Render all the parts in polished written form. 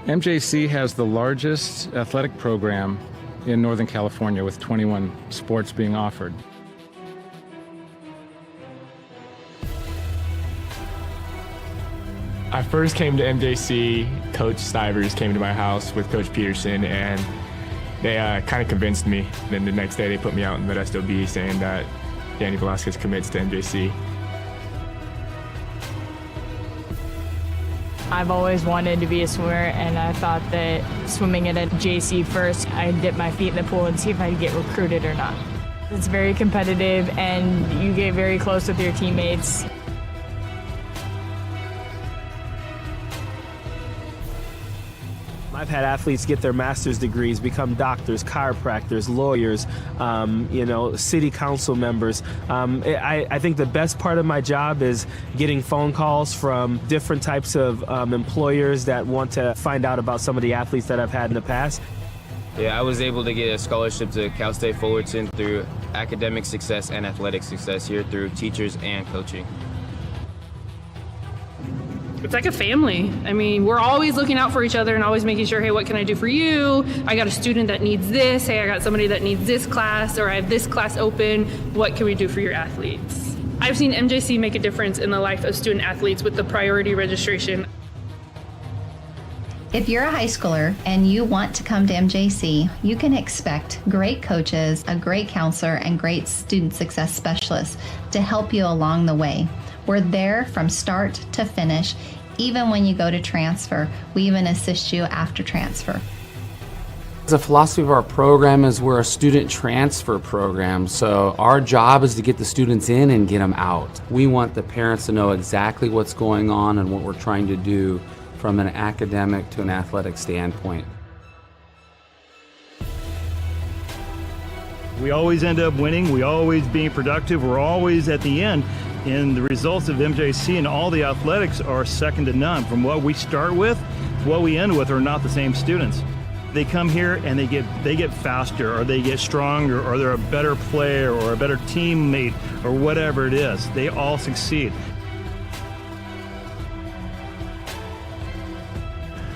MJC has the largest athletic program in Northern California with 21 sports being offered. I first came to MJC, Coach Stivers came to my house with Coach Peterson, and they kind of convinced me. Then the next day they put me out in Modesto B saying that Danny Velasquez commits to MJC. I've always wanted to be a swimmer, and I thought that swimming at a JC first, I'd dip my feet in the pool and see if I'd get recruited or not. It's very competitive, and you get very close with your teammates. I've had athletes get their master's degrees, become doctors, chiropractors, lawyers, city council members. I think the best part of my job is getting phone calls from different types of employers that want to find out about some of the athletes that I've had in the past. Yeah, I was able to get a scholarship to Cal State Fullerton through academic success and athletic success here through teachers and coaching. It's like a family. I mean, we're always looking out for each other and always making sure, hey, what can I do for you? I got a student that needs this. Hey, I got somebody that needs this class, or I have this class open. What can we do for your athletes? I've seen MJC make a difference in the life of student athletes with the priority registration. If you're a high schooler and you want to come to MJC, you can expect great coaches, a great counselor, and great student success specialists to help you along the way. We're there from start to finish. Even when you go to transfer, we even assist you after transfer. The philosophy of our program is we're a student transfer program, so our job is to get the students in and get them out. We want the parents to know exactly what's going on and what we're trying to do from an academic to an athletic standpoint. We always end up winning, we always being productive, we're always at the end. And the results of MJC and all the athletics are second to none. From what we start with to what we end with are not the same students. They come here and they get faster, or they get stronger, or they're a better player or a better teammate or whatever it is. They all succeed.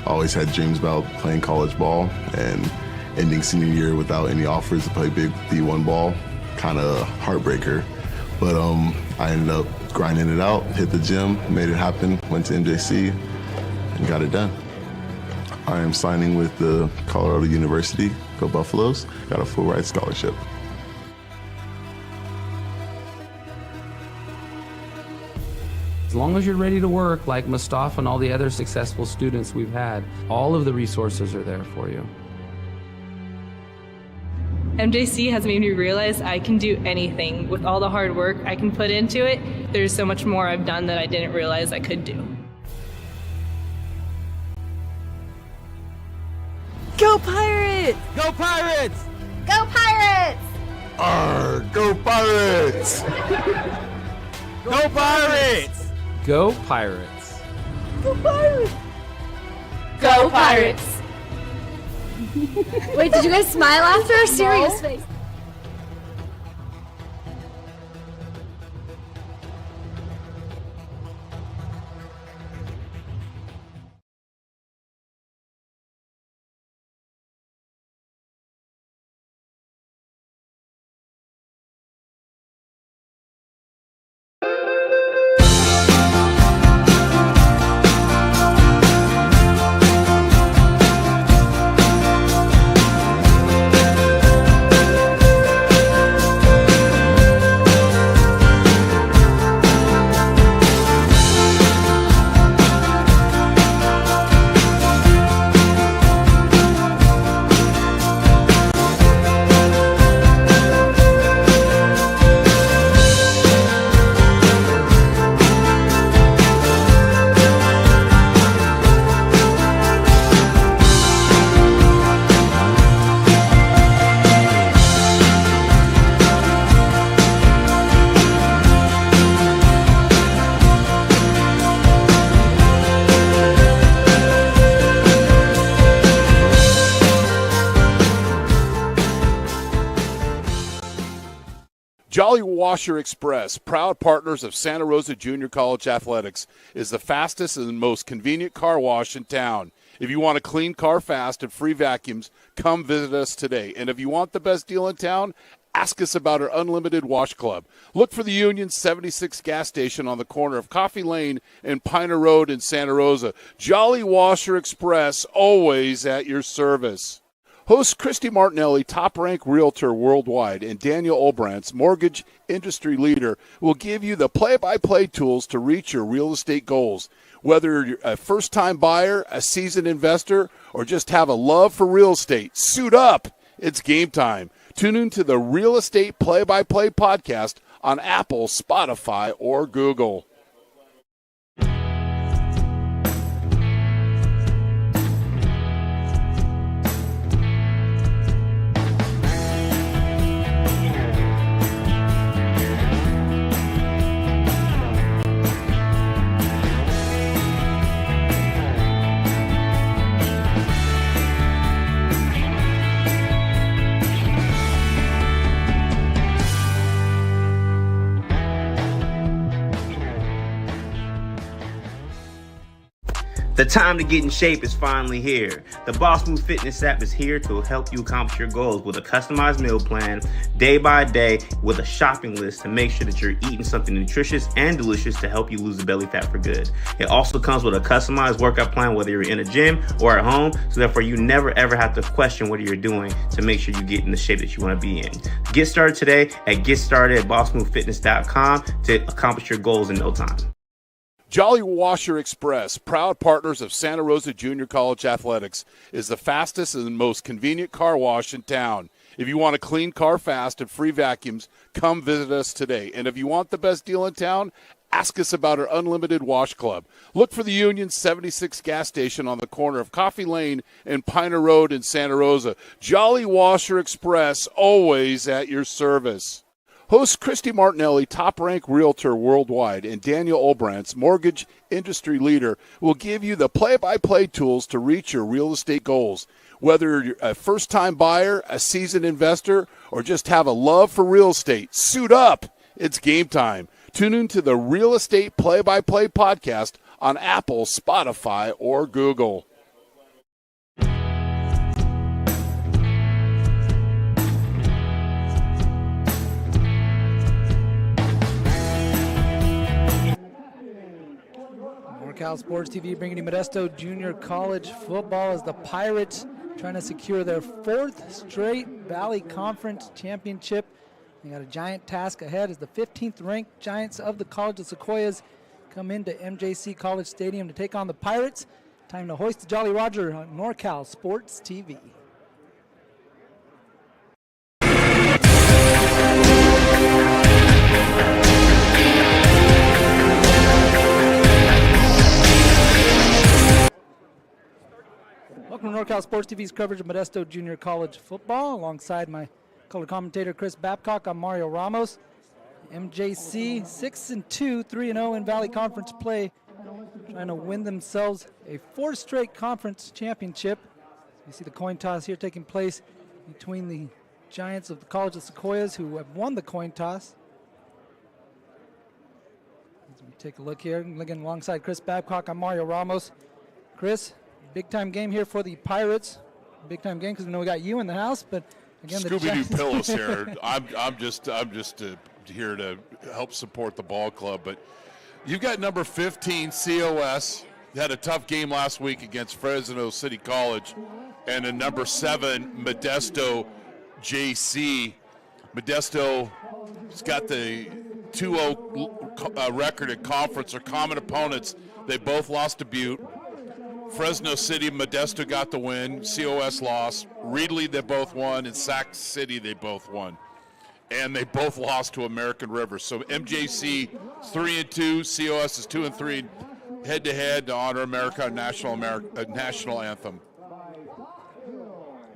Always had dreams about playing college ball, and ending senior year without any offers to play big D1 ball, kind of heartbreaker. But I ended up grinding it out, hit the gym, made it happen, went to MJC, and got it done. I am signing with the Colorado University, go Buffaloes, got a full ride scholarship. As long as you're ready to work, like Mustafa and all the other successful students we've had, all of the resources are there for you. MJC has made me realize I can do anything. With all the hard work I can put into it, there's so much more I've done that I didn't realize I could do. Go Pirates! Go Pirates! Go Pirates! Arr, go Pirates! Go Pirates! Go Pirates! Go Pirates! Go Pirates! Wait, did you guys smile after a serious face? Jolly Washer Express, proud partners of Santa Rosa Junior College Athletics, is the fastest and most convenient car wash in town. If you want a clean car fast and free vacuums, come visit us today. And if you want the best deal in town, ask us about our Unlimited Wash Club. Look for the Union 76 gas station on the corner of Coffee Lane and Piner Road in Santa Rosa. Jolly Washer Express, always at your service. Host Christy Martinelli, top-ranked realtor worldwide, and Daniel Olbrantz, mortgage industry leader, will give you the play-by-play tools to reach your real estate goals. Whether you're a first-time buyer, a seasoned investor, or just have a love for real estate, suit up. It's game time. Tune in to the Real Estate Play-by-Play podcast on Apple, Spotify, or Google. The time to get in shape is finally here. The Boss Move Fitness app is here to help you accomplish your goals with a customized meal plan, day by day, with a shopping list to make sure that you're eating something nutritious and delicious to help you lose the belly fat for good. It also comes with a customized workout plan, whether you're in a gym or at home, so therefore you never ever have to question what you're doing to make sure you get in the shape that you want to be in. Get started today at GetStartedAtBossMoveFitness.com to accomplish your goals in no time. Jolly Washer Express, proud partners of Santa Rosa Junior College Athletics, is the fastest and most convenient car wash in town. If you want a clean car fast and free vacuums, come visit us today. And if you want the best deal in town, ask us about our Unlimited Wash Club. Look for the Union 76 gas station on the corner of Coffee Lane and Piner Road in Santa Rosa. Jolly Washer Express, always at your service. Host Christy Martinelli, top-ranked realtor worldwide, and Daniel Olbrantz, mortgage industry leader, will give you the play-by-play tools to reach your real estate goals. Whether you're a first-time buyer, a seasoned investor, or just have a love for real estate, suit up. It's game time. Tune in to the Real Estate Play-by-Play podcast on Apple, Spotify, or Google. Cal Sports TV bringing you Modesto Junior College football as the Pirates trying to secure their fourth straight Valley Conference championship. They got a giant task ahead as the 15th ranked Giants of the College of Sequoias come into MJC College Stadium to take on the Pirates. Time to hoist the Jolly Roger on NorCal Sports TV. Welcome to NorCal Sports TV's coverage of Modesto Junior College football. Alongside my color commentator Chris Babcock, I'm Mario Ramos. MJC 6-2, 3-0 in Valley Conference play, trying to win themselves a fourth straight conference championship. You see the coin toss here taking place between the Giants of the College of Sequoias, who have won the coin toss. As we take a look here, looking alongside Chris Babcock, I'm Mario Ramos. Chris, big time game here for the Pirates. Big time game because we know we got you in the house, but again, Scooby-Doo pillows here. I'm just here to help support the ball club, but you've got number 15 COS. Had a tough game last week against Fresno City College, and a number 7 Modesto JC. Modesto's got the 2-0 record at conference. Or common opponents. They both lost to Butte. Fresno City, Modesto got the win. COS lost. Reedley, they both won. And Sac City, they both won. And they both lost to American River. So MJC 3-2, COS is 2-3, head-to-head to honor America national anthem.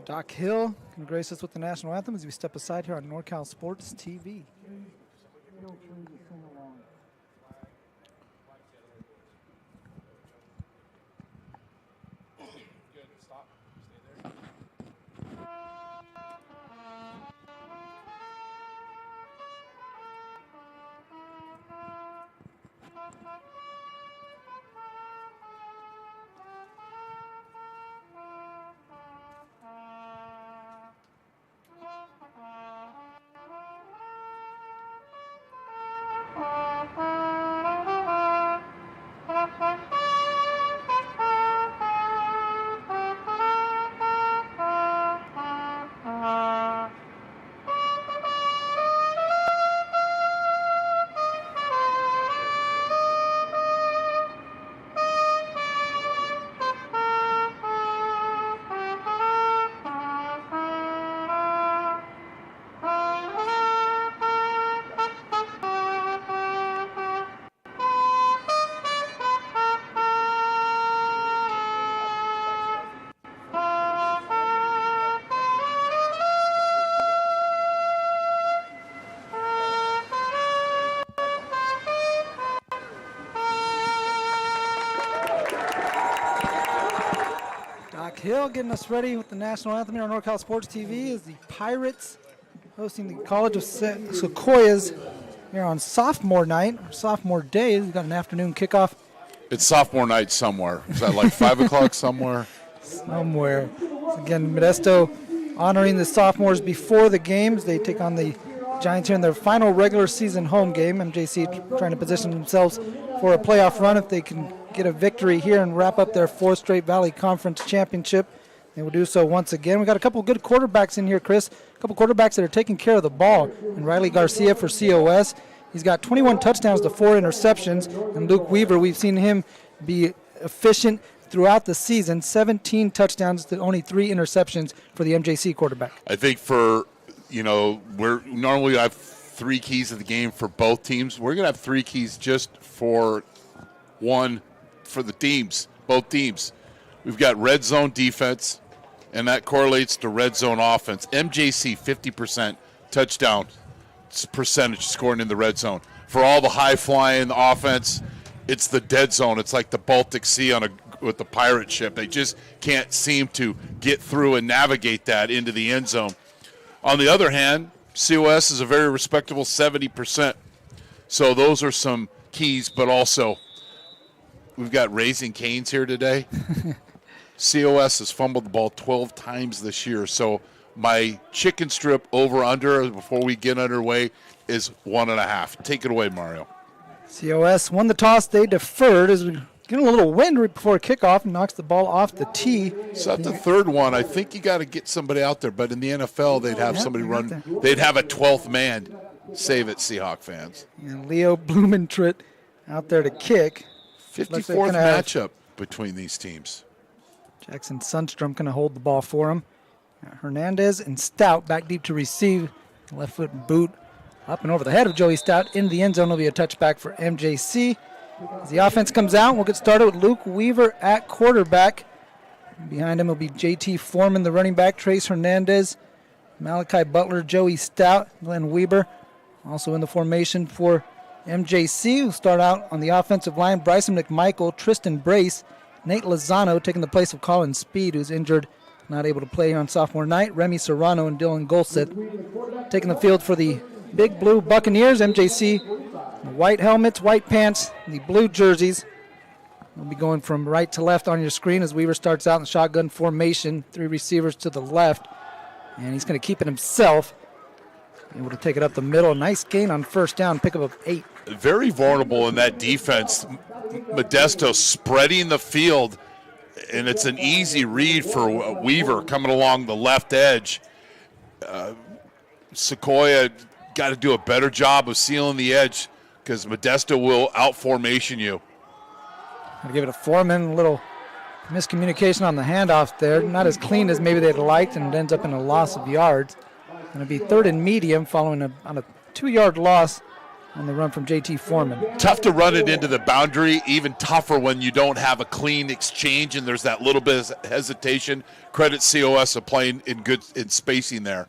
Doc Hill can grace us with the national anthem as we step aside here on NorCal Sports TV. Hill getting us ready with the national anthem here on NorCal Sports TV is the Pirates hosting the College of Sequoias here on sophomore night, or sophomore day. We've got an afternoon kickoff. It's sophomore night somewhere. Is that like 5 o'clock somewhere? Somewhere. Again, Modesto honoring the sophomores before the games. They take on the Giants here in their final regular season home game. MJC trying to position themselves for a playoff run if they can get a victory here and wrap up their fourth straight Valley Conference championship. They will do so once again. We got a couple good quarterbacks in here, Chris. A couple quarterbacks that are taking care of the ball. And Riley Garcia for COS. He's got 21 touchdowns to 4 interceptions. And Luke Weaver, we've seen him be efficient throughout the season. 17 touchdowns to only 3 interceptions for the MJC quarterback. I think we're normally have 3 keys of the game for both teams. We're going to have 3 keys just for one for the teams, both teams. We've got red zone defense, and that correlates to red zone offense. MJC 50% touchdown percentage scoring in the red zone. For all the high-flying offense, it's the dead zone. It's like the Baltic Sea with the pirate ship. They just can't seem to get through and navigate that into the end zone. On the other hand, COS is a very respectable 70%. So those are some keys, but also we've got Raising Cane's here today. COS has fumbled the ball 12 times this year. So my chicken strip over-under before we get underway is 1.5. Take it away, Mario. COS won the toss. They deferred as we getting a little wind right before kickoff and knocks the ball off the tee. It's not the third one. I think you got to get somebody out there. But in the NFL, they'd have somebody run. They'd have a 12th man. Save it, Seahawk fans. And Leo Blumentritt out there to kick. 54th matchup between these teams. Jackson Sundstrom going to hold the ball for him. Hernandez and Stout back deep to receive. Left foot boot up and over the head of Joey Stout into the end zone. Will be a touchback for MJC. As the offense comes out, we'll get started with Luke Weaver at quarterback. Behind him will be J.T. Foreman, the running back, Trace Hernandez, Malachi Butler, Joey Stout, Glenn Weber. Also in the formation for MJC, who start out on the offensive line, Bryson McMichael, Tristan Brace, Nate Lozano taking the place of Colin Speed, who's injured, not able to play on sophomore night, Remy Serrano and Dylan Golseth taking the field for the Big Blue Buccaneers. MJC, white helmets, white pants, the blue jerseys. We'll be going from right to left on your screen as Weaver starts out in shotgun formation, 3 receivers to the left, and he's going to keep it himself. Able to take it up the middle. Nice gain on first down, pick up of 8. Very vulnerable in that defense. Modesto spreading the field, and it's an easy read for Weaver coming along the left edge. Sequoia got to do a better job of sealing the edge because Modesto will out-formation you. I'll give it a Foreman, a little miscommunication on the handoff there. Not as clean as maybe they'd liked, and it ends up in a loss of yards. Going to be 3rd and medium following on a 2-yard loss on the run from J.T. Foreman. Tough to run it into the boundary, even tougher when you don't have a clean exchange and there's that little bit of hesitation. Credit COS of playing in spacing there.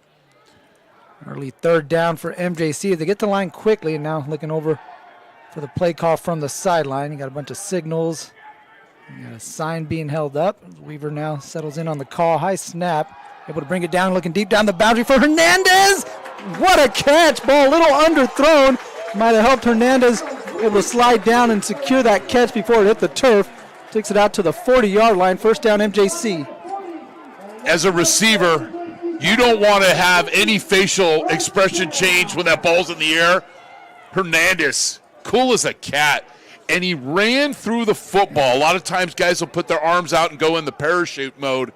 Early 3rd down for MJC. They get the line quickly, and now looking over for the play call from the sideline. You got a bunch of signals. You got a sign being held up. Weaver now settles in on the call. High snap. Able to bring it down, looking deep down the boundary for Hernandez. What a catch. Ball a little underthrown. Might have helped Hernandez able to slide down and secure that catch before it hit the turf. Takes it out to the 40-yard line. First down, MJC. As a receiver, you don't want to have any facial expression change when that ball's in the air. Hernandez, cool as a cat. And he ran through the football. A lot of times guys will put their arms out and go in the parachute mode.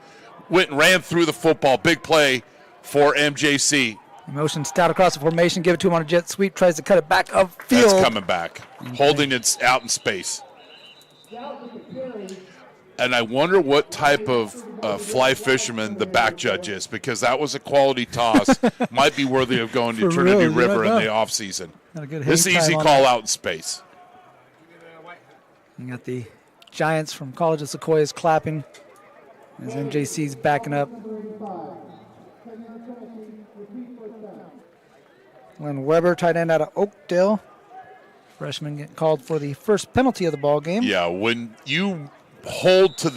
Went and ran through the football. Big play for MJC. Motion Stout across the formation. Give it to him on a jet sweep. Tries to cut it back upfield. That's coming back. Holding it out in space. And I wonder what type of fly fisherman the back judge is, because that was a quality toss. Might be worthy of going to Trinity River in the offseason. This is an easy call out in space. You got the Giants from College of Sequoias clapping as MJC's backing up. Glenn Weber, tight end out of Oakdale. Freshman getting called for the first penalty of the ball game. Yeah, when you hold to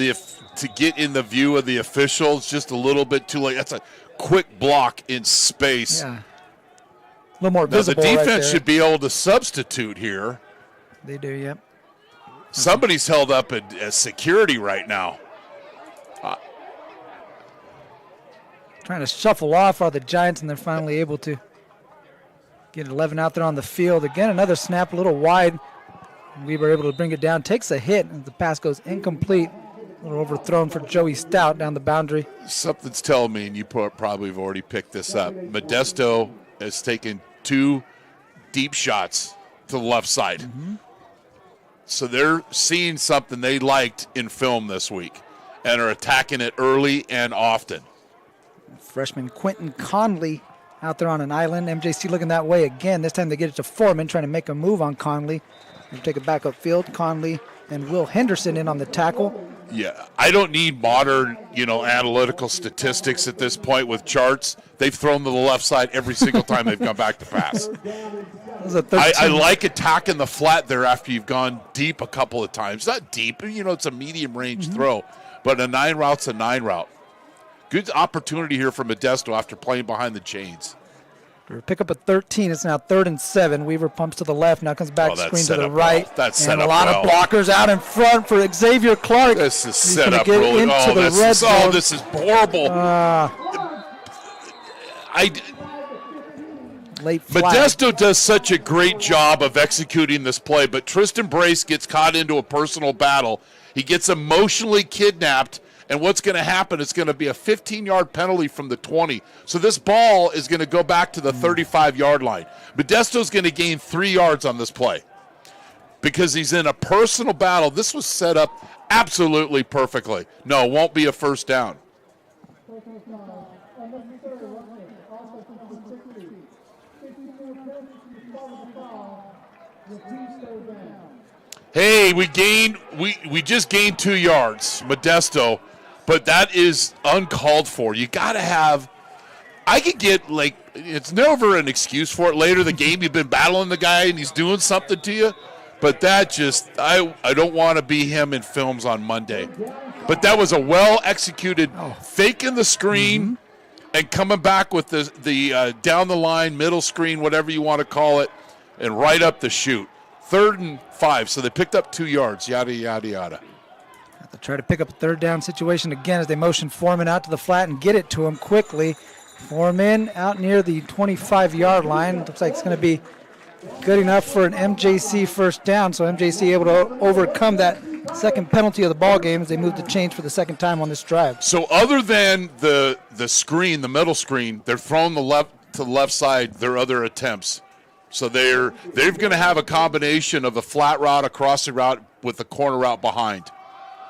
get in the view of the officials just a little bit too late, that's a quick block in space. Yeah. A little more visible. Now, the defense right there. should be able to substitute here. They do, yep. Somebody's held up as security right now. Trying to shuffle off are the Giants, and they're finally able to get 11 out there on the field. Again, another snap, a little wide. We were able to bring it down. Takes a hit, and the pass goes incomplete. A little overthrown for Joey Stout down the boundary. Something's telling me, and you probably have already picked this up, Modesto has taken 2 deep shots to the left side. Mm-hmm. So they're seeing something they liked in film this week and are attacking it early and often. Freshman Quentin Conley out there on an island. MJC looking that way again. This time they get it to Foreman, trying to make a move on Conley. They'll take it back upfield. Conley and Will Henderson in on the tackle. Yeah, I don't need modern, analytical statistics at this point with charts. They've thrown to the left side every single time they've gone back to pass. I like attacking the flat there after you've gone deep a couple of times. Not deep, it's a medium range throw, but a 9 route's a 9 route. Good opportunity here for Modesto after playing behind the chains. Pick up at 13. It's now 3rd and 7. Weaver pumps to the left. Now comes back screen to the right. Well. That's and set a up lot of blockers out in front for Xavier Clark. This is He's set up get really. Into the red zone. This is horrible. Late flag. Modesto does such a great job of executing this play, but Tristan Brace gets caught into a personal battle. He gets emotionally kidnapped. And what's going to happen is going to be a 15-yard penalty from the 20. So this ball is going to go back to the 35-yard line. Modesto's going to gain 3 yards on this play because he's in a personal battle. This was set up absolutely perfectly. No, it won't be a first down. Hey, we just gained 2 yards. Modesto. but that is uncalled for. You got to have – I could get, like, it's never an excuse for it. Later in the game, you've been battling the guy and he's doing something to you. But that just – I don't want to be him in films on Monday. But that was a well-executed fake in the screen and coming back with the down-the-line, middle screen, whatever you want to call it, and right up the chute. 3rd and 5, so they picked up 2 yards, yada, yada, yada. They'll try to pick up a 3rd down situation again as they motion Foreman out to the flat and get it to him quickly. Foreman out near the 25-yard line. Looks like it's going to be good enough for an MJC first down, so MJC able to overcome that second penalty of the ball game as they move the chains for the second time on this drive. So other than the screen, the middle screen, they're throwing to the left side their other attempts. So they're going to have a combination of a flat route, a crossing route with the corner route behind.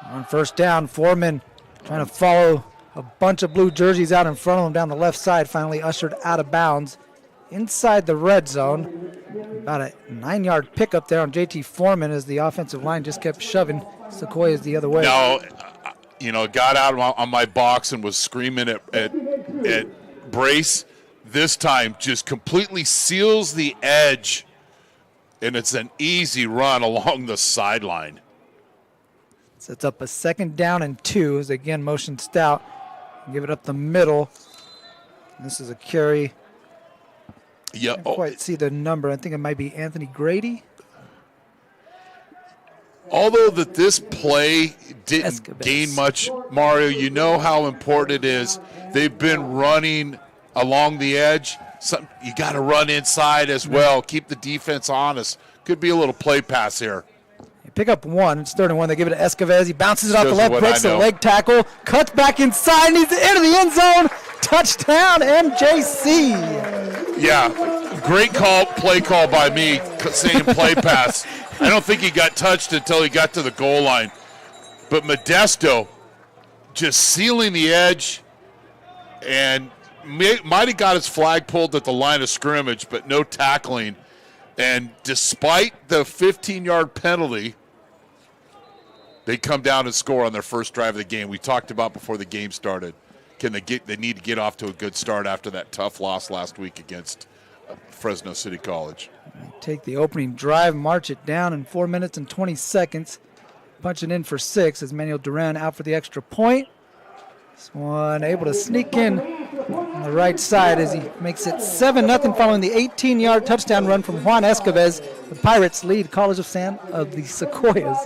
On first down, Foreman trying to follow a bunch of blue jerseys out in front of him down the left side, finally ushered out of bounds inside the red zone. About a 9-yard pickup there on JT Foreman as the offensive line just kept shoving Sequoias the other way. Now, got out on my box and was screaming at Brace. This time just completely seals the edge, and it's an easy run along the sideline. Sets up a 2nd down and 2 as they again motion Stout. Give it up the middle. This is a carry. Yeah. Can't quite see the number. I think it might be Anthony Grady. Although that this play didn't gain much, Mario, you know how important it is. They've been running along the edge. You got to run inside as well. Keep the defense honest. Could be a little play pass here. They pick up 1. It's 3rd and 1. They give it to Escovez. He bounces it off the left, breaks the leg tackle, cuts back inside, and he's into the end zone. Touchdown, MJC. Yeah, great play call by me, saying play pass. I don't think he got touched until he got to the goal line. But Modesto just sealing the edge and might have got his flag pulled at the line of scrimmage, but no tackling. And despite the 15-yard penalty, they come down and score on their first drive of the game. We talked about before the game started. They need to get off to a good start after that tough loss last week against Fresno City College. They take the opening drive, march it down in 4 minutes and 20 seconds. Punch it in for 6 as Manuel Duran out for the extra point. This one able to sneak in on the right side as he makes it 7-0 following the 18-yard touchdown run from Juan Escovez. The Pirates lead College of the Sequoias.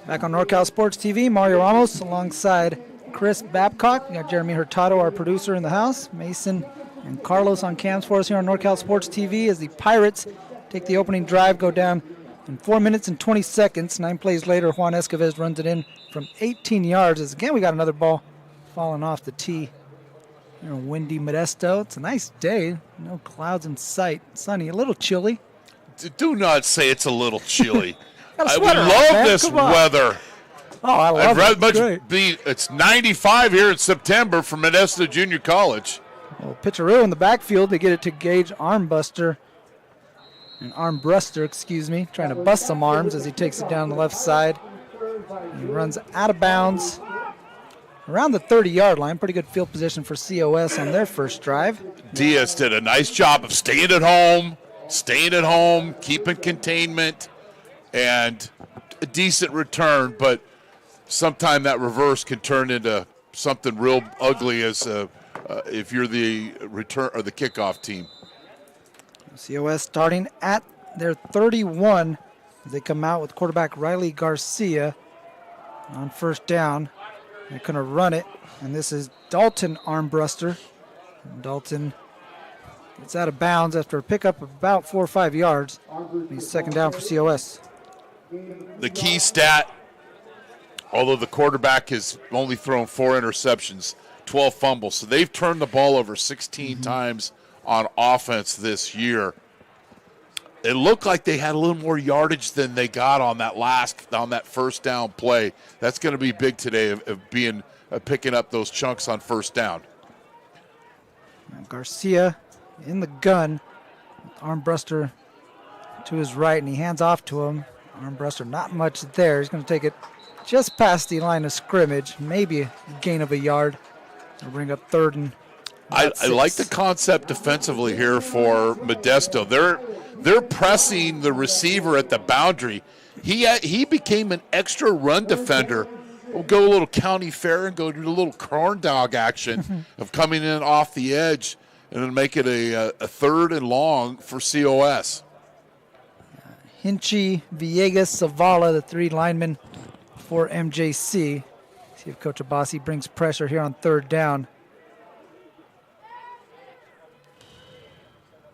Back on NorCal Sports TV, Mario Ramos alongside Chris Babcock. We got Jeremy Hurtado, our producer, in the house. Mason and Carlos on cams for us here on NorCal Sports TV as the Pirates take the opening drive, go down in 4 minutes and 20 seconds. 9 plays later, Juan Escovez runs it in from 18 yards. As again, we got another ball falling off the tee. Windy Modesto. It's a nice day. No clouds in sight. Sunny, a little chilly. Do not say it's a little chilly. I would love this weather. Oh, I love it. It's 95 here in September for Modesto Junior College. Well, pitcheroo in the backfield. They get it to Gage Armbruster, trying to bust some arms as he takes it down the left side. He runs out of bounds around the 30-yard line. Pretty good field position for COS on their first drive. Diaz did a nice job of staying at home, keeping containment, and a decent return, but sometime that reverse can turn into something real ugly as if you're the return or the kickoff team. COS starting at their 31 as they come out with quarterback Riley Garcia on first down. They're going to run it, and this is Dalton Armbruster. Dalton gets out of bounds after a pickup of about 4 or 5 yards. He's second down for COS. The key stat although the quarterback has only thrown 4 interceptions, 12 fumbles. So they've turned the ball over 16 times on offense this year. It looked like they had a little more yardage than they got on that first down play. That's going to be big today of picking up those chunks on first down. Garcia in the gun. Armbruster to his right, and he hands off to him. Armbruster not much there. He's going to take it just past the line of scrimmage, maybe a gain of a yard. They'll bring up 3rd and I like the concept defensively here for Modesto. They're pressing the receiver at the boundary. He became an extra run defender. We'll go a little county fair and go do a little corn dog action of coming in off the edge and then make it a 3rd and long for COS. Hinchy, Villegas, Zavala, the 3 linemen for MJC. See if Coach Abbasi brings pressure here on 3rd down.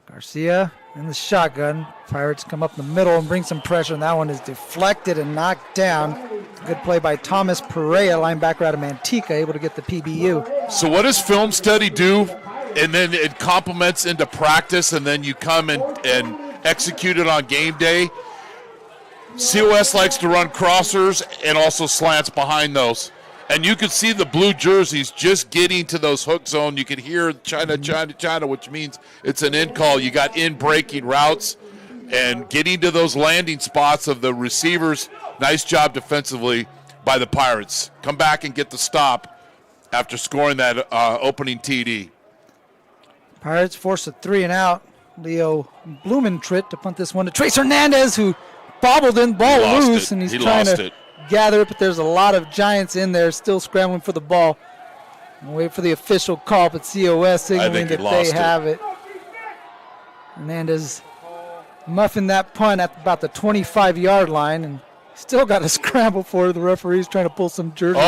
Garcia in the shotgun. Pirates come up the middle and bring some pressure, and that one is deflected and knocked down. Good play by Thomas Perea, linebacker out of Manteca, able to get the PBU. So what does film study do? And then it complements into practice, and then you come and execute it on game day. COS likes to run crossers and also slants behind those. And you can see the blue jerseys just getting to those hook zone. You can hear China, which means it's an in call. You got in breaking routes and getting to those landing spots of the receivers. Nice job defensively by the Pirates. Come back and get the stop after scoring that opening TD. Pirates force a 3 and out. Leo Blumentritt to punt this one to Trace Hernandez, who bobbled in, ball loose, and he's trying to gather it, but there's a lot of Giants in there still scrambling for the ball. We'll wait for the official call, but COS signaling that they have it. Hernandez muffing that punt at about the 25-yard line, and still got to scramble for it. The referee's trying to pull some jerseys.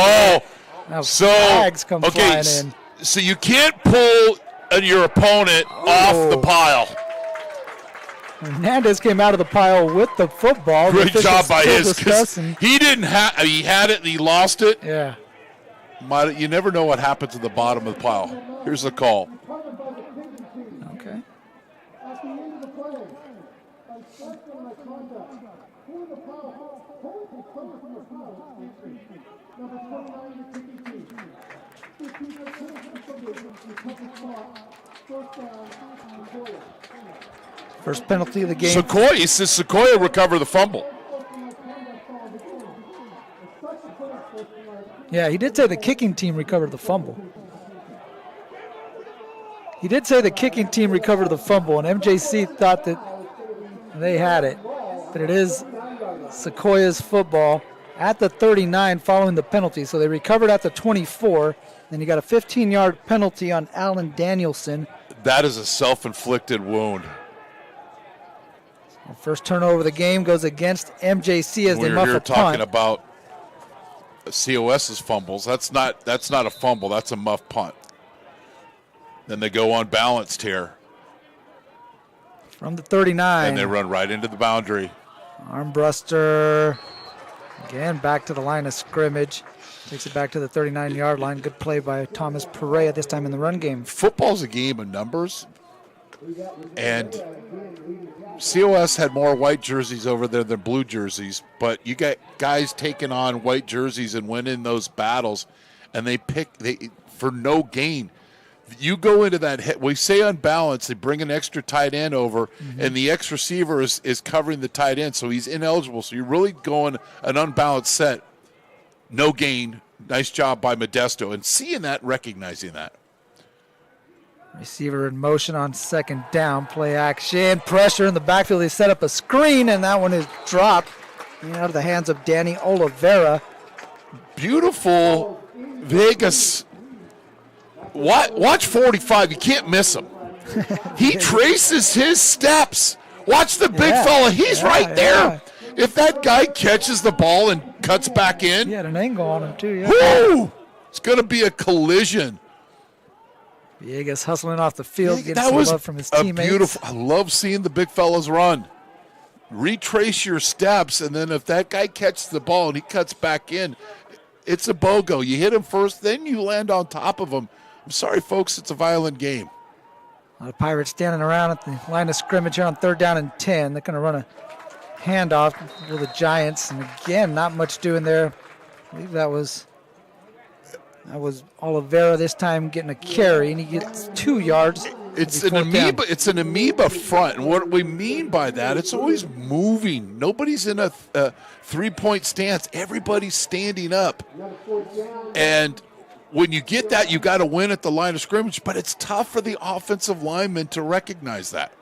Now flags come flying in. So you can't pull your opponent off the pile. Hernandez came out of the pile with the football. Great job by his, because he didn't have. He had it and he lost it. Yeah. You never know what happens at the bottom of the pile. Here's the call. Okay. First penalty of the game. Sequoia recover the fumble. Yeah, he did say the kicking team recovered the fumble. He did say the kicking team recovered the fumble, and MJC thought that they had it. But it is Sequoia's football at the 39 following the penalty. So they recovered at the 24. Then you got a 15-yard penalty on Alan Danielson. That is a self-inflicted wound. First turnover of the game goes against MJC as they muff a punt. We're talking about COS's fumbles. That's not a fumble. That's a muff punt. Then they go unbalanced here. From the 39. And they run right into the boundary. Armbruster again back to the line of scrimmage. Takes it back to the 39-yard line. Good play by Thomas Perea, this time in the run game. Football's a game of numbers. And COS had more white jerseys over there than blue jerseys, but you got guys taking on white jerseys and winning those battles, and they for no gain. You go into that, we say unbalanced, they bring an extra tight end over, and the ex receiver is covering the tight end, so he's ineligible. So you're really going an unbalanced set. No gain. Nice job by Modesto. And seeing that, recognizing that. Receiver in motion on second down. Play action. Pressure in the backfield. They set up a screen, and that one is dropped out of the hands of Danny Oliveira. Beautiful Vegas. Watch 45. You can't miss him. He traces his steps. Watch the big fella. He's right there. If that guy catches the ball and cuts back in. He had an angle on him, too. Woo! It's going to be a collision. Villegas hustling off the field, getting some love from his teammates. Beautiful. I love seeing the big fellas run. Retrace your steps, and then if that guy catches the ball and he cuts back in, It's a BOGO. You hit him first, then you land on top of him. I'm sorry, folks, it's a violent game. The Pirates standing around at the line of scrimmage here on 3rd down and 10. They're going to run a handoff for the Giants. And again, not much doing there. I believe that was Oliveira this time getting a carry, and he gets 2 yards. It's an amoeba. It's an amoeba front, and what we mean by that, it's always moving. Nobody's in a 3-point stance. Everybody's standing up, and when you get that, you got to win at the line of scrimmage. But it's tough for the offensive linemen to recognize that.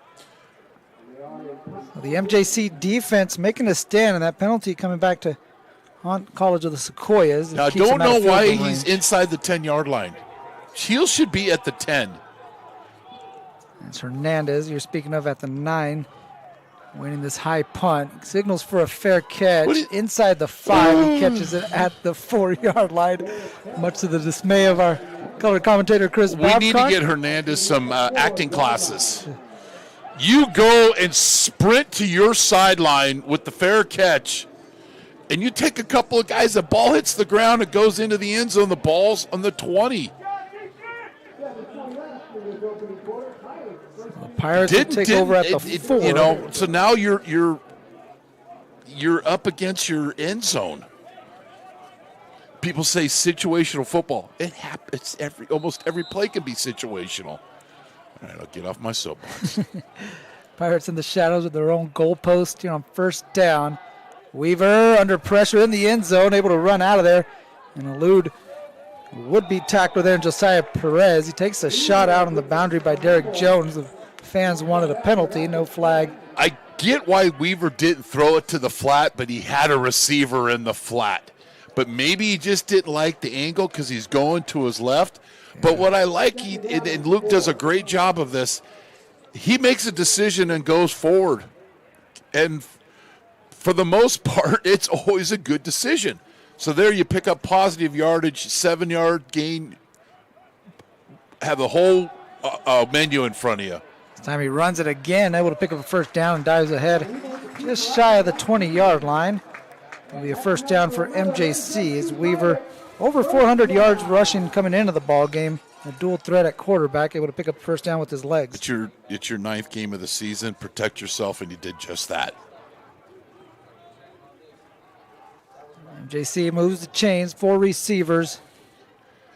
The MJC defense making a stand, and that penalty coming back to College of the Sequoias. Now, I don't know why he's inside the 10-yard line. Heel should be at the 10. That's Hernandez, you're speaking of, at the 9, winning this high punt. Signals for a fair catch inside the 5. He catches it at the 4-yard line, much to the dismay of our color commentator, Chris Babcock. We need to get Hernandez some acting classes. You go and sprint to your sideline with the fair catch, and you take a couple of guys, the ball hits the ground, it goes into the end zone, the ball's on the 20. Pirates take over at the 4. You know, so now you're up against your end zone. People say situational football. It happens. Almost every play can be situational. All right, I'll get off my soapbox. Pirates in the shadows with their own goalpost here on 1st down. Weaver under pressure in the end zone, able to run out of there and elude would-be tackler there in Josiah Perez. He takes a shot out on the boundary by Derek Jones. The fans wanted a penalty, no flag. I get why Weaver didn't throw it to the flat, but he had a receiver in the flat. But maybe he just didn't like the angle because he's going to his left. Yeah. But what I like, and Luke does a great job of this, he makes a decision and goes forward. And for the most part, it's always a good decision. So there you pick up positive yardage, 7-yard gain, have the whole menu in front of you. This time he runs it again, able to pick up a 1st down and dives ahead just shy of the 20-yard line. It'll be a 1st down for MJC as Weaver over 400 yards rushing coming into the ball game. A dual threat at quarterback, able to pick up 1st down with his legs. It's your 9th game of the season. Protect yourself, and he did just that. MJC moves the chains, 4 receivers.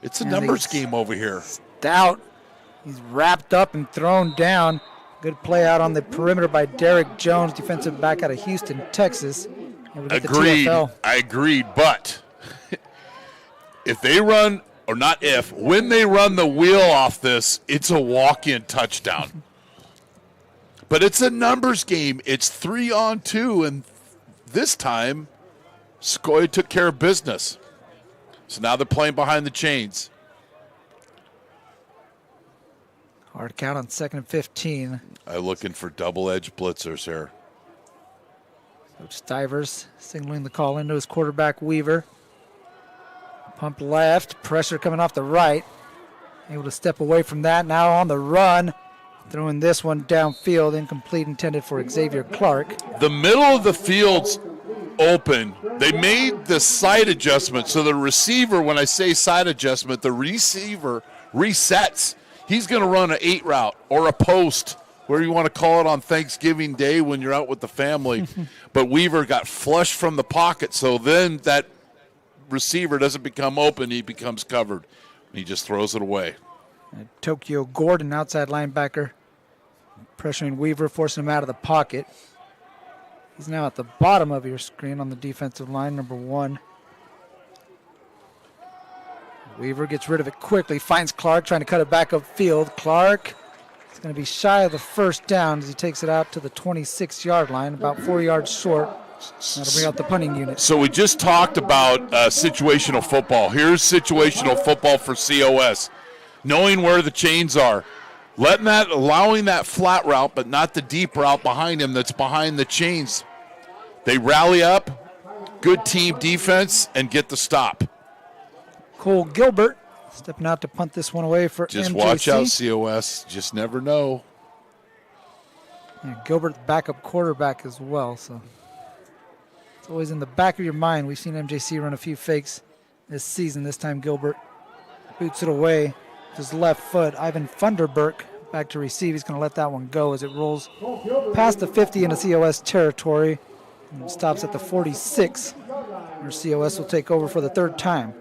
It's a numbers game over here. Stout. He's wrapped up and thrown down. Good play out on the perimeter by Derek Jones, defensive back out of Houston, Texas. Agreed. I agreed. But if they run, or not if, when they run the wheel off this, it's a walk-in touchdown. But it's a numbers game. It's 3-on-2, and this time Sequoia took care of business. So now they're playing behind the chains. Hard count on 2nd and 15. I'm looking for double-edged blitzers here. Coach Stivers signaling the call into his quarterback, Weaver. Pump left, pressure coming off the right. Able to step away from that, now on the run. Throwing this one downfield, incomplete, intended for Xavier Clark. The middle of the field's open. They made the side adjustment, so the receiver, when I say side adjustment, the receiver resets. He's going to run an 8 route or a post, where you want to call it on Thanksgiving Day when you're out with the family. But Weaver got flushed from the pocket, so then that receiver doesn't become open, he becomes covered. He just throws it away. And Tokyo Gordon, outside linebacker, pressuring Weaver, forcing him out of the pocket. He's now at the bottom of your screen on the defensive line, number 1. Weaver gets rid of it quickly, finds Clark, trying to cut it back upfield. Clark is going to be shy of the 1st down as he takes it out to the 26-yard line, about 4 yards short. That'll bring out the punting unit. So we just talked about situational football. Here's situational football for COS. Knowing where the chains are. Allowing that flat route, but not the deep route behind him that's behind the chains. They rally up, good team defense, and get the stop. Cole Gilbert stepping out to punt this one away for Just MJC. watch out, COS. Just never know. And Gilbert, the backup quarterback as well, so it's always in the back of your mind. We've seen MJC run a few fakes this season. This time Gilbert boots it away with his left foot. Ivan Funderburk back to receive. He's going to let that one go as it rolls past the 50 into COS territory. And it stops at the 46, where COS will take over for the third time.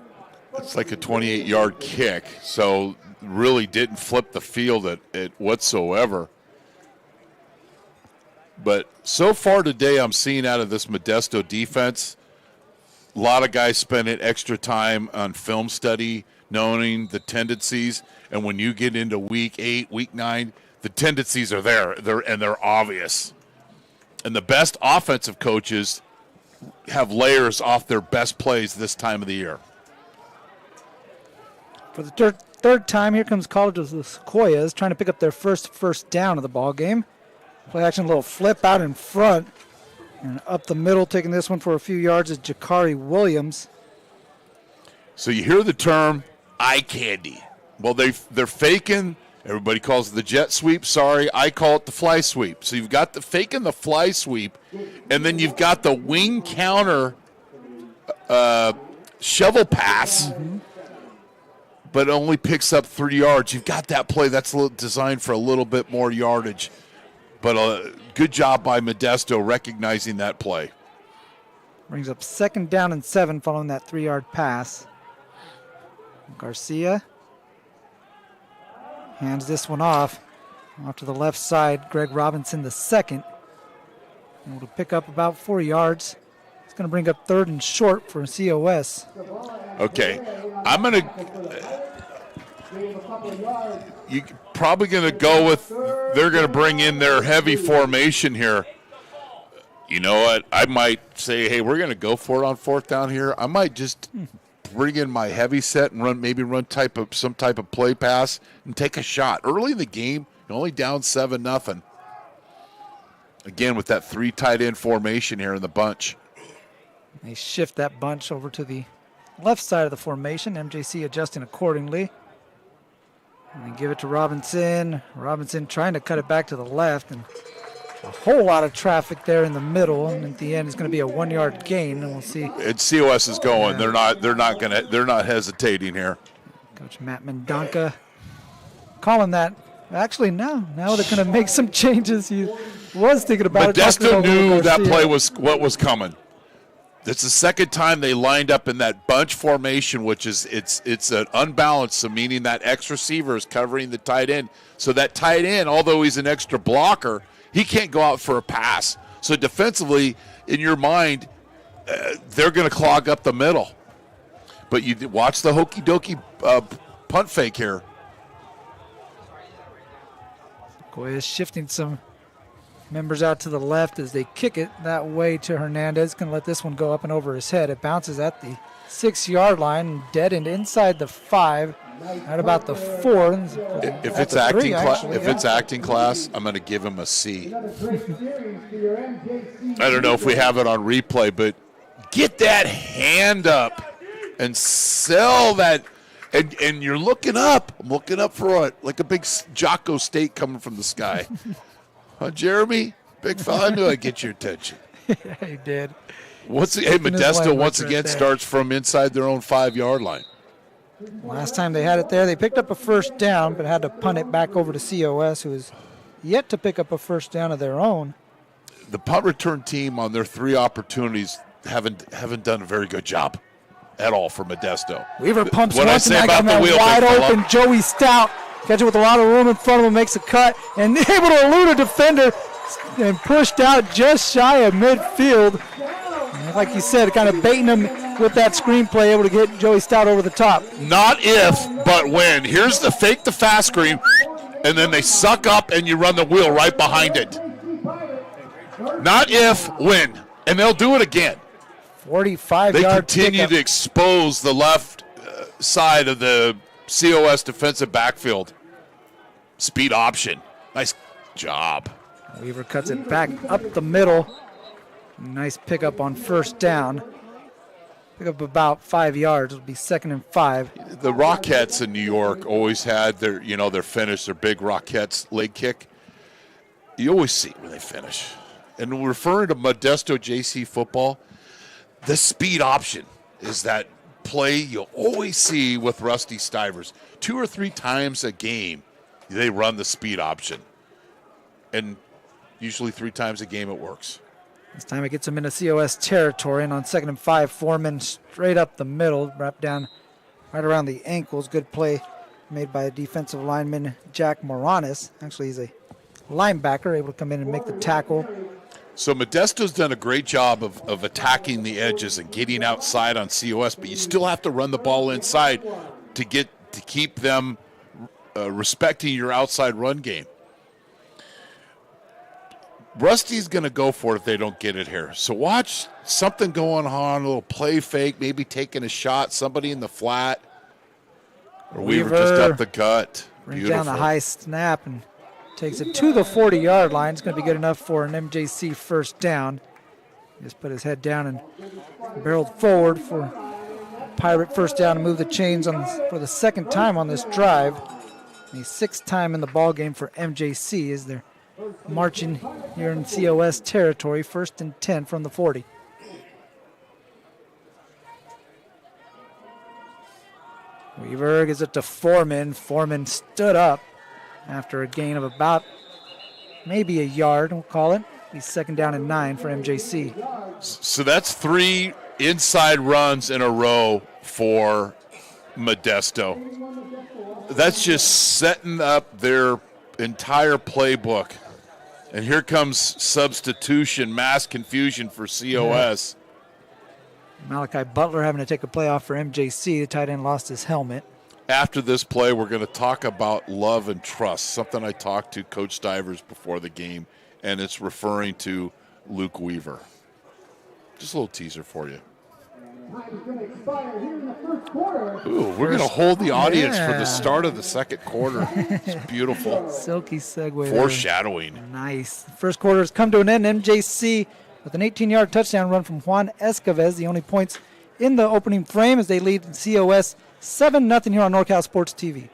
It's like a 28-yard kick, so really didn't flip the field at whatsoever. But so far today, I'm seeing out of this Modesto defense, a lot of guys spending extra time on film study, knowing the tendencies. And when you get into week 8, week 9, the tendencies are there. They're obvious. And the best offensive coaches have layers off their best plays this time of the year. For the third time, here comes College of the Sequoias trying to pick up their first down of the ball game. Play action, a little flip out in front. And up the middle, taking this one for a few yards is Jakari Williams. So you hear the term eye candy. Well, they're faking. Everybody calls it the jet sweep. Sorry, I call it the fly sweep. So you've got the faking the fly sweep, and then you've got the wing counter shovel pass, but only picks up 3 yards. You've got that play that's designed for a little bit more yardage. But good job by Modesto recognizing that play. Brings up 2nd down and 7 following that 3-yard pass. Garcia hands this one off to the left side. Greg Robinson, the second, able to pick up about 4 yards. It's going to bring up 3rd and short for COS. Okay, you're probably going to go with, they're going to bring in their heavy formation here. You know what? I might say, hey, we're going to go for it on 4th down here. I might just bring in my heavy set and run some type of play pass and take a shot. Early in the game, you're only down 7-0. Again, with that 3 tight end formation here in the bunch. They shift that bunch over to the left side of the formation. MJC adjusting accordingly. And they give it to Robinson. Robinson trying to cut it back to the left, and a whole lot of traffic there in the middle. And at the end, it's going to be a 1-yard gain, and we'll see. And COS is going. Yeah. They're not hesitating here. Coach Matt Mendonca calling that. Actually, now they're going to make some changes. He was thinking about Modesto it. knew that play was what was coming. It's the second time they lined up in that bunch formation, which is it's an unbalanced, so meaning that X receiver is covering the tight end. So that tight end, although he's an extra blocker, he can't go out for a pass. So defensively, in your mind, they're going to clog up the middle. But you watch the hokey dokey punt fake here. Sequoias shifting some members out to the left as they kick it that way to Hernandez. Going to let this one go up and over his head. It bounces at the 6-yard line and deadened inside the 5 at about the 4. If it's acting class, I'm going to give him a C. I don't know if we have it on replay, but get that hand up and sell that. And you're looking up. I'm looking up for like a big Jocko State coming from the sky. Jeremy, big fella, I knew I'd get your attention. Yeah, he did. Modesto once again starts from inside their own 5-yard line. Last time they had it there, they picked up a 1st down, but had to punt it back over to COS, who is yet to pick up a 1st down of their own. The punt return team on their 3 opportunities haven't done a very good job at all for Modesto. Weaver pumps once, and I got that wide open. Joey Stout catch it with a lot of room in front of him, makes a cut, and able to elude a defender and pushed out just shy of midfield. And like you said, kind of baiting him with that screenplay, able to get Joey Stout over the top. Not if, but when. Here's the fake the fast screen, and then they suck up and you run the wheel right behind it. Not if, when. And they'll do it again. 45-yard They continue to expose the left side of the COS defensive backfield. Speed option. Nice job. Weaver cuts it back up the middle. Nice pickup on 1st down. Pick up about 5 yards. It'll be 2nd and 5. The Rockettes in New York always had their finish, their big Rockettes leg kick. You always see it when they finish. And referring to Modesto JC football, the speed option is that play you always see with Rusty Stivers. 2 or 3 times a game, they run the speed option. And usually 3 times a game it works. This time it gets him into COS territory, and on 2nd and 5, Foreman straight up the middle, wrapped down right around the ankles. Good play made by defensive lineman Jack Moranis. Actually, he's a linebacker, able to come in and make the tackle. So Modesto's done a great job of attacking the edges and getting outside on COS, but you still have to run the ball inside to keep them respecting your outside run game. Rusty's going to go for it if they don't get it here. So watch something going on, a little play fake, maybe taking a shot, somebody in the flat. Or Weaver just up the gut. Brings down the high snap and takes it to the 40-yard line. It's going to be good enough for an MJC first down. Just put his head down and barreled forward for Pirate first down and move the chains for the second time on this drive. The 6th time in the ball game for MJC as they're marching here in COS territory. 1st and 10 from the 40. Weaver gives it to Foreman. Foreman stood up after a gain of about maybe a yard, we'll call it. He's 2nd down and 9 for MJC. So that's 3 inside runs in a row for Modesto. That's just setting up their entire playbook. And here comes substitution, mass confusion for COS. Malachi Butler having to take a play off for MJC. The tight end lost his helmet. After this play, we're going to talk about love and trust, something I talked to Coach Stivers before the game, and it's referring to Luke Weaver. Just a little teaser for you. Ooh, we're going to hold the audience for the start of the second quarter. It's beautiful. Silky segue. Foreshadowing. Nice. First quarter has come to an end. MJC with an 18-yard touchdown run from Juan Escavez. The only points in the opening frame as they lead COS 7-0 here on NorCal Sports TV.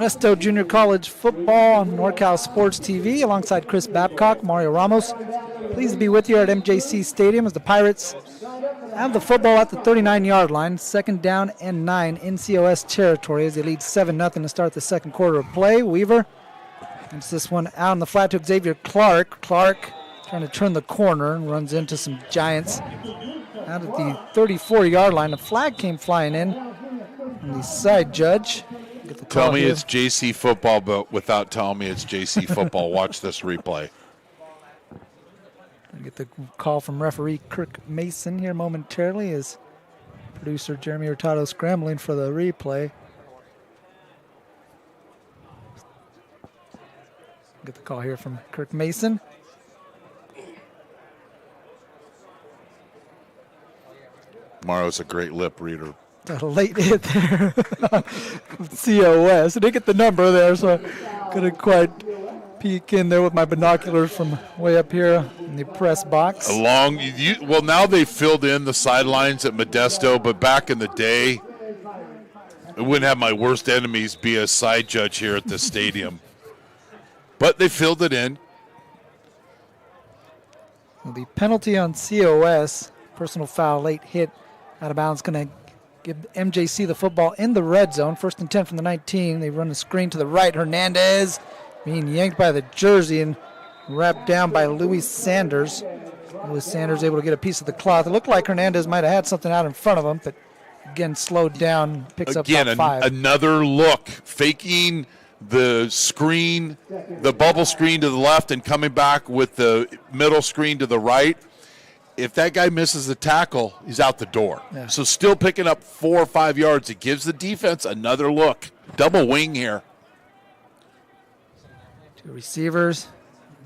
Modesto Junior College football on NorCal Sports TV alongside Chris Babcock, Mario Ramos. Pleased to be with you at MJC Stadium as the Pirates have the football at the 39-yard line. 2nd down and 9 in COS territory as they lead 7-0 to start the second quarter of play. Weaver gets this one out in the flat to Xavier Clark. Clark trying to turn the corner and runs into some Giants out at the 34-yard line. The flag came flying in from the side judge. Tell me it's JC football, but without telling me it's JC football. Watch this replay. I get the call from referee Kirk Mason here momentarily as producer Jeremy Hurtado scrambling for the replay. Get the call here from Kirk Mason. Morrow's a great lip reader. A late hit there. COS. I didn't get the number there, so I couldn't quite peek in there with my binoculars from way up here in the press box. Well, now they filled in the sidelines at Modesto, but back in the day, I wouldn't have my worst enemies be a side judge here at the stadium. But they filled it in. Well, the penalty on COS, personal foul, late hit out of bounds, going to give MJC the football in the red zone. 1st and 10 from the 19. They run the screen to the right. Hernandez being yanked by the jersey and wrapped down by Louis Sanders. Louis Sanders able to get a piece of the cloth. It looked like Hernandez might have had something out in front of him, but Again, slowed down, picks up Again, about 5. Another look, faking the screen, the bubble screen to the left and coming back with the middle screen to the right. If that guy misses the tackle, he's out the door. Yeah. So still picking up 4 or 5 yards. It gives the defense another look. Double wing here. 2 receivers,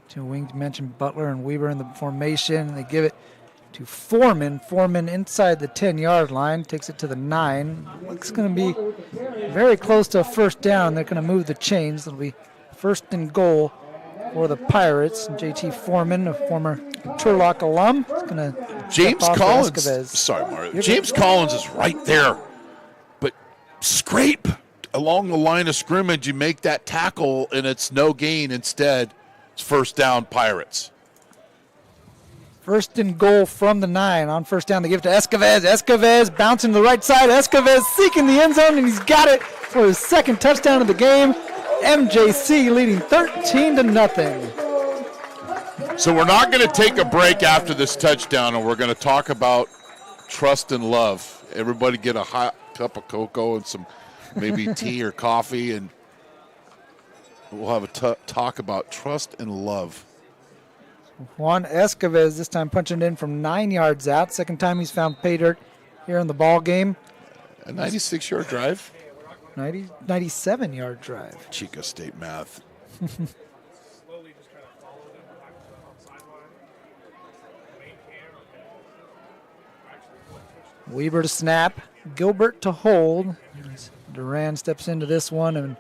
2 wings. Mentioned Butler and Weaver in the formation. They give it to Foreman. Foreman inside the 10-yard line, takes it to the 9. Looks going to be very close to a first down. They're going to move the chains. It'll be first and goal for the Pirates. JT Foreman, a former Turlock alum, is going to James Collins. Sorry, Mario. James Collins is right there, but scrape along the line of scrimmage. You make that tackle, and it's no gain. Instead, it's first down, Pirates. First and goal from the 9. On first down, they give it to Escovez. Escovez bouncing to the right side. Escovez seeking the end zone, and he's got it for his second touchdown of the game. MJC leading 13-0. So we're not going to take a break after this touchdown, and we're going to talk about trust and love. Everybody get a hot cup of cocoa and some maybe tea or coffee, and we'll have a talk about trust and love. Juan Escovez this time punching it in from 9 yards out. Second time he's found pay dirt here in the ball game. A 96-yard drive? 97-yard drive. Chico State math. Weaver to snap. Gilbert to hold. Duran steps into this one and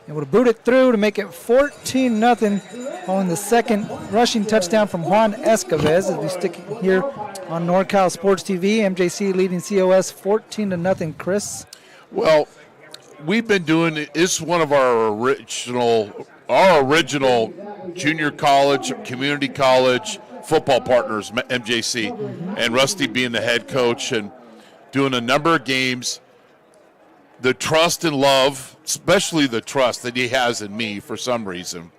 able to boot it through to make it 14-0 following the second rushing touchdown from Juan Escovez. As we stick here on NorCal Sports TV, MJC leading COS 14-0. Chris? Well, we've been doing it. It's one of our original junior college, community college football partners, MJC, and Rusty being the head coach and doing a number of games. The trust and love, especially the trust that he has in me for some reason.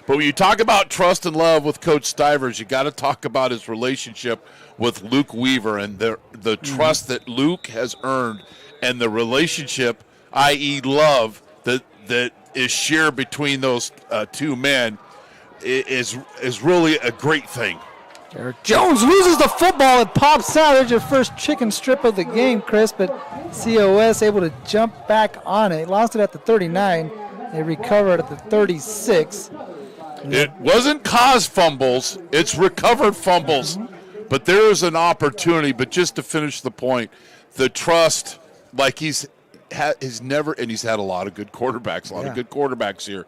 But when you talk about trust and love with Coach Stivers, you got to talk about his relationship with Luke Weaver and the trust that Luke has earned and the relationship, i.e. love, that is shared between those two men is really a great thing. Eric Jones loses the football at Pop Savage, the first chicken strip of the game, Chris, but COS able to jump back on it. Lost it at the 39. They recovered at the 36. It wasn't caused fumbles. It's recovered fumbles. But there is an opportunity. But just to finish the point, the trust, like he's had a lot of good quarterbacks, of good quarterbacks here.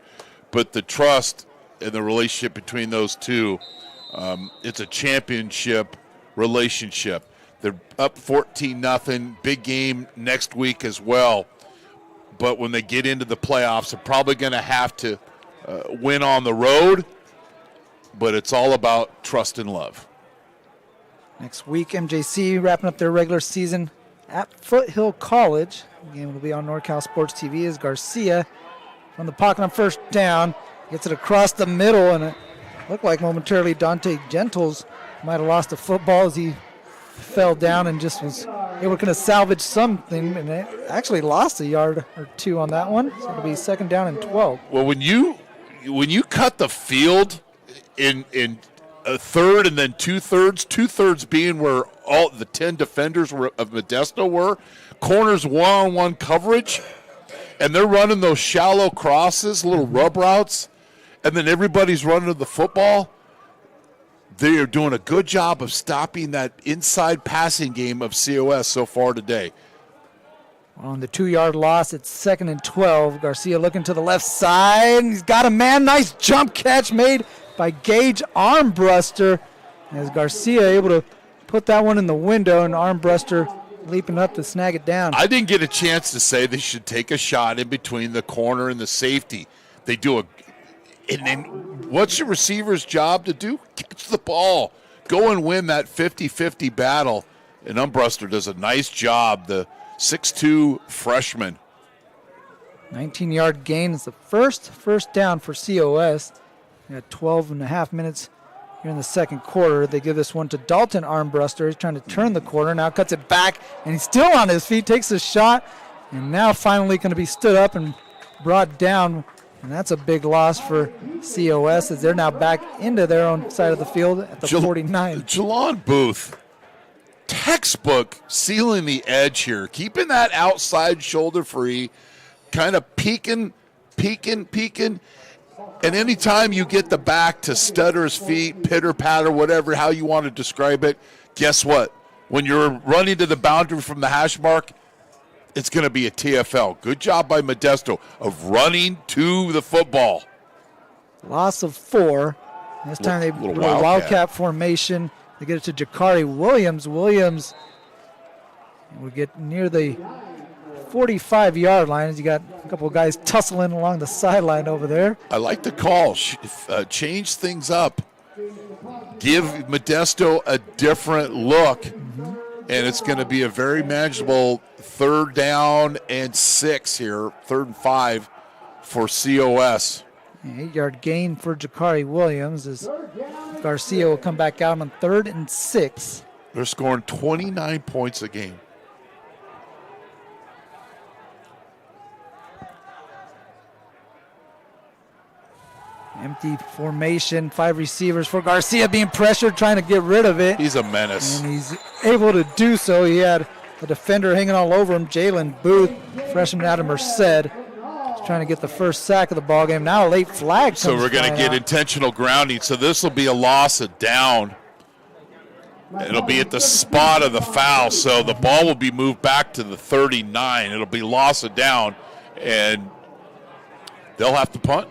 But the trust and the relationship between those two, it's a championship relationship. They're up 14-0, big game next week as well. But when they get into the playoffs, they're probably going to have to win on the road. But it's all about trust and love. Next week, MJC wrapping up their regular season at Foothill College. The game will be on NorCal Sports TV as Garcia from the pocket on first down. Gets it across the middle, and it looked like momentarily Dante Gentles might have lost the football as he fell down and just was able to salvage something, and it actually lost a yard or two on that one. So it'll be second down and 12. Well, when you cut the field in a third and then two-thirds being where all the 10 defenders of Modesto were, corners one-on-one coverage, and they're running those shallow crosses, little rub routes, and then everybody's running to the football. They are doing a good job of stopping that inside passing game of COS so far today. On the 2-yard loss, it's second and 12. Garcia looking to the left side. He's got a man. Nice jump catch made by Gage Armbruster. As Garcia able to put that one in the window, and Armbruster leaping up to snag it down. I didn't get a chance to say they should take a shot in between the corner and the safety. They do and then what's your receiver's job to do? Catch the ball. Go and win that 50-50 battle. And Armbruster does a nice job, the 6'2 freshman. 19-yard gain is the first down for COS. We got 12 and a half minutes here in the second quarter. They give this one to Dalton Armbruster. He's trying to turn the corner. Now cuts it back, and he's still on his feet, takes a shot, and now finally going to be stood up and brought down. And that's a big loss for COS as they're now back into their own side of the field at the 49. Jelon Booth, textbook sealing the edge here, keeping that outside shoulder free, kind of peeking. And anytime you get the back to stutter his feet, pitter patter, whatever, how you want to describe it, guess what? When you're running to the boundary from the hash mark, it's going to be a TFL. Good job by Modesto of running to the football. Loss of 4. This time they do a wildcat formation. They get it to Jakari Williams. Williams will get near the 45-yard line as you got a couple of guys tussling along the sideline over there. I like the call. Change things up. Give Modesto a different look. And it's going to be a very manageable 3rd down and 6 here, 3rd and 5 for COS. 8-yard gain for Jakari Williams as Garcia will come back out on 3rd and 6. They're scoring 29 points a game. Empty formation, 5 receivers for Garcia being pressured, trying to get rid of it. He's a menace. And he's able to do so. He had a defender hanging all over him, Jalen Booth, freshman out of Merced. He's trying to get the first sack of the ball game. Now a late flag. So we're going to get intentional grounding. So this will be a loss of down. It'll be at the spot of the foul. So the ball will be moved back to the 39. It'll be loss of down. And they'll have to punt.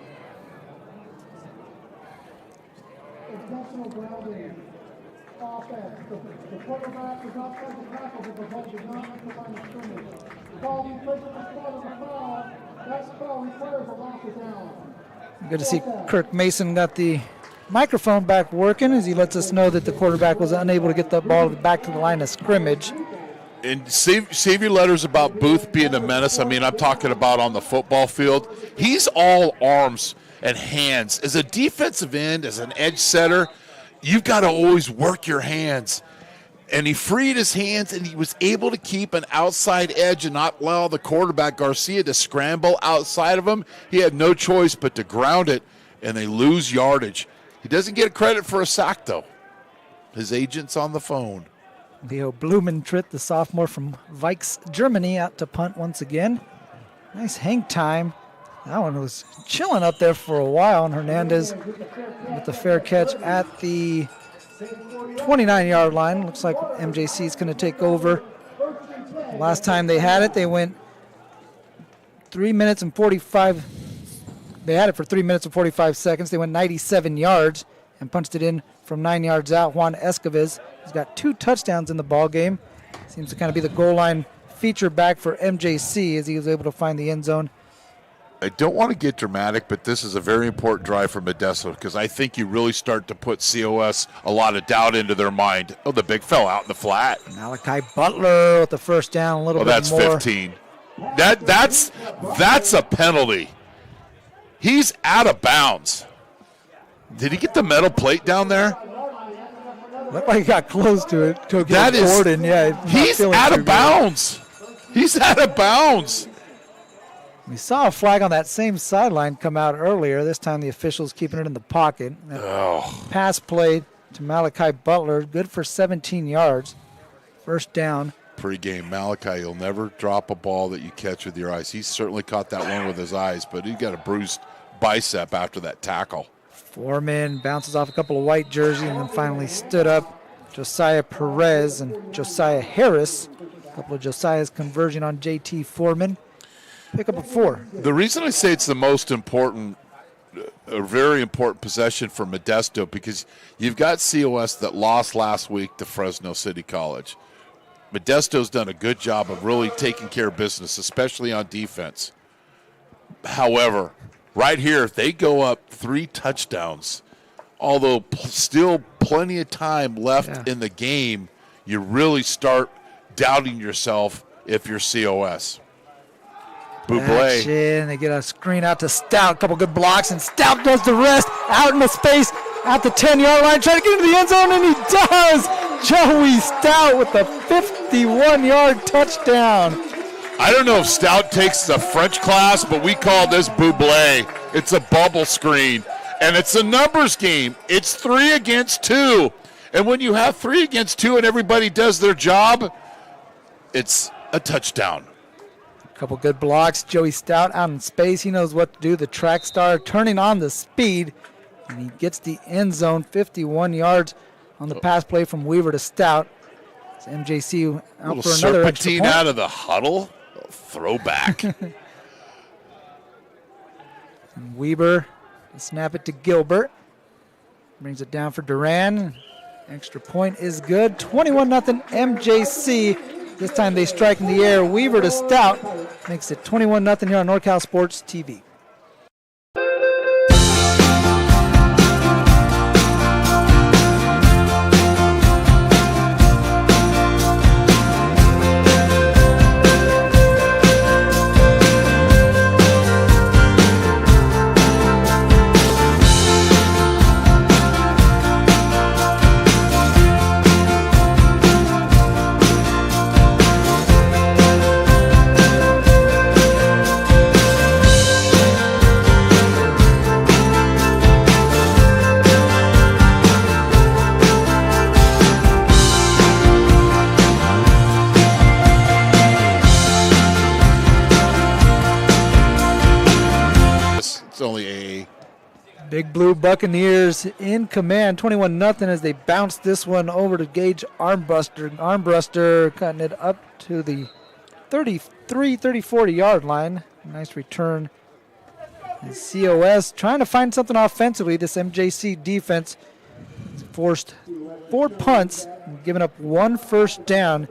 Good to see Kirk Mason got the microphone back working as he lets us know that the quarterback was unable to get the ball back to the line of scrimmage. And save your letters about Booth being a menace. I mean, I'm talking about on the football field. He's all arms and hands. As a defensive end, as an edge setter, you've got to always work your hands. And he freed his hands, and he was able to keep an outside edge and not allow the quarterback, Garcia, to scramble outside of him. He had no choice but to ground it, and they lose yardage. He doesn't get credit for a sack, though. His agent's on the phone. Leo Blumentritt, the sophomore from Vikes, Germany, out to punt once again. Nice hang time. That one was chilling up there for a while, and Hernandez with the fair catch at the 29-yard line. Looks like MJC is going to take over. Last time they had it, they went 3 minutes and 45. They had it for 3 minutes and 45 seconds. They went 97 yards and punched it in from 9 yards out. Juan Escoviz has got 2 touchdowns in the ball game. Seems to kind of be the goal line feature back for MJC as he was able to find the end zone. I don't want to get dramatic, but this is a very important drive for Modesto because I think you really start to put COS a lot of doubt into their mind. Oh, the big fell out in the flat. Malachi Butler with the first down, a little bit more. That's 15. That's a penalty. He's out of bounds. Did he get the metal plate down there? Looked like he got close to it. That is, Gordon, yeah. He's out of bounds. He's out of bounds. We saw a flag on that same sideline come out earlier. This time the officials keeping it in the pocket. Pass play to Malachi Butler, good for 17 yards. First down. Pre-game, Malachi, you'll never drop a ball that you catch with your eyes. He certainly caught that one with his eyes, but he got a bruised bicep after that tackle. Foreman bounces off a couple of white jerseys and then finally stood up. Josiah Perez and Josiah Harris. A couple of Josiah's conversion on JT Foreman. Pick up a 4. The reason I say it's the most important, a very important possession for Modesto, because you've got COS that lost last week to Fresno City College. Modesto's done a good job of really taking care of business, especially on defense. However, right here, they go up 3 touchdowns. Although still plenty of time left in the game, you really start doubting yourself if you're COS. Buble. They get a screen out to Stout. A couple good blocks, and Stout does the rest. Out in the space. at the 10-yard line, trying to get into the end zone, and he does. Joey Stout with the 51-yard touchdown. I don't know if Stout takes the French class, but we call this Buble. It's a bubble screen, and it's a numbers game. It's 3 against 2, and when you have 3 against 2 and everybody does their job, it's a touchdown. A couple good blocks. Joey Stout out in space. He knows what to do. The track star turning on the speed, and he gets the end zone, 51 yards on the pass play from Weaver to Stout. It's MJC out for another extra serpentine point. out of the huddle. Throwback. And Weaver snap it to Gilbert. Brings it down for Duran. Extra point is good. 21-0 MJC. This time they strike in the air. Weaver to Stout makes it 21-0 here on NorCal Sports TV. Big Blue Buccaneers in command, 21-0 as they bounce this one over to Gage Armbruster. Armbruster cutting it up to the 33, 40-yard line. Nice return. And COS trying to find something offensively. This MJC defense has forced 4 punts and given up 1 first down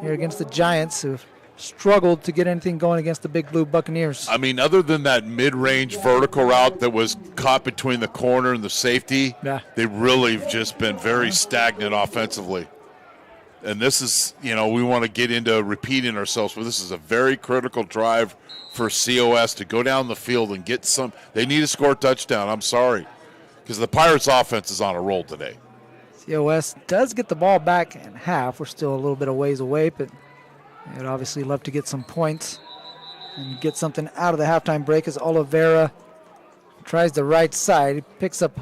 here against the Giants, who've struggled to get anything going against the Big Blue Buccaneers. I mean, other than that mid-range vertical route that was caught between the corner and the safety, they really have just been very stagnant offensively. And this is, we want to get into repeating ourselves, but this is a very critical drive for COS to go down the field and get some. They need to score a touchdown. I'm sorry, because the Pirates' offense is on a roll today. COS does get the ball back in half. We're still a little bit of ways away, but they would obviously love to get some points and get something out of the halftime break as Oliveira tries the right side. He picks up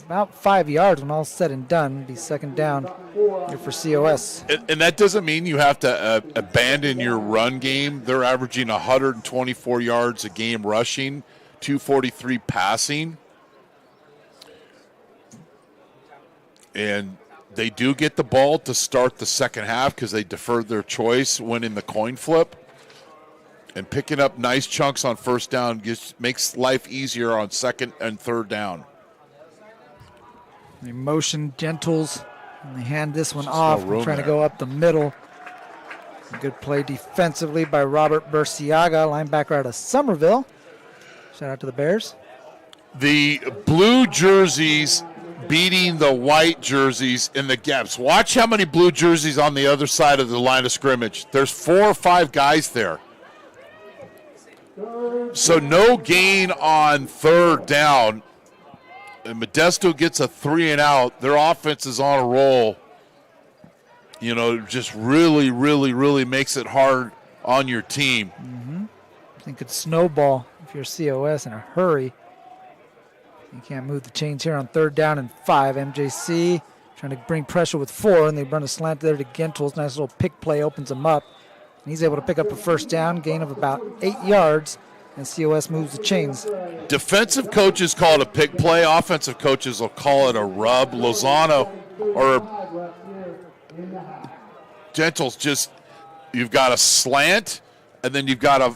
about 5 yards when all's said and done. It'll be second down here for COS. And that doesn't mean you have to abandon your run game. They're averaging 124 yards a game rushing, 243 passing. And they do get the ball to start the second half because they deferred their choice, winning the coin flip. And picking up nice chunks on first down makes life easier on second and third down. They motion Gentles, and they hand this one off. Trying to go up the middle. A good play defensively by Robert Burciaga, linebacker out of Somerville. Shout out to the Bears. The blue jerseys beating the white jerseys in the gaps. Watch how many blue jerseys on the other side of the line of scrimmage. There's 4 or 5 guys there. So no gain on third down. And Modesto gets a 3 and out. Their offense is on a roll. Just really, really, really makes it hard on your team. I think it's snowball if you're COS in a hurry. You can't move the chains here on third down and 5. MJC trying to bring pressure with 4, and they run a slant there to Gentles. Nice little pick play opens him up. And he's able to pick up a first down, gain of about 8 yards, and COS moves the chains. Defensive coaches call it a pick play. Offensive coaches will call it a rub. Lozano or Gentles you've got a slant, and then you've got a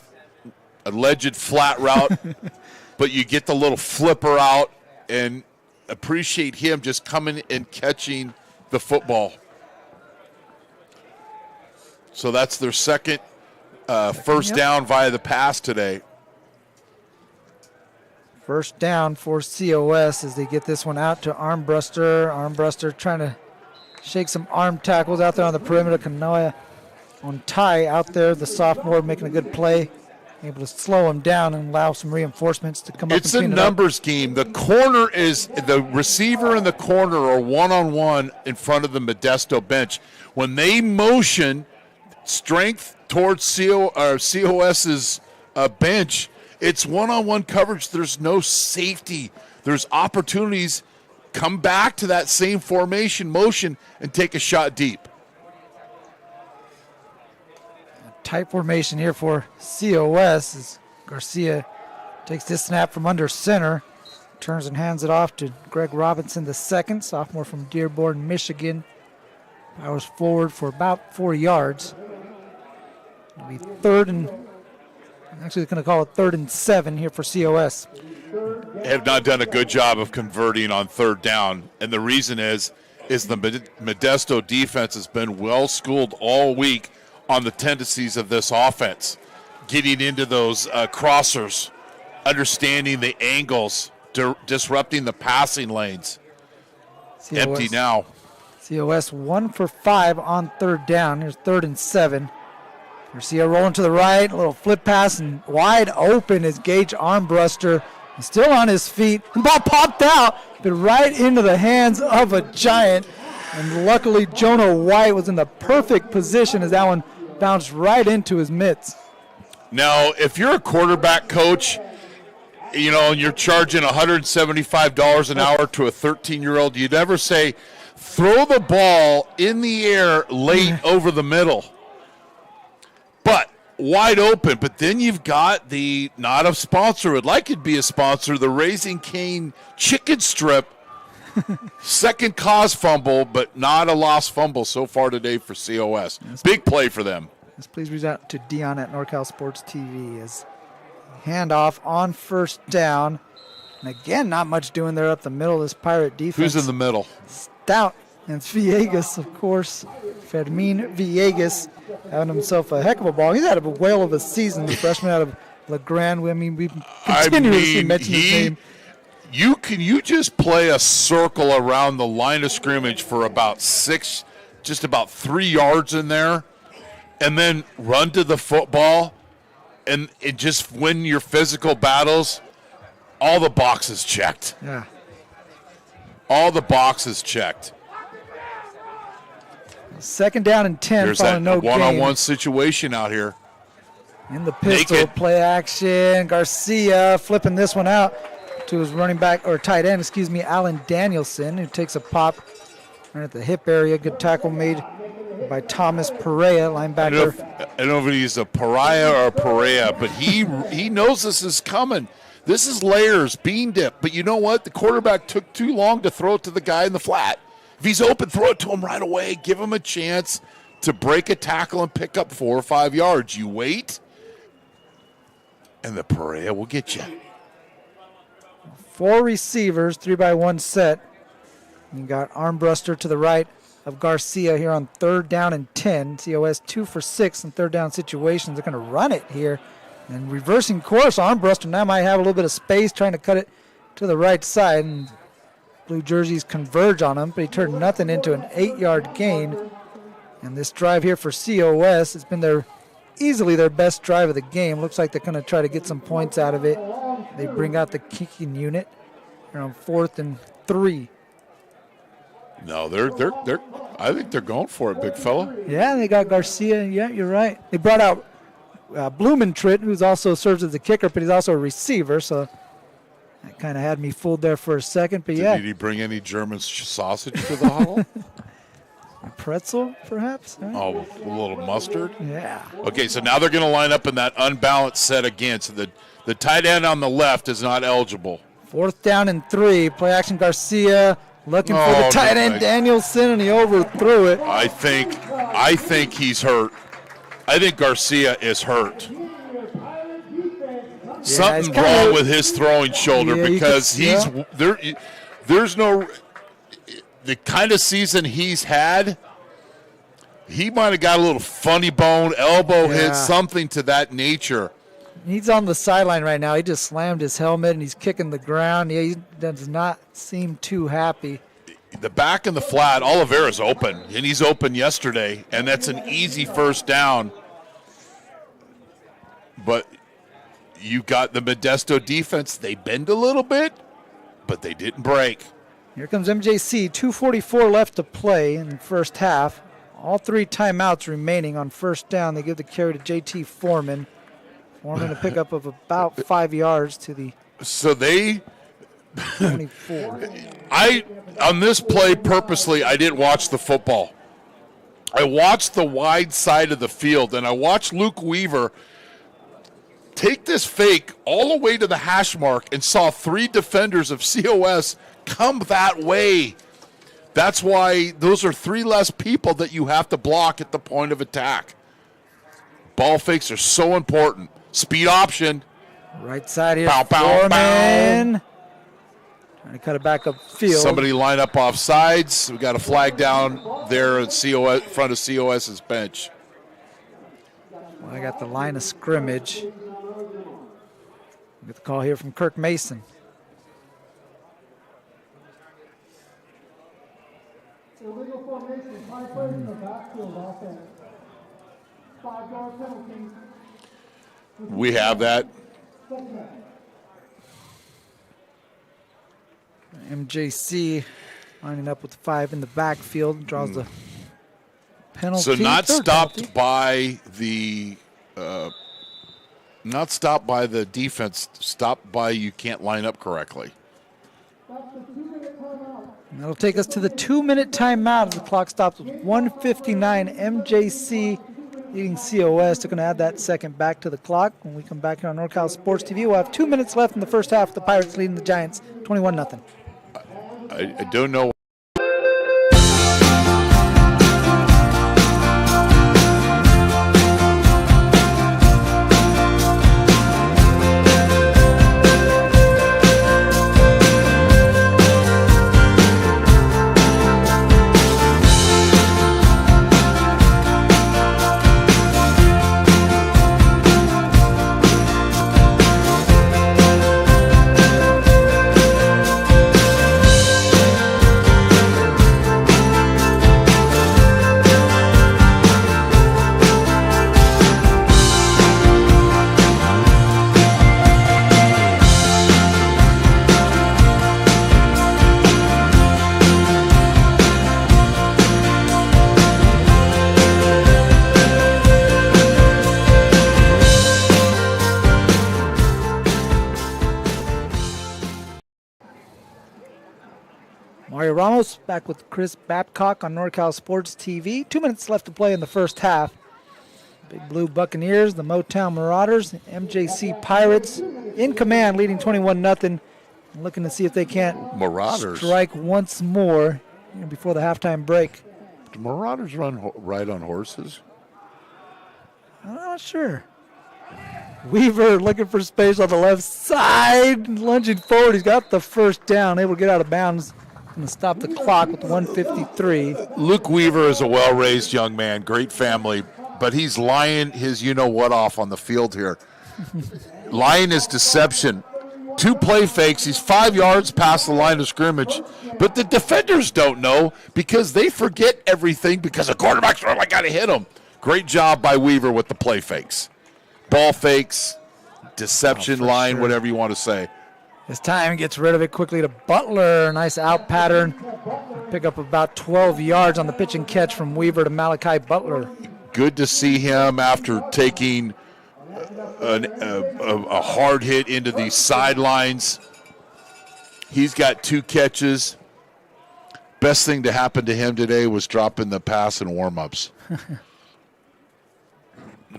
alleged flat route. But you get the little flipper out and appreciate him just coming and catching the football. So that's their second first down via the pass today. First down for COS as they get this one out to Armbruster. Armbruster trying to shake some arm tackles out there on the perimeter. Kanoya on Ty out there, the sophomore, making a good play. able to slow him down and allow some reinforcements to come up. It's a numbers game. The corner is the receiver and the corner are one-on-one in front of the Modesto bench. When they motion strength towards COS's bench, it's one-on-one coverage. There's no safety. There's opportunities. Come back to that same formation motion and take a shot deep. Tight formation here for COS as Garcia takes this snap from under center, turns and hands it off to Greg Robinson II, sophomore from Dearborn, Michigan. Powers forward for about 4 yards. It'll be third and, actually going to call it 3rd and 7 here for COS. Have not done a good job of converting on 3rd down, and the reason is the Modesto defense has been well schooled all week on the tendencies of this offense, getting into those crossers, understanding the angles, disrupting the passing lanes. COS, empty now. COS 1 for 5 on 3rd down. Here's 3rd and 7. Garcia rolling to the right, a little flip pass, and wide open is Gage Armbruster. He's still on his feet. The ball popped out, but right into the hands of a giant. And luckily, Jonah White was in the perfect position as that one bounced right into his mitts. Now, if you're a quarterback coach, you know, and you're charging $175 an hour to a 13-year-old, you'd never say, throw the ball in the air late over the middle. But wide open. But then you've got the, not a sponsor, would like it to be a sponsor, the Raising Cane chicken strip. Second cause fumble, but not a lost fumble so far today for COS. Yes. Big play for them. Yes, please reach out to Dion at NorCal Sports TV as handoff on 1st down. And again, not much doing there up the middle of this Pirate defense. Who's in the middle? Stout. And it's Villegas, of course. Fermin Villegas having himself a heck of a ball. He's had a whale of a season, the freshman out of LeGrand. I mean, we continuously mention his name. You just play a circle around the line of scrimmage for about 3 yards in there, and then run to the football, and just win your physical battles. All the boxes checked. Yeah. All the boxes checked. 2nd down and 10. There's that one-on-one situation out here. In the pistol, play action. Garcia flipping this one out to his running back, or tight end, Alan Danielson, who takes a pop right at the hip area. Good tackle made by Thomas Perea, linebacker. I don't know if he's a pariah or a Perea, but he knows this is coming. This is layers, bean dip. But you know what? The quarterback took too long to throw it to the guy in the flat. If he's open, throw it to him right away. Give him a chance to break a tackle and pick up 4 or 5 yards. You wait, and the Perea will get you. 4 receivers, 3-by-1 set. You got Armbruster to the right of Garcia here on 3rd down and 10. COS 2 for 6 in 3rd down situations. They're going to run it here. And reversing course, Armbruster now might have a little bit of space trying to cut it to the right side. And blue jerseys converge on him, but he turned nothing into an 8-yard gain. And this drive here for COS has been easily their best drive of the game. Looks like they're going to try to get some points out of it. They bring out the kicking unit. They're on 4th and 3. No, they're. I think they're going for it, big fella. Yeah, they got Garcia. Yeah, you're right. They brought out Blumentritt, who's also serves as a kicker, but he's also a receiver. So that kind of had me fooled there for a second. But Did he bring any German sausage to the huddle? A pretzel, perhaps? Right? Oh, a little mustard? Yeah. Okay, so now they're going to line up in that unbalanced set again. So the tight end on the left is not eligible. 4th down and 3. Play action Garcia looking for the tight end Danielson, and he overthrew it. I think he's hurt. I think Garcia is hurt. Yeah, something wrong with his throwing shoulder because there's no the kind of season he's had. He might have got a little funny bone, elbow hit, something to that nature. He's on the sideline right now. He just slammed his helmet, and he's kicking the ground. Yeah, he does not seem too happy. The back and the flat, Oliveira's open, and he's open yesterday, and that's an easy 1st down. But you got the Modesto defense. They bend a little bit, but they didn't break. Here comes MJC. 2:44 left to play in the first half. All 3 timeouts remaining on first down. They give the carry to JT Foreman. Foreman a pickup of about 5 yards to the So they 24. On this play purposely, I didn't watch the football. I watched the wide side of the field, and I watched Luke Weaver take this fake all the way to the hash mark and saw 3 defenders of COS come that way. That's why those are 3 less people that you have to block at the point of attack. Ball fakes are so important. Speed option. Right side here. Bow, bow, Foreman. bow. Trying to cut it back up field. Somebody line up off sides. We got a flag down there at COS, front of COS's bench. Well, I got the line of scrimmage. Get the call here from Kirk Mason. We have that. MJC lining up with 5 in the backfield, draws the penalty. So not third stopped penalty. by the defense. Stopped by you can't line up correctly. And that'll take us to the 2-minute timeout as the clock stops with 1:59. MJC leading COS. They're going to add that second back to the clock. When we come back here on NorCal Sports TV, we'll have 2 minutes left in the first half. The Pirates leading the Giants 21-0. I don't know. Mario Ramos back with Chris Babcock on NorCal Sports TV. 2 minutes left to play in the first half. Big Blue Buccaneers, the Motown Marauders, MJC Pirates in command, leading 21-0. Looking to see if they can't Marauders strike once more before the halftime break. Do Marauders ride on horses? I'm not sure. Weaver looking for space on the left side, lunging forward. He's got the first down, able to get out of bounds. Going to stop the clock with 1:53. Luke Weaver is a well-raised young man, great family, but he's lying his you-know-what off on the field here. Lying his deception. 2 play fakes. He's 5 yards past the line of scrimmage, but the defenders don't know because they forget everything because the quarterback's I got to hit him. Great job by Weaver with the play fakes. Ball fakes, deception line, sure. Whatever you want to say. This time gets rid of it quickly to Butler. Nice out pattern. Pick up about 12 yards on the pitch and catch from Weaver to Malachi Butler. Good to see him after taking a hard hit into the sidelines. He's got 2 catches. Best thing to happen to him today was dropping the pass in warm-ups.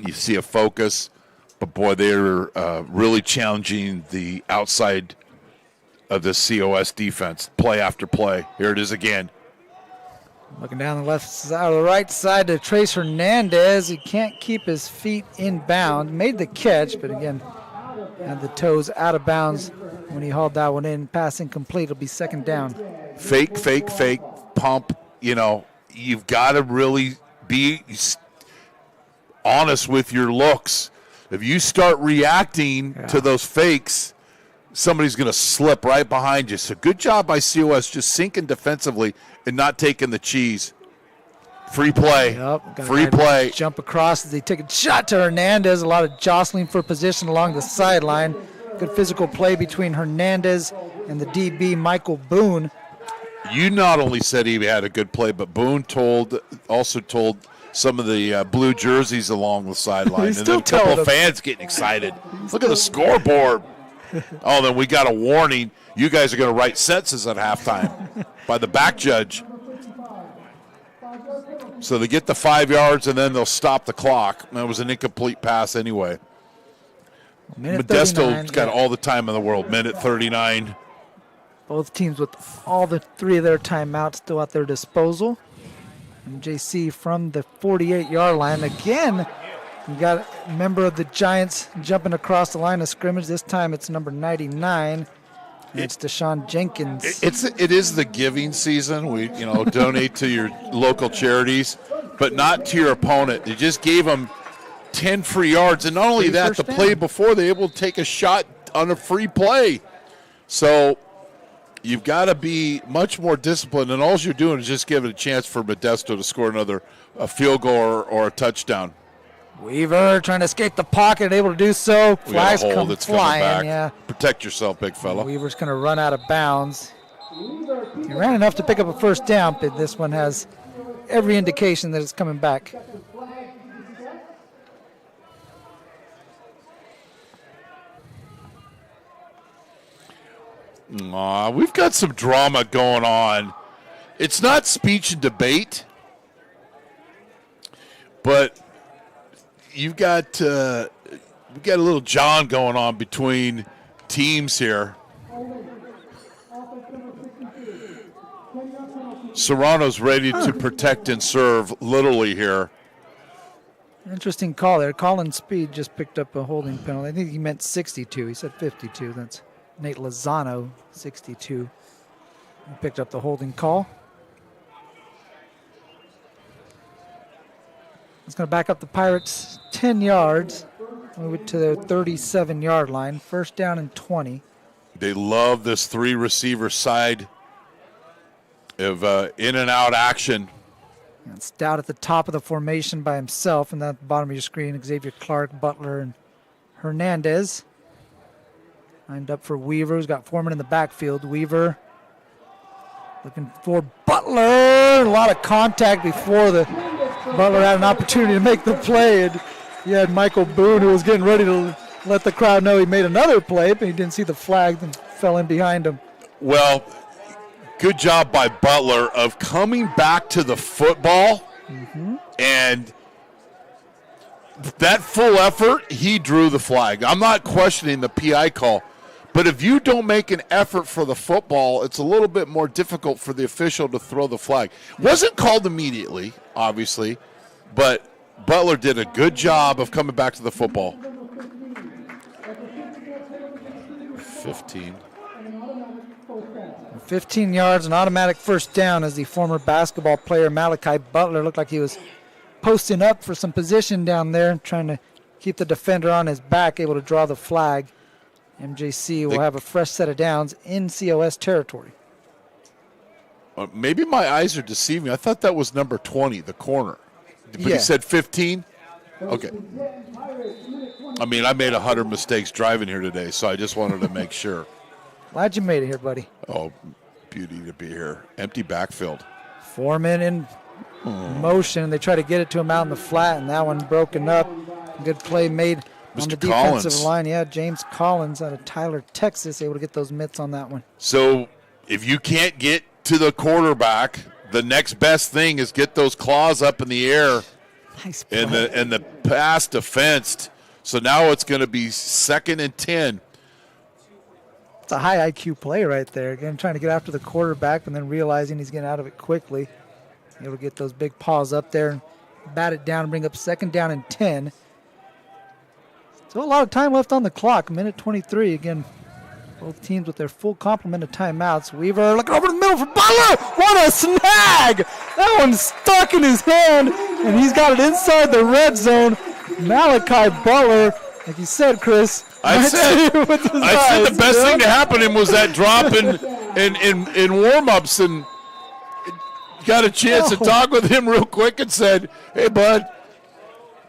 You see a focus, but boy, they're really challenging the outside of the COS defense, play after play. Here it is again. Looking down the left side, or the right side to Trace Hernandez. He can't keep his feet in bounds. Made the catch, but again, had the toes out of bounds when he hauled that one in. Pass incomplete. It'll be second down. Fake, pump. You know, you've got to really be honest with your looks. If you start reacting to those fakes, somebody's going to slip right behind you. So good job by COS just sinking defensively and not taking the cheese. Free play. Yep, Free play. Jump across as they take a shot to Hernandez. A lot of jostling for position along the sideline. Good physical play between Hernandez and the DB, Michael Boone. You not only said he had a good play, but Boone also told some of the blue jerseys along the sideline. And then a couple of fans getting excited. Look at the scoreboard. Oh, then we got a warning. You guys are going to write sentences at halftime by the back judge. So they get the 5 yards, and then they'll stop the clock. That was an incomplete pass anyway. Modesto's got all the time in the world, minute 39. Both teams with all the 3 of their timeouts still at their disposal. MJC from the 48-yard line. Again, we got a member of the Giants jumping across the line of scrimmage. This time it's number 99. It's Deshaun Jenkins. It is the giving season. We donate to your local charities, but not to your opponent. They just gave them 10 free yards, and not only that, the play before they were able to take a shot on a free play. So you've got to be much more disciplined, and all you're doing is just giving a chance for Modesto to score another field goal or a touchdown. Weaver trying to escape the pocket, able to do so. Flags come come flying. Yeah. Protect yourself, big fella. Weaver's going to run out of bounds. He ran enough to pick up a first down, but this one has every indication that it's coming back. We've got some drama going on. It's not speech and debate, but we've got a little John going on between teams here. Serrano's ready to protect and serve, literally here. Interesting call there. Colin Speed just picked up a holding penalty. I think he meant 62. He said 52. That's Nate Lozano, 62. He picked up the holding call. It's going to back up the Pirates 10 yards. Move it to their 37-yard line. First down and 20. They love this 3-receiver side of in and out action. And Stout at the top of the formation by himself, and at the bottom of your screen, Xavier Clark, Butler, and Hernandez. Lined up for Weaver, who's got Foreman in the backfield. Weaver looking for Butler. A lot of contact before the Butler had an opportunity to make the play. And he had Michael Boone, who was getting ready to let the crowd know he made another play, but he didn't see the flag and fell in behind him. Well, good job by Butler of coming back to the football. And that full effort, he drew the flag. I'm not questioning the PI call, but if you don't make an effort for the football, it's a little bit more difficult for the official to throw the flag. Wasn't called immediately, obviously, but Butler did a good job of coming back to the football. 15 yards, an automatic first down as the former basketball player Malachi Butler looked like he was posting up for some position down there, trying to keep the defender on his back, able to draw the flag. MJC will have a fresh set of downs in COS territory. Maybe my eyes are deceiving. I thought that was number 20, the corner. But he said 15? Okay. I mean, I made 100 mistakes driving here today, so I just wanted to make sure. Glad you made it here, buddy. Oh, beauty to be here. Empty backfield. Foreman in motion. They try to get it to him out in the flat, and that one broken up. Good play made on the defensive line. Yeah, James Collins out of Tyler, Texas, able to get those mitts on that one. So if you can't get to the quarterback, the next best thing is get those claws up in the air. Nice play. And the pass defensed. So now it's going to be 2nd and 10. It's a high IQ play right there. Again, trying to get after the quarterback and then realizing he's getting out of it quickly. Able to get those big paws up there and bat it down and bring up 2nd down and 10. So a lot of time left on the clock, minute 23. Again, both teams with their full complement of timeouts. Weaver looking over the middle for Butler. What a snag! That one's stuck in his hand, and he's got it inside the red zone. Malachi Butler, like you said, Chris. I said the best thing to happen to him was that drop in warm-ups, and got a chance to talk with him real quick and said, hey, bud,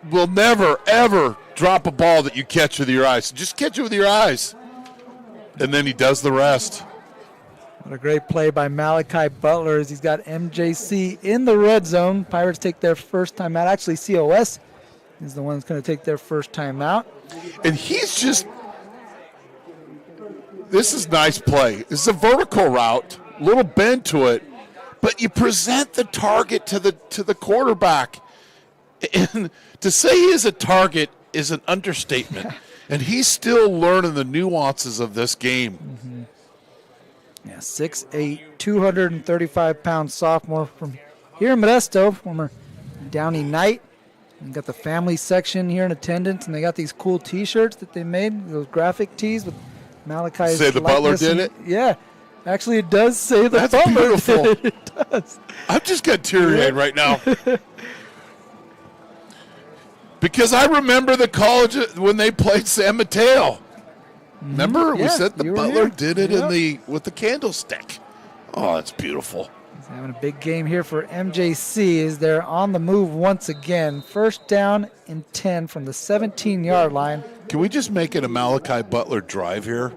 we'll never, ever drop a ball that you catch with your eyes. Just catch it with your eyes. And then he does the rest. What a great play by Malachi Butler as he's got MJC in the red zone. Pirates take their first time out. Actually, COS is the one that's going to take their first time out. And he's just – this is nice play. This is a vertical route, little bend to it, but you present the target to the quarterback. And to say he is a target is an understatement. And he's still learning the nuances of this game. Mm-hmm. Yeah, 6'8", 235-pound sophomore from here in Modesto, former Downey Knight. And got the family section here in attendance, and they got these cool T-shirts that they made, those graphic tees with Malachi's say the Butler did it? Yeah. Actually, it does say the That's Butler beautiful. did it. It does. I've just got teary-eyed right now. Because I remember the college when they played San Mateo. Remember? Yeah, we said the Butler here. did it with the candlestick. Oh, that's beautiful. He's having a big game here for MJC as they're on the move once again. First down and 10 from the 17-yard line. Can we just make it a Malachi Butler drive here?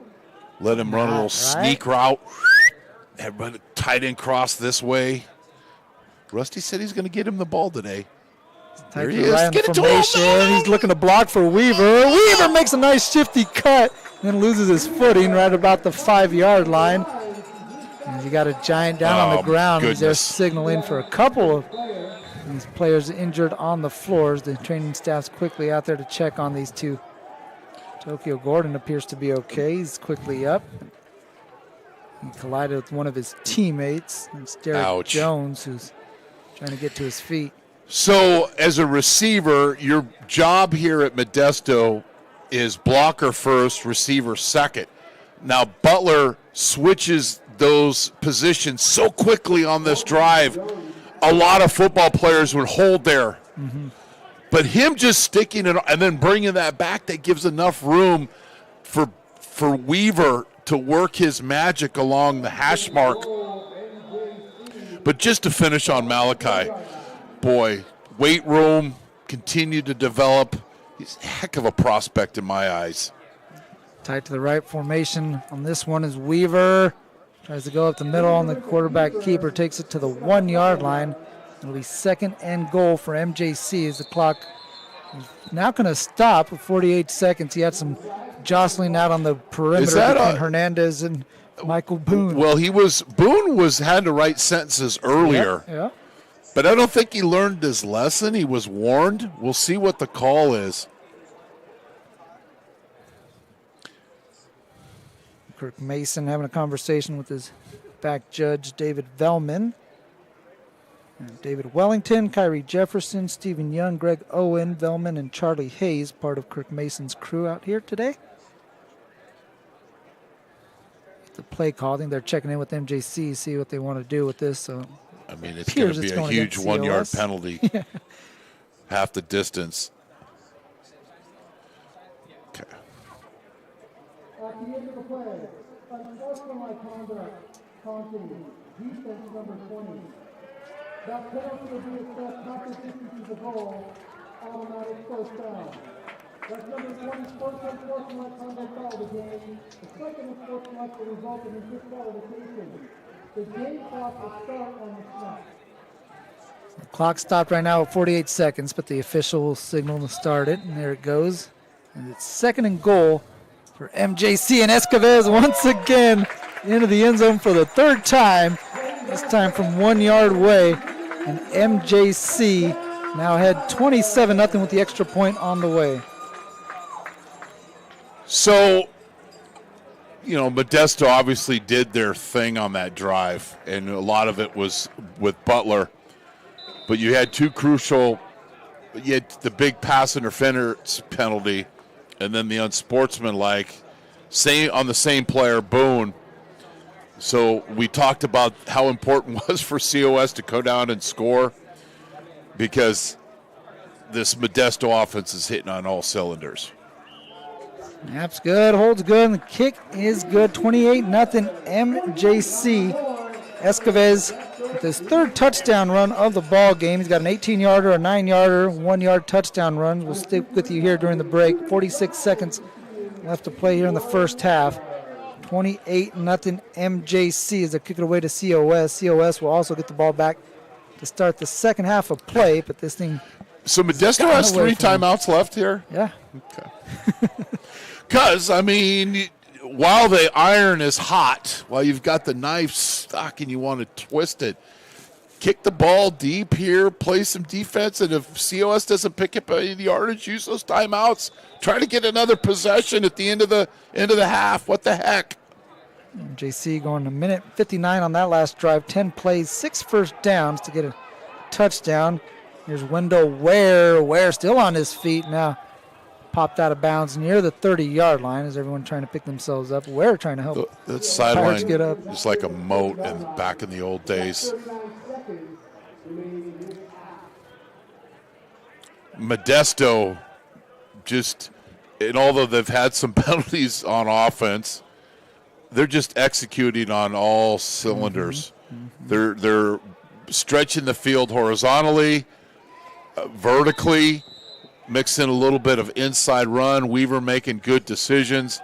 Let him run a little sneak route. And run a tight end cross this way. Rusty said he's going to get him the ball today. There he is. Right Get it to formation. him. He's looking to block for Weaver. Weaver makes a nice shifty cut, then loses his footing right about the 5-yard line. And you got a giant down on the ground. He's there signaling for a couple of these players injured on the floors. The training staff's quickly out there to check on these two. Tokyo Gordon appears to be okay. He's quickly up. He collided with one of his teammates. It's Derek Jones, who's trying to get to his feet. So, as a receiver, your job here at Modesto is blocker first, receiver second. Now, Butler switches those positions so quickly on this drive, a lot of football players would hold there. Mm-hmm. But him just sticking it and then bringing that back, that gives enough room for Weaver to work his magic along the hash mark. But just to finish on Malachi, boy, weight room, continue to develop. He's a heck of a prospect in my eyes. Tight to the right formation on this one is Weaver. Tries to go up the middle on the quarterback keeper, takes it to the 1-yard line. It'll be second and goal for MJC as the clock is now going to stop with 48 seconds. He had some jostling out on the perimeter between Hernandez and Michael Boone. Well, Boone had to write sentences earlier. Yeah. But I don't think he learned his lesson. He was warned. We'll see what the call is. Kirk Mason having a conversation with his back judge, David Vellman. And David Wellington, Kyrie Jefferson, Stephen Young, Greg Owen, Vellman, and Charlie Hayes, part of Kirk Mason's crew out here today. The play call, I think they're checking in with MJC, see what they want to do with this. So, I mean, it's going to be a huge 1-yard penalty. Yeah. Half the distance. Okay. At the end of the play, unsportsmanlike conduct, taunting, defense number 20. That penalty will be assessed not the distance of the goal, automatic first down. That number 20 sports unsportsmanlike conduct foul of the game. The second unsportsmanlike will result in disqualification. The game clock will start on the snap. The clock stopped right now at 48 seconds, but the official will signal to start it, and there it goes. And it's second and goal for MJC, and Escobar once again into the end zone for the third time, this time from 1 yard away. And MJC now had 27-0 with the extra point on the way. So, Modesto obviously did their thing on that drive, and a lot of it was with Butler. But you had two crucial, you had the big pass interference penalty, and then the unsportsmanlike, on the same player, Boone. So we talked about how important it was for COS to go down and score, because this Modesto offense is hitting on all cylinders. Snap's good, holds good, and the kick is good. 28-0 MJC. Escobar with his third touchdown run of the ball game. He's got an 18-yarder, a 9-yarder, 1-yard touchdown run. We'll stick with you here during the break. 46 seconds left to play here in the first half. 28-0 MJC as they kick it away to COS. COS will also get the ball back to start the second half of play, but this thing... So Modesto has 3 timeouts left here? Yeah. Okay. Because, I mean, while the iron is hot, while you've got the knife stuck and you want to twist it, kick the ball deep here, play some defense, and if COS doesn't pick up any yardage, use those timeouts. Try to get another possession at the end of the half. What the heck? JC going a minute 59 on that last drive. 10 plays, 6 first downs to get a touchdown. Here's Wendell Ware. Ware still on his feet now. Popped out of bounds near the 30-yard line as everyone trying to pick themselves up. Ware trying to help that sideline get up. is like a moat back in the old days. Modesto just, and although they've had some penalties on offense, they're just executing on all cylinders. Mm-hmm. They're stretching the field horizontally, vertically, mixing a little bit of inside run. Weaver making good decisions,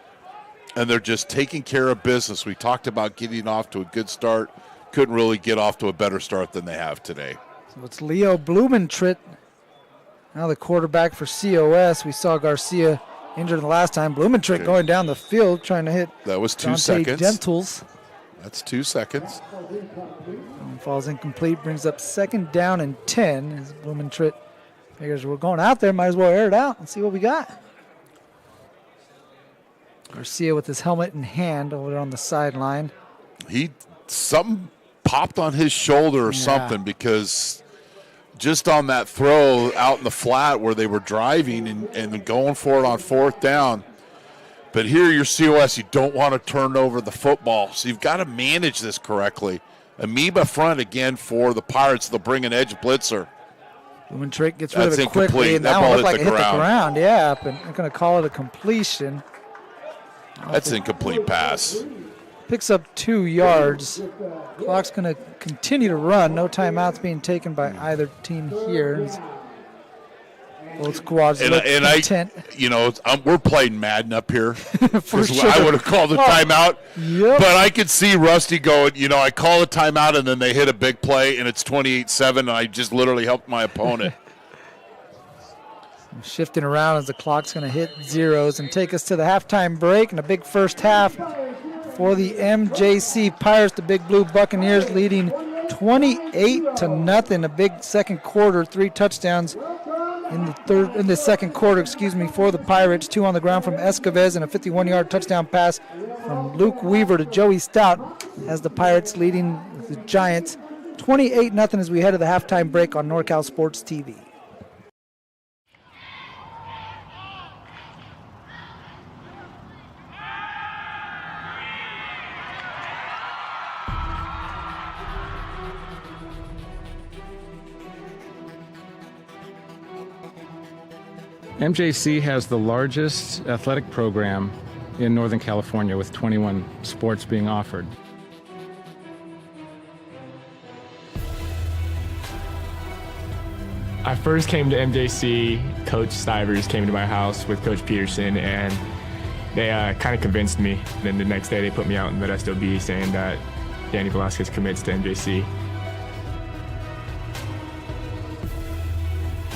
and they're just taking care of business. We talked about getting off to a good start. Couldn't really get off to a better start than they have today. So it's Leo Blumentritt, now the quarterback for COS. We saw Garcia injured the last time. Blumentritt going down the field trying to hit. That was 2 Dante seconds. Dentals. That's 2 seconds. Falls incomplete, brings up 2nd down and 10 as Blumentritt figures we're going out there, might as well air it out and see what we got. Garcia with his helmet in hand over there on the sideline. Something popped on his shoulder or something, because just on that throw out in the flat where they were driving and going for it on 4th down. But here you're COS, you don't want to turn over the football, so you've got to manage this correctly. Amoeba front again for the Pirates. They'll bring an edge blitzer. Blumentritt gets rid of it incomplete. quickly, and that that ball one hit looked like the it hit the ground. ground. Yeah, but I'm going to call it a completion. That's incomplete pass. Picks up 2 yards. Clock's going to continue to run. No timeouts being taken by either team here. Both squads look content. We're playing Madden up here. For sure. I would have called a timeout. Yep. But I could see Rusty going, I call a timeout and then they hit a big play and it's 28-7 and I just literally helped my opponent. Shifting around as the clock's going to hit zeros and take us to the halftime break and a big first half for the MJC Pirates. The Big Blue Buccaneers leading 28-0. A big second quarter, 3 touchdowns in the second quarter, for the Pirates. 2 on the ground from Escoves and a 51-yard touchdown pass from Luke Weaver to Joey Stout as the Pirates leading the Giants 28-0 as we head to the halftime break on NorCal Sports TV. MJC has the largest athletic program in Northern California with 21 sports being offered. I first came to MJC, Coach Stivers came to my house with Coach Peterson, and they kind of convinced me. Then the next day they put me out in Modesto B saying that Danny Velasquez commits to MJC.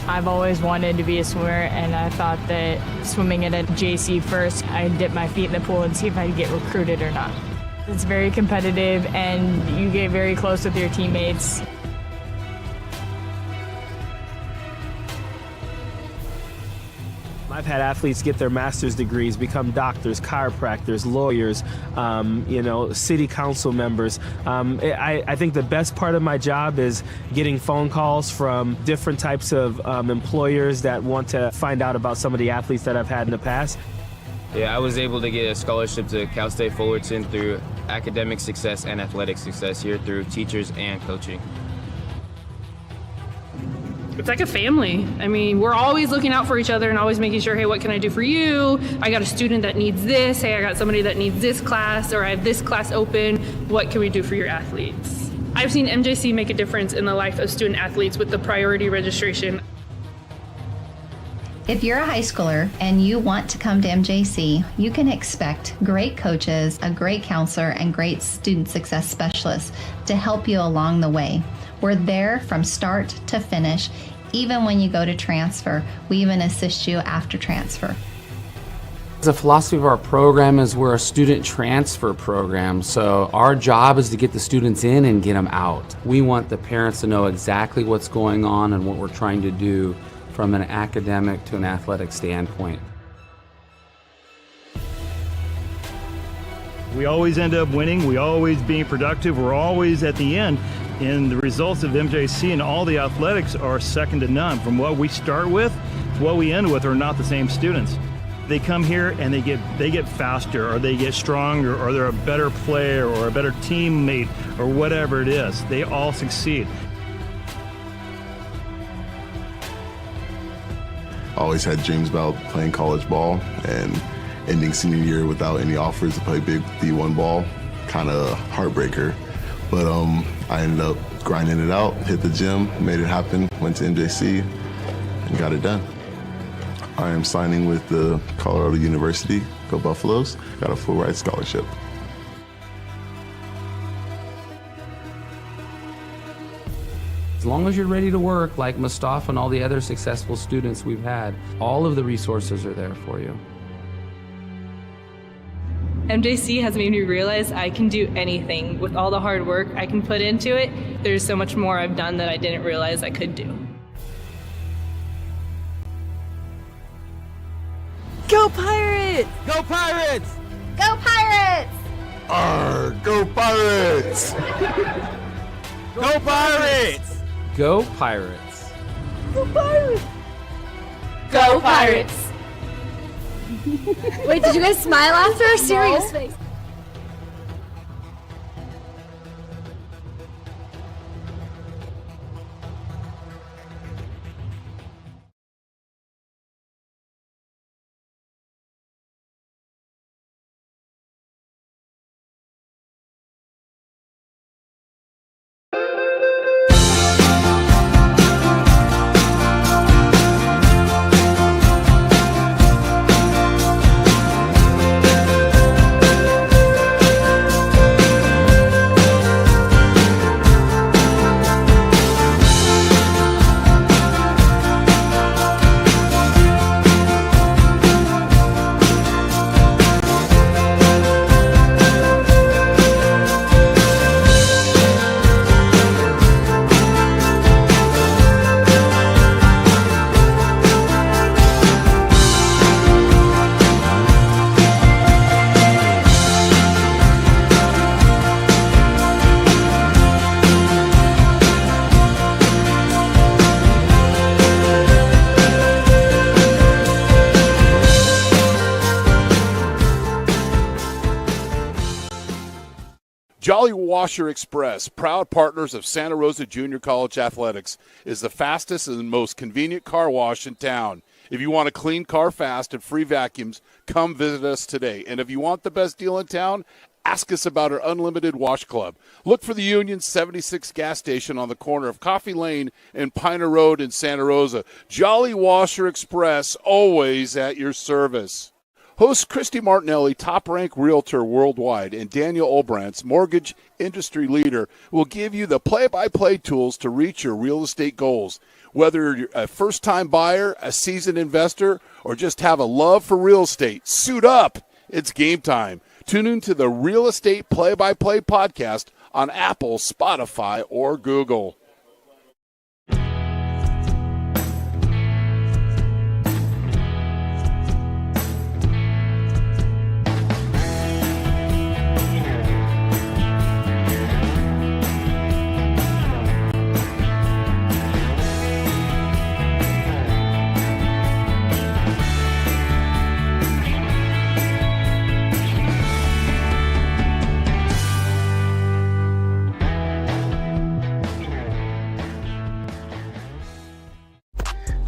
I've always wanted to be a swimmer, and I thought that swimming at a JC first, I'd dip my feet in the pool and see if I'd get recruited or not. It's very competitive, and you get very close with your teammates. I've had athletes get their master's degrees, become doctors, chiropractors, lawyers, city council members. I think the best part of my job is getting phone calls from different types of employers that want to find out about some of the athletes that I've had in the past. Yeah, I was able to get a scholarship to Cal State Fullerton through academic success and athletic success here through teachers and coaching. It's like a family. I mean, we're always looking out for each other and always making sure, hey, what can I do for you? I got a student that needs this. Hey, I got somebody that needs this class, or I have this class open. What can we do for your athletes? I've seen MJC make a difference in the life of student athletes with the priority registration. If you're a high schooler and you want to come to MJC, you can expect great coaches, a great counselor, and great student success specialists to help you along the way. We're there from start to finish. Even when you go to transfer, we even assist you after transfer. The philosophy of our program is we're a student transfer program, so our job is to get the students in and get them out. We want the parents to know exactly what's going on and what we're trying to do from an academic to an athletic standpoint. We always end up winning. We always being productive. We're always at the end. And the results of MJC and all the athletics are second to none. From what we start with, what we end with are not the same students. They come here and they get faster, or they get stronger, or they're a better player or a better teammate or whatever it is. They all succeed. Always had dreams about playing college ball, and ending senior year without any offers to play big D1 ball, kind of heartbreaker. But I ended up grinding it out, hit the gym, made it happen, went to MJC, and got it done. I am signing with the Colorado University, go Buffaloes, got a full ride scholarship. As long as you're ready to work, like Mustafa and all the other successful students we've had, all of the resources are there for you. MJC has made me realize I can do anything with all the hard work I can put into it. There's so much more I've done that I didn't realize I could do. Go Pirates! Go Pirates! Go Pirates! Arr, go Pirates! Go Pirates! Go Pirates! Go Pirates! Go Pirates! Wait, did you guys smile after a serious face? Jolly Washer Express, proud partners of Santa Rosa Junior College Athletics, is the fastest and most convenient car wash in town. If you want a clean car fast and free vacuums, come visit us today. And if you want the best deal in town, ask us about our unlimited wash club. Look for the Union 76 gas station on the corner of Coffee Lane and Piner Road in Santa Rosa. Jolly Washer Express, always at your service. Host Christy Martinelli, top-ranked realtor worldwide, and Daniel Olbrantz, mortgage industry leader, will give you the play-by-play tools to reach your real estate goals. Whether you're a first-time buyer, a seasoned investor, or just have a love for real estate, suit up. It's game time. Tune in to the Real Estate Play-by-Play podcast on Apple, Spotify, or Google.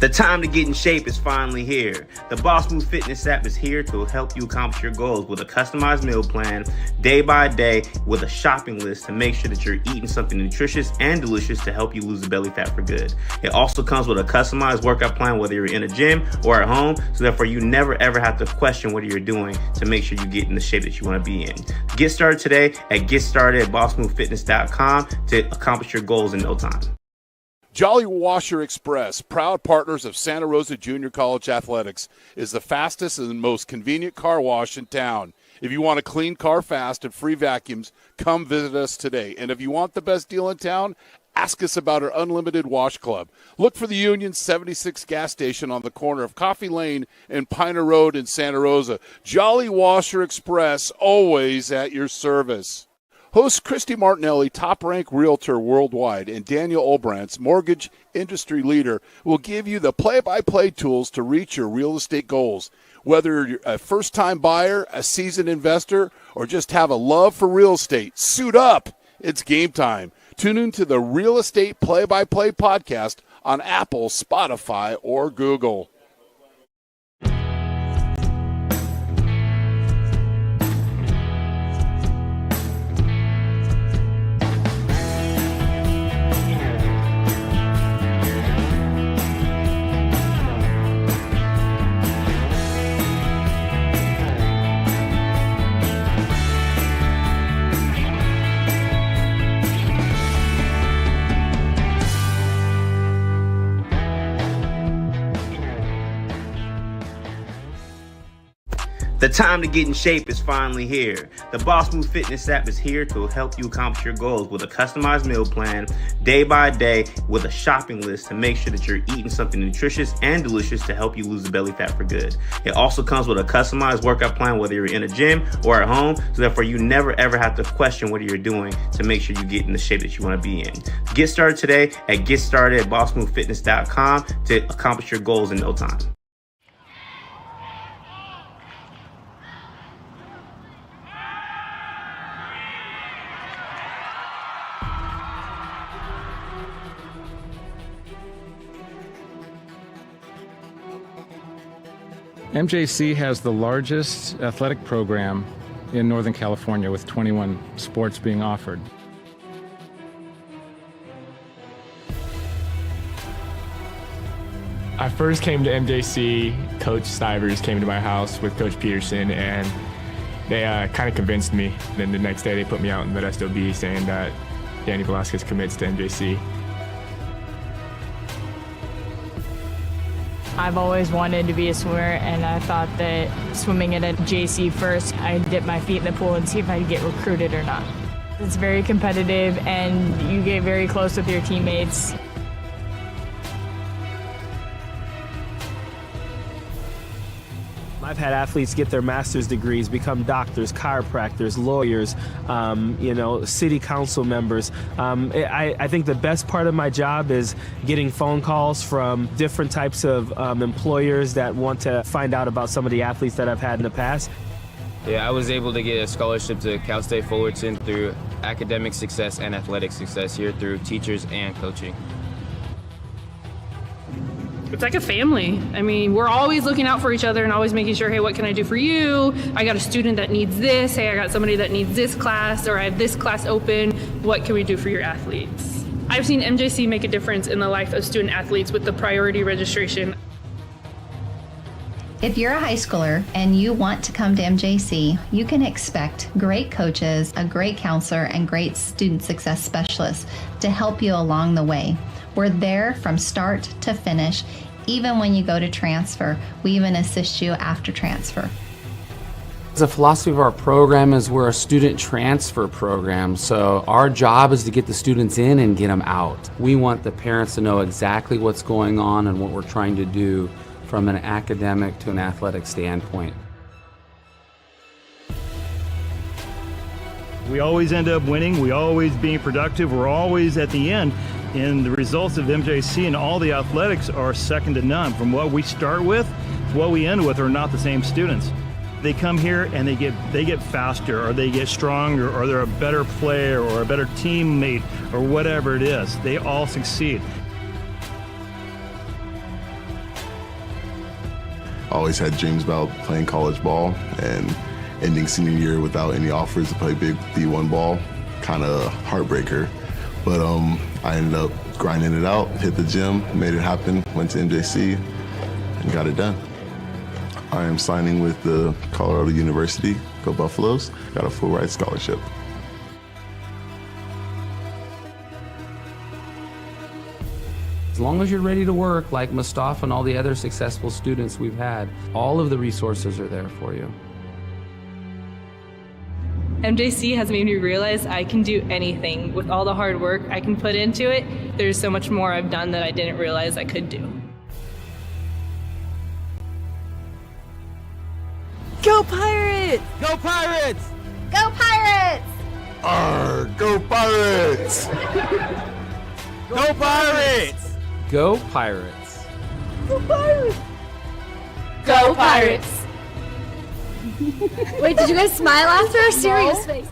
The time to get in shape is finally here. The Boss Move Fitness app is here to help you accomplish your goals with a customized meal plan, day by day, with a shopping list to make sure that you're eating something nutritious and delicious to help you lose the belly fat for good. It also comes with a customized workout plan, whether you're in a gym or at home, so therefore you never ever have to question what you're doing to make sure you get in the shape that you want to be in. Get started today at GetStartedAtBossMoveFitness.com to accomplish your goals in no time. Jolly Washer Express, proud partners of Santa Rosa Junior College Athletics, is the fastest and most convenient car wash in town. If you want a clean car fast and free vacuums, come visit us today. And if you want the best deal in town, ask us about our unlimited wash club. Look for the Union 76 gas station on the corner of Coffee Lane and Piner Road in Santa Rosa. Jolly Washer Express, always at your service. Host Christy Martinelli, top-ranked realtor worldwide, and Daniel Olbrantz, mortgage industry leader, will give you the play-by-play tools to reach your real estate goals. Whether you're a first-time buyer, a seasoned investor, or just have a love for real estate, suit up. It's game time. Tune in to the Real Estate Play-by-Play podcast on Apple, Spotify, or Google. The time to get in shape is finally here. The Boss Move Fitness app is here to help you accomplish your goals with a customized meal plan, day by day, with a shopping list to make sure that you're eating something nutritious and delicious to help you lose the belly fat for good. It also comes with a customized workout plan, whether you're in a gym or at home, so therefore you never ever have to question what you're doing to make sure you get in the shape that you want to be in. Get started today at GetStartedAtBossMoveFitness.com to accomplish your goals in no time. MJC has the largest athletic program in Northern California, with 21 sports being offered. I first came to MJC, Coach Stivers came to my house with Coach Peterson, and they kind of convinced me. Then the next day they put me out in Modesto B saying that Danny Velasquez commits to MJC. I've always wanted to be a swimmer, and I thought that swimming at a JC first, I'd dip my feet in the pool and see if I'd get recruited or not. It's very competitive, and you get very close with your teammates. I've had athletes get their master's degrees, become doctors, chiropractors, lawyers, city council members. I think the best part of my job is getting phone calls from different types of employers that want to find out about some of the athletes that I've had in the past. Yeah, I was able to get a scholarship to Cal State Fullerton through academic success and athletic success here through teachers and coaching. It's like a family. I mean, we're always looking out for each other and always making sure, hey, what can I do for you? I got a student that needs this. Hey, I got somebody that needs this class, or I have this class open. What can we do for your athletes? I've seen MJC make a difference in the life of student athletes with the priority registration. If you're a high schooler and you want to come to MJC, you can expect great coaches, a great counselor, and great student success specialists to help you along the way. We're there from start to finish. Even when you go to transfer, we even assist you after transfer. The philosophy of our program is we're a student transfer program, so our job is to get the students in and get them out. We want the parents to know exactly what's going on and what we're trying to do from an academic to an athletic standpoint. We always end up winning. We always being productive. We're always at the end. And the results of MJC and all the athletics are second to none. From what we start with to what we end with are not the same students. They come here and they get faster, or they get stronger, or they're a better player or a better teammate, or whatever it is. They all succeed. always had dreams about playing college ball, and ending senior year without any offers to play big D1 ball, kind of heartbreaker. But I ended up grinding it out, hit the gym, made it happen, went to MJC, and got it done. I am signing with the Colorado University, go Buffaloes, got a full ride scholarship. As long as you're ready to work, like Mustafa and all the other successful students we've had, all of the resources are there for you. MJC has made me realize I can do anything with all the hard work I can put into it. There's so much more I've done that I didn't realize I could do. Go Pirates! Go Pirates! Go Pirates! Arr, go Pirates! Go Pirates! Go Pirates! Go Pirates! Go Pirates! Wait, did you guys smile after a serious face?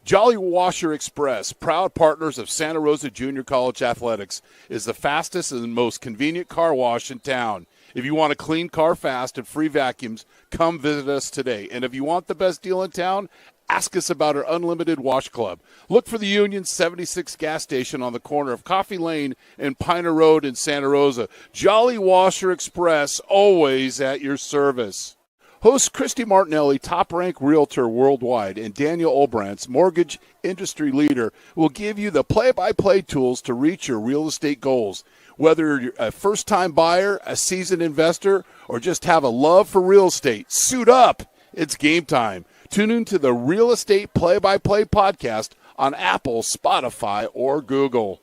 Jolly Washer Express, proud partners of Santa Rosa Junior College Athletics, is the fastest and most convenient car wash in town. If you want a clean car fast and free vacuums, come visit us today. And if you want the best deal in town, ask us about our unlimited wash club. Look for the Union 76 gas station on the corner of Coffee Lane and Piner Road in Santa Rosa. Jolly Washer Express, always at your service. Host Christy Martinelli, top-ranked realtor worldwide, and Daniel Olbrantz, mortgage industry leader, will give you the play-by-play tools to reach your real estate goals. Whether you're a first-time buyer, a seasoned investor, or just have a love for real estate, suit up. It's game time. Tune in to the Real Estate Play-by-Play podcast on Apple, Spotify, or Google.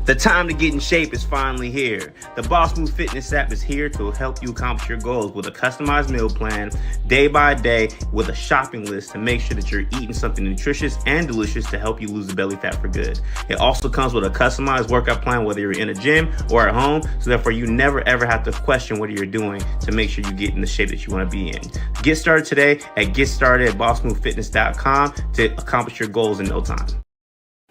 The time to get in shape is finally here. The Boss Move Fitness app is here to help you accomplish your goals with a customized meal plan, day by day, with a shopping list to make sure that you're eating something nutritious and delicious to help you lose the belly fat for good. It also comes with a customized workout plan, whether you're in a gym or at home, so therefore you never ever have to question what you're doing to make sure you get in the shape that you want to be in. Get started today at GetStartedAtBossMoveFitness.com to accomplish your goals in no time.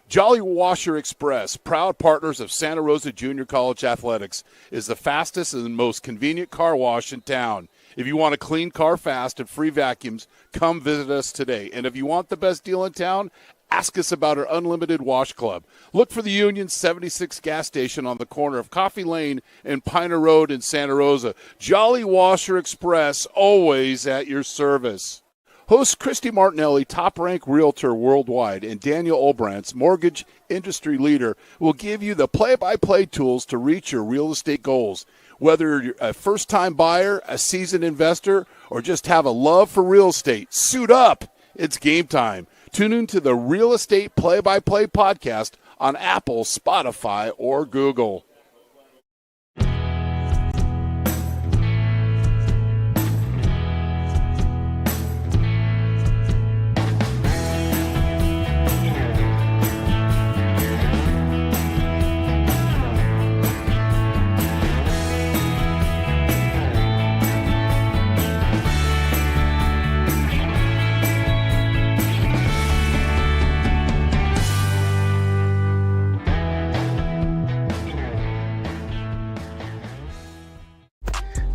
Jolly Washer Express, proud partners of Santa Rosa Junior College Athletics, is the fastest and most convenient car wash in town. If you want a clean car fast and free vacuums, come visit us today. And if you want the best deal in town, ask us about our unlimited wash club. Look for the Union 76 gas station on the corner of Coffee Lane and Piner Road in Santa Rosa. Jolly Washer Express, always at your service. Host Christy Martinelli, top-ranked realtor worldwide, and Daniel Olbrantz, mortgage industry leader, will give you the play-by-play tools to reach your real estate goals. Whether you're a first-time buyer, a seasoned investor, or just have a love for real estate, suit up. It's game time. Tune in to the Real Estate Play-by-Play podcast on Apple, Spotify, or Google.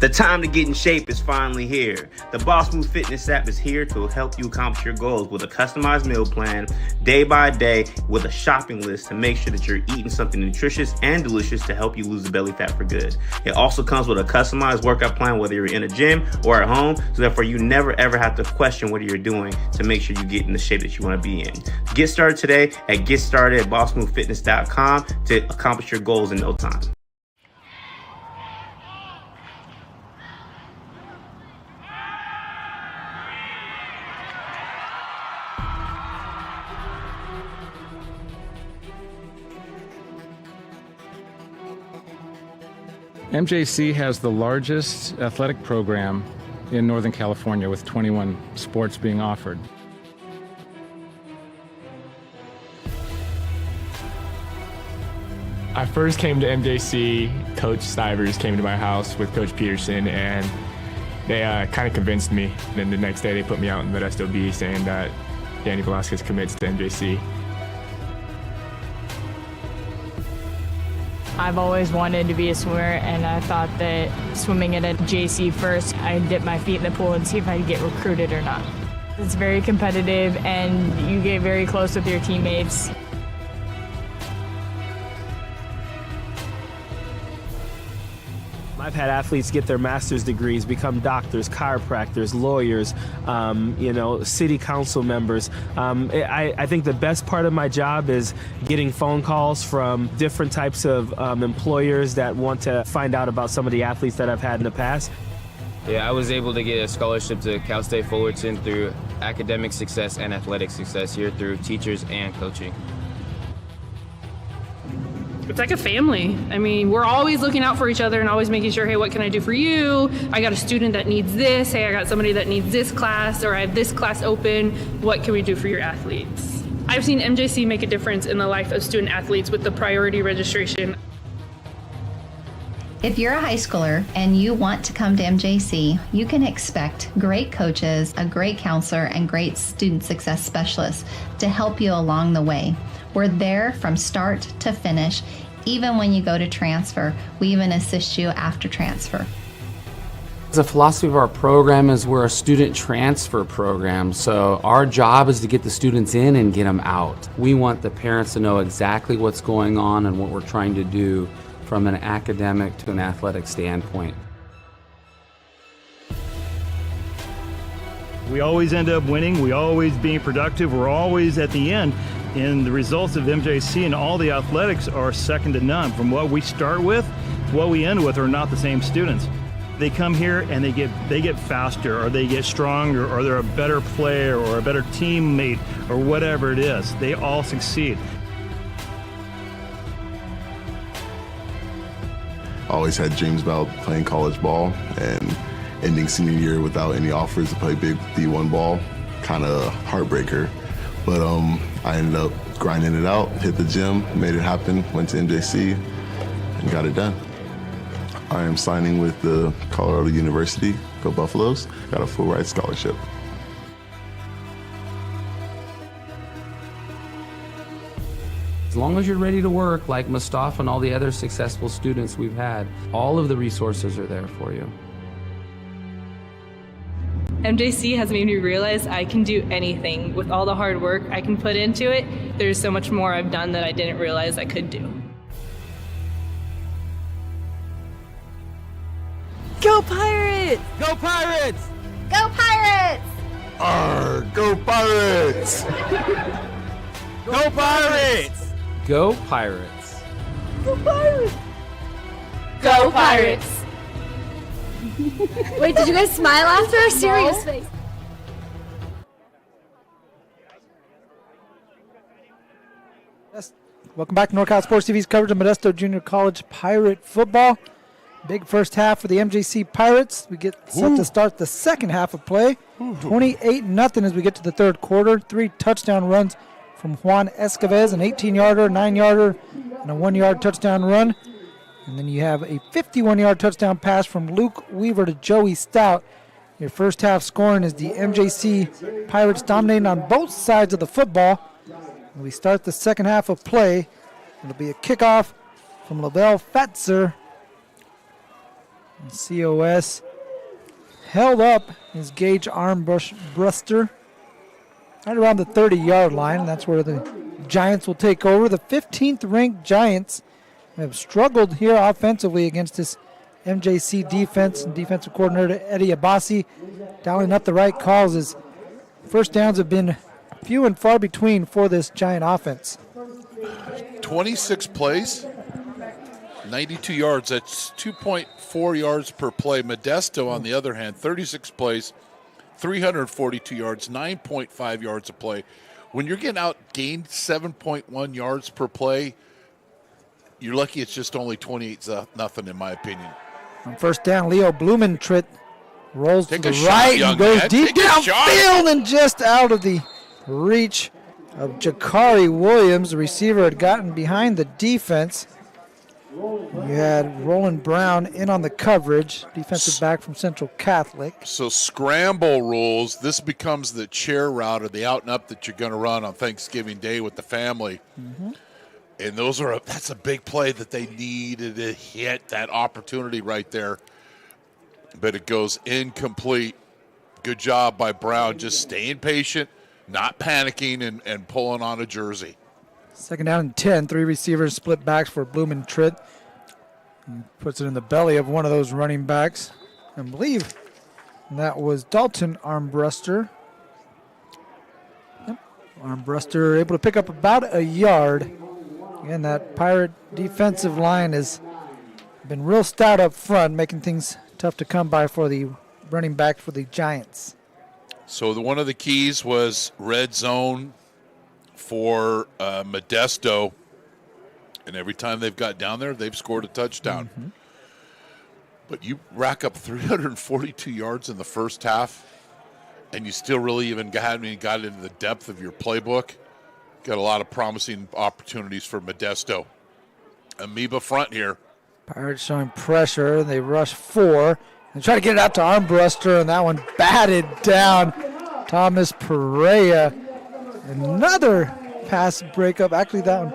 The time to get in shape is finally here. The Boss Move Fitness app is here to help you accomplish your goals with a customized meal plan, day by day, with a shopping list to make sure that you're eating something nutritious and delicious to help you lose the belly fat for good. It also comes with a customized workout plan, whether you're in a gym or at home, so therefore you never ever have to question what you're doing to make sure you get in the shape that you want to be in. Get started today at GetStartedAtBossMoveFitness.com to accomplish your goals in no time. MJC has the largest athletic program in Northern California with 21 sports being offered. I first came to MJC, Coach Stivers came to my house with Coach Peterson, and they kind of convinced me. Then the next day they put me out in Modesto B saying that Danny Velasquez commits to MJC. I've always wanted to be a swimmer, and I thought that swimming at a JC first, I'd dip my feet in the pool and see if I'd get recruited or not. It's very competitive, and you get very close with your teammates. I've had athletes get their master's degrees, become doctors, chiropractors, lawyers, city council members. I think the best part of my job is getting phone calls from different types of employers that want to find out about some of the athletes that I've had in the past. Yeah, I was able to get a scholarship to Cal State Fullerton through academic success and athletic success here through teachers and coaching. It's like a family. I mean, we're always looking out for each other and always making sure, hey, what can I do for you? I got a student that needs this. Hey, I got somebody that needs this class, or I have this class open. What can we do for your athletes? I've seen MJC make a difference in the life of student athletes with the priority registration. If you're a high schooler and you want to come to MJC, you can expect great coaches, a great counselor, and great student success specialists to help you along the way. We're there from start to finish. Even when you go to transfer, we even assist you after transfer. The philosophy of our program is we're a student transfer program, so our job is to get the students in and get them out. We want the parents to know exactly what's going on and what we're trying to do from an academic to an athletic standpoint. We always end up winning. We always being productive. We're always at the end. And the results of MJC and all the athletics are second to none. From what we start with, what we end with are not the same students. They come here and they get faster, or they get stronger, or they're a better player or a better teammate, or whatever it is. They all succeed. Always had dreams about playing college ball, and ending senior year without any offers to play big D1 ball, kind of heartbreaker. But I ended up grinding it out, hit the gym, made it happen, went to MJC, and got it done. I am signing with the Colorado University, go Buffaloes, got a full ride scholarship. As long as you're ready to work, like Mustafa and all the other successful students we've had, all of the resources are there for you. MJC has made me realize I can do anything with all the hard work I can put into it. There's so much more I've done that I didn't realize I could do. Go Pirates! Go Pirates! Go Pirates! Arr, go Pirates! Go Pirates! Go Pirates! Go Pirates! Go Pirates! Wait, did you guys smile after a serious face? Yes. Welcome back to NorCal Sports TV's coverage of Modesto Junior College Pirate football. Big first half for the MJC Pirates. We get set to start the second half of play. 28-0 as we get to the third quarter. 3 touchdown runs from Juan Escavez, an 18-yarder, 9-yarder, and a 1-yard touchdown run. And then you have a 51-yard touchdown pass from Luke Weaver to Joey Stout. Your first half scoring is the MJC Pirates dominating on both sides of the football. And we start the second half of play. It'll be a kickoff from Lavelle Fatzer. And COS held up his Gage Armbruster right around the 30-yard line, and that's where the Giants will take over. The 15th-ranked Giants have struggled here offensively against this MJC defense and defensive coordinator Eddie Abbasi dialing up the right calls as first downs have been few and far between for this Giant offense. 26 plays, 92 yards. That's 2.4 yards per play. Modesto, on the other hand, 36 plays, 342 yards, 9.5 yards a play. When you're getting outgained 7.1 yards per play, you're lucky it's just only 28-0, in my opinion. On first down, Leo Blumentritt rolls to the shot, right young and goes man. deep Take a shot. downfield and just out of the reach of Jakari Williams. The receiver had gotten behind the defense. You had Roland Brown in on the coverage, defensive back from Central Catholic. So scramble rules, this becomes the chair route or the out and up that you're going to run on Thanksgiving Day with the family. Mm-hmm. And that's a big play that they needed to hit, that opportunity right there. But it goes incomplete. Good job by Brown, just staying patient, not panicking, and pulling on a jersey. Second down and 10, three receivers split backs for Blumentritt. He puts it in the belly of one of those running backs. I believe that was Dalton Armbruster. Yep. Armbruster able to pick up about a yard. Again, that Pirate defensive line has been real stout up front, making things tough to come by for the running back for the Giants. So one of the keys was red zone for Modesto, and every time they've got down there, they've scored a touchdown. Mm-hmm. But you rack up 342 yards in the first half, and you still really even got into the depth of your playbook. Got a lot of promising opportunities for Modesto. Amoeba front here. Pirates showing pressure. They rush 4 and try to get it out to Armbruster, and that one batted down. Thomas Perea. Another pass breakup. Actually, that one.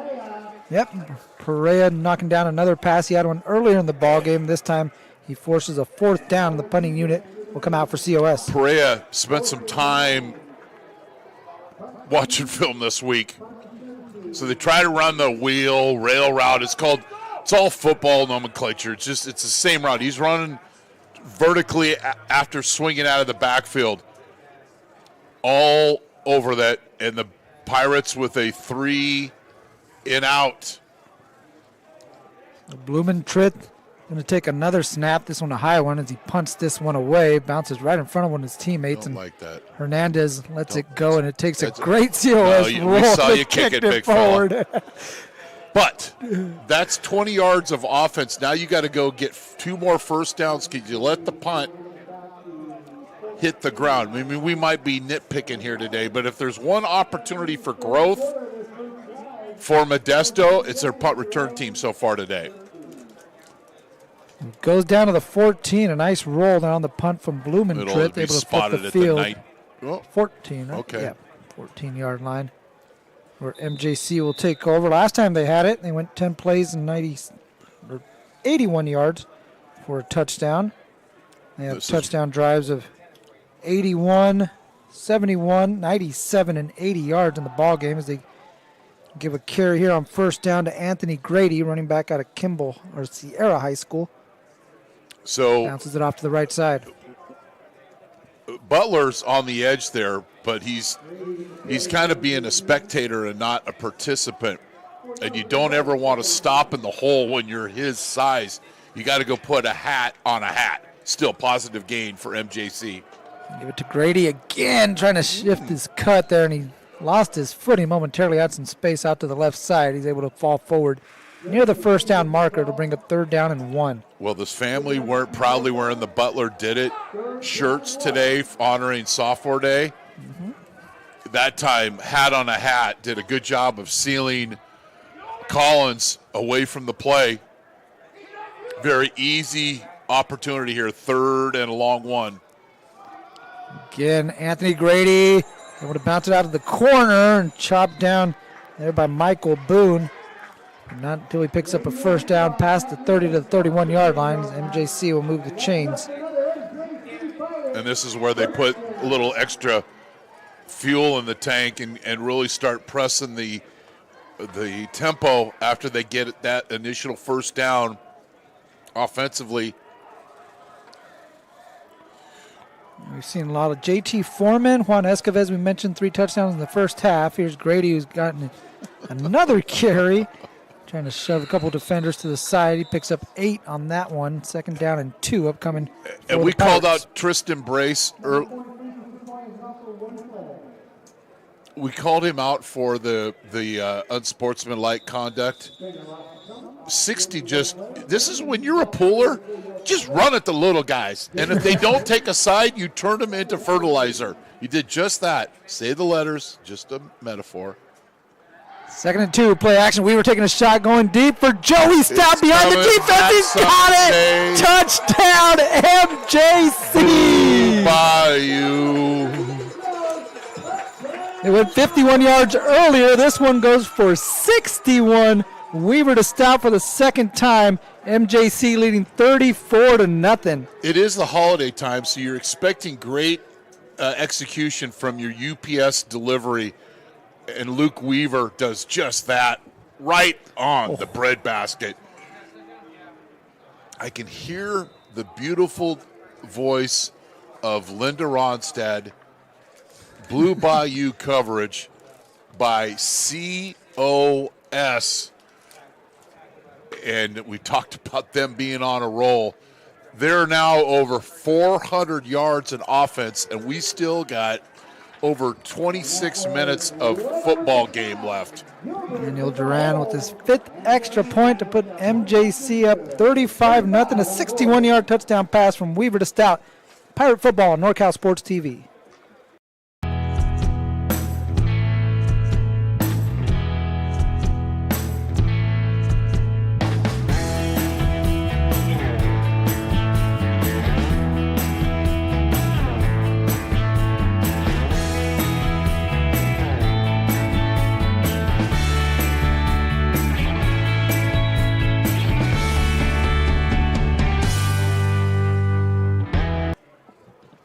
Yep, Perea knocking down another pass. He had one earlier in the ball game. This time he forces a fourth down. The punting unit will come out for COS. Perea spent some time watching film this week. So they try to run the rail route. It's all football nomenclature. It's the same route. He's running vertically after swinging out of the backfield. All over that, and the Pirates with a 3-and-out. Blumentritt going to take another snap. This one a high one as he punts this one away. Bounces right in front of one of his teammates. Don't like that. Hernandez lets it go, and it takes a great COS roll. We saw you kick it, big forward. But that's 20 yards of offense. Now you got to go get 2 more first downs because you let the punt hit the ground. I mean, we might be nitpicking here today, but if there's one opportunity for growth for Modesto, it's their punt return team so far today. Goes down to the 14. A nice roll down the punt from Blumentritt. It'll be able to spotted flip the field. at the 14. Right? Okay. Yeah, 14-yard line where MJC will take over. Last time they had it, they went 10 plays and 81 yards for a touchdown. They have touchdown drives of 81, 71, 97, and 80 yards in the ball game as they give a carry here on first down to Anthony Grady, running back out of Sierra High School. So bounces it off to the right side. Butler's on the edge there, but he's kind of being a spectator and not a participant. And you don't ever want to stop in the hole when you're his size. You got to go put a hat on a hat. Still positive gain for MJC. Give it to Grady again, trying to shift his cut there, and he lost his footing momentarily, had some space out to the left side. He's able to fall forward near the first down marker to bring up third down and 1. Well, this family weren't proudly wearing the Butler Did It shirts today, honoring Sophomore Day. Mm-hmm. That time, hat on a hat, did a good job of sealing Collins away from the play. Very easy opportunity here, third and a long 1. Again, Anthony Grady able to bounce it out of the corner and chopped down there by Michael Boone. Not until he picks up a first down past the 30 to the 31-yard line. MJC will move the chains. And this is where they put a little extra fuel in the tank and really start pressing the tempo after they get that initial first down offensively. We've seen a lot of JT Foreman, Juan Escavez, we mentioned 3 touchdowns in the first half. Here's Grady, who's gotten another carry, trying to shove a couple defenders to the side. He picks up 8 on that one. 2nd down and 2 upcoming. And we called out Tristan Brace. We called him out for the unsportsmanlike conduct. 60 this is when you're a pooler, just run at the little guys. And if they don't take a side, you turn them into fertilizer. You did just that. Say the letters, just a metaphor. 2nd and 2, play action. We were taking a shot going deep for Joey. Stopped behind the defense. He's got it. Touchdown, MJC. Bayou. They went 51 yards earlier. This one goes for 61. Weaver to stop for the 2nd time. MJC leading 34-0. It is the holiday time, so you're expecting great execution from your UPS delivery, and Luke Weaver does just that right on the bread basket. I can hear the beautiful voice of Linda Ronstadt. Blue Bayou coverage by COS. And we talked about them being on a roll. They're now over 400 yards in offense, and we still got over 26 minutes of football game left. Daniel Duran with his 5th extra point to put MJC up 35-0. A 61-yard touchdown pass from Weaver to Stout. Pirate football on NorCal Sports TV.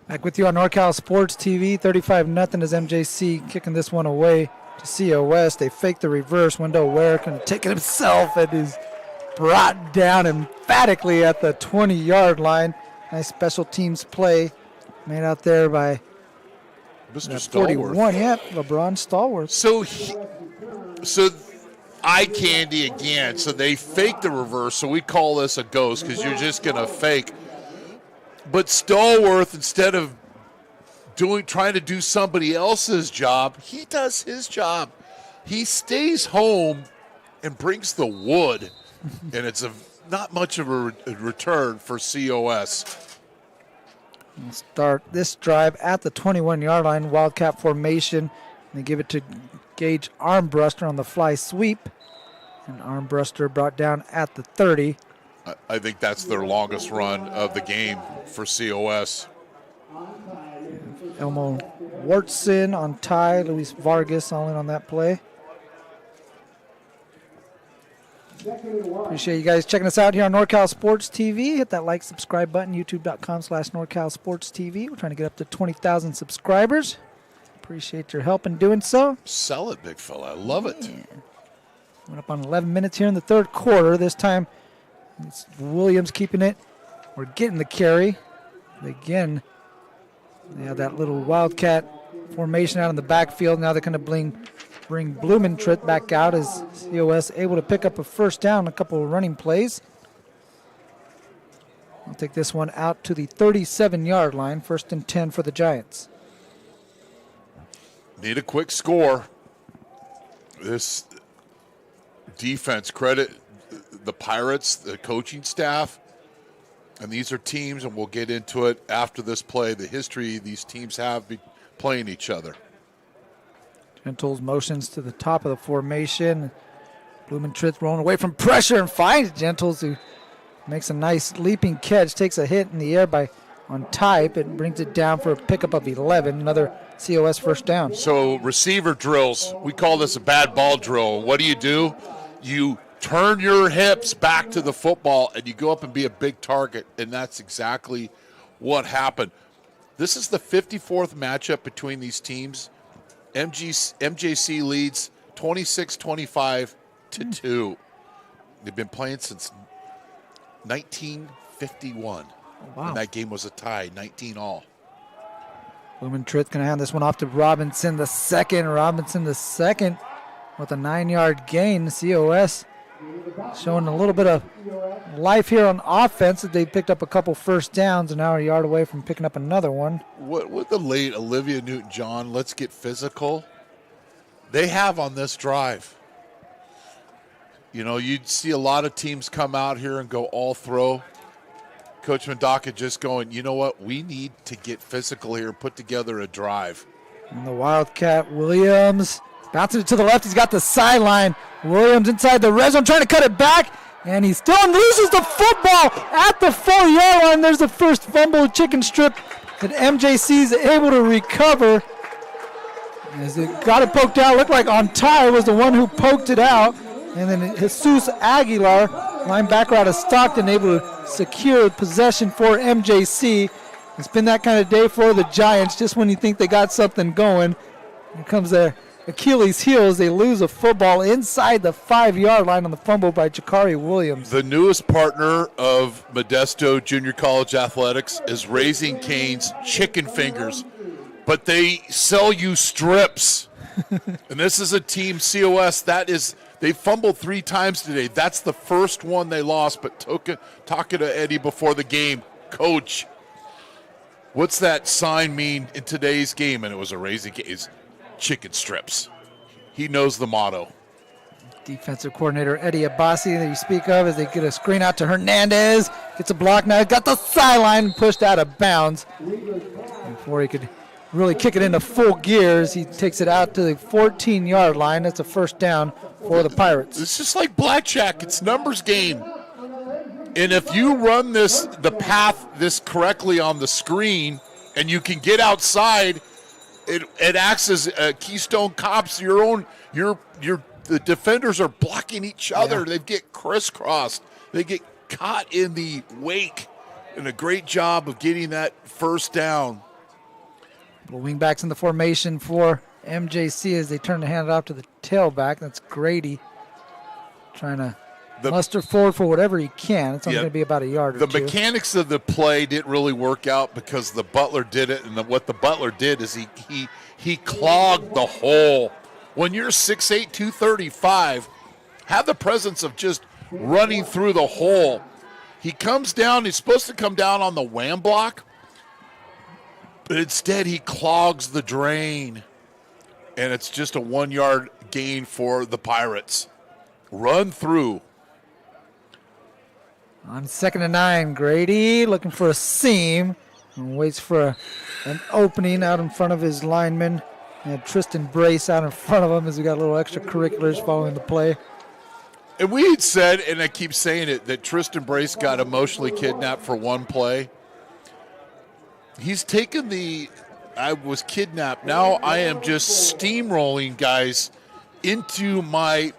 Back with you on NorCal Sports TV, 35-0 as MJC kicking this one away to COS. They fake the reverse. Wendell Ware can take it himself and is brought down emphatically at the 20-yard line. Nice special teams play made out there by Mr. 41. Yeah, LeBron Stallworth. So eye candy again. So they fake the reverse. So we call this a ghost because you're just going to fake. But Stallworth, instead of trying to do somebody else's job, he does his job. He stays home and brings the wood, and it's not much of a return for COS. We'll start this drive at the 21-yard line, Wildcat formation. They give it to Gage Armbruster on the fly sweep, and Armbruster brought down at the 30. I think that's their longest run of the game for COS. Elmo Wartson on tie, Luis Vargas all in on that play. Appreciate you guys checking us out here on NorCal Sports TV. Hit that like, subscribe button, youtube.com/NorCal Sports TV. We're trying to get up to 20,000 subscribers. Appreciate your help in doing so. Sell it, big fella. I love it. Yeah. Went up on 11 minutes here in the 3rd quarter. This time it's Williams keeping it. We're getting the carry. Again, they have that little Wildcat formation out in the backfield. Now they're going to bring Blumentritt back out as COS able to pick up a first down, a couple of running plays. I'll take this one out to the 37-yard line. 1st and 10 for the Giants. Need a quick score. This defense, credit the Pirates, the coaching staff, and these are teams, and we'll get into it after this play, the history these teams have playing each other. Gentles motions to the top of the formation. Blumentritt rolling away from pressure and finds Gentles, who makes a nice leaping catch, takes a hit in the air on type and brings it down for a pickup of 11, another COS first down. So receiver drills, we call this a bad ball drill. What do? You turn your hips back to the football, and you go up and be a big target, and that's exactly what happened. This is the 54th matchup between these teams. MJC leads 26-25 to 2. They've been playing since 1951. Oh, wow. And that game was a tie, 19-all. Blumentritt going to hand this one off to Robinson the second. Robinson the second with a 9-yard gain. COS showing a little bit of life here on offense. They picked up a couple first downs and now a yard away from picking up another one. What the late Olivia Newton-John, let's get physical, they have on this drive. You know, you'd see a lot of teams come out here and go all throw. Coach Mendaka just going, you know what, we need to get physical here, put together a drive. And the Wildcat Williams bouncing it to the left. He's got the sideline. Williams inside the red zone trying to cut it back. And he still loses the football at the 4-yard line. There's the first fumble chicken strip that MJC is able to recover. As it got it poked out, looked like Ontai was the one who poked it out. And then Jesus Aguilar, linebacker out of Stockton, able to secure possession for MJC. It's been that kind of day for the Giants. Just when you think they got something going, here comes their Achilles heel as they lose a football inside the 5-yard line on the fumble by Jakari Williams. The newest partner of Modesto Junior College Athletics is Raising Cane's Chicken Fingers, but they sell you strips. And this is a team, COS, they fumbled 3 times today. That's the first one they lost, but talking to Eddie before the game, Coach, what's that sign mean in today's game? And it was a Raising Cane's chicken strips. He knows the motto. Defensive coordinator Eddie Abbasi that you speak of as they get a screen out to Hernandez. Gets a block now. Got the sideline pushed out of bounds. Before he could really kick it into full gears, he takes it out to the 14-yard line. That's a first down for the Pirates. It's just like blackjack. It's numbers game. And if you run the path this correctly on the screen and you can get outside, it acts as Keystone Cops. The defenders are blocking each other. They get crisscrossed. They get caught in the wake. And a great job of getting that first down. Wing backs in the formation for MJC as they turn to hand it off to the tailback. That's Grady trying to muster forward for whatever he can. It's only going to be about a yard or two. The mechanics of the play didn't really work out because the Butler did it, and what the Butler did is he clogged the hole. When you're 6'8", 235, have the presence of just running through the hole. He comes down. He's supposed to come down on the wham block, but instead he clogs the drain, and it's just a 1-yard gain for the Pirates. Run through. On 2nd and 9, Grady looking for a seam and waits for an opening out in front of his lineman. And Tristan Brace out in front of him as we got a little extracurriculars following the play. And we had said, and I keep saying it, that Tristan Brace got emotionally kidnapped for one play. He's taken I was kidnapped. Now I am just steamrolling guys into my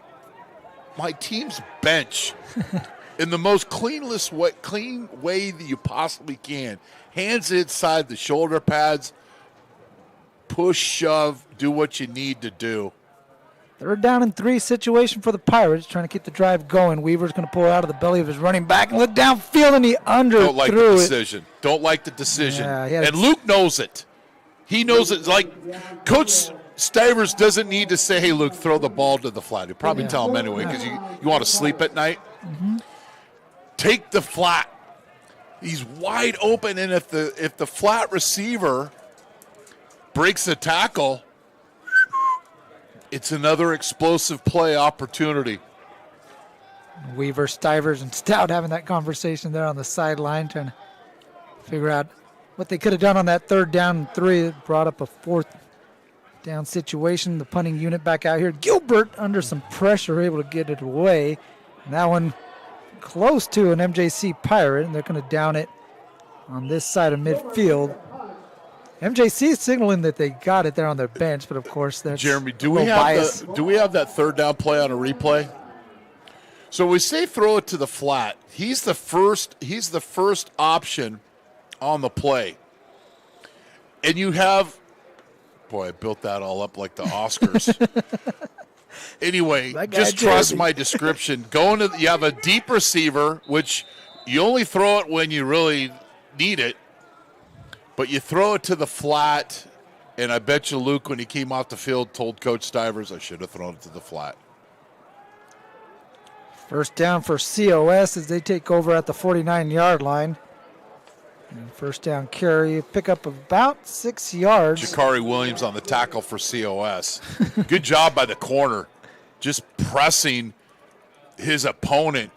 team's bench in the most clean way that you possibly can. Hands inside the shoulder pads, push, shove, do what you need to do. 3rd down and 3 situation for the Pirates, trying to keep the drive going. Weaver's going to pull it out of the belly of his running back and look downfield, and he Don't like the decision. Don't like the decision. Yeah, and Luke knows it. He knows it. Like, Coach Stivers doesn't need to say, hey, Luke, throw the ball to the flat. He'll probably tell him anyway because you want to sleep at night. Mm-hmm. Take the flat. He's wide open, and if the flat receiver breaks the tackle, it's another explosive play opportunity. Weaver, Stivers, and Stout having that conversation there on the sideline, trying to figure out what they could have done on that 3rd down and 3. It brought up a 4th down situation. The punting unit back out here. Gilbert under some pressure, able to get it away. And that one close to an MJC Pirate, and they're going to down it on this side of midfield. MJC is signaling that they got it there on their bench, but of course that's Jeremy, do we have that 3rd down play on a replay? So we say throw it to the flat. He's the first option on the play. And you have, boy, I built that all up like the Oscars. Anyway, just trust my description. You have a deep receiver, which you only throw it when you really need it, but you throw it to the flat, and I bet you Luke, when he came off the field, told Coach Stivers, I should have thrown it to the flat. First down for COS as they take over at the 49-yard line. And first down carry, pick up about 6 yards. Jakari Williams on the tackle for COS. Good job by the corner, just pressing his opponent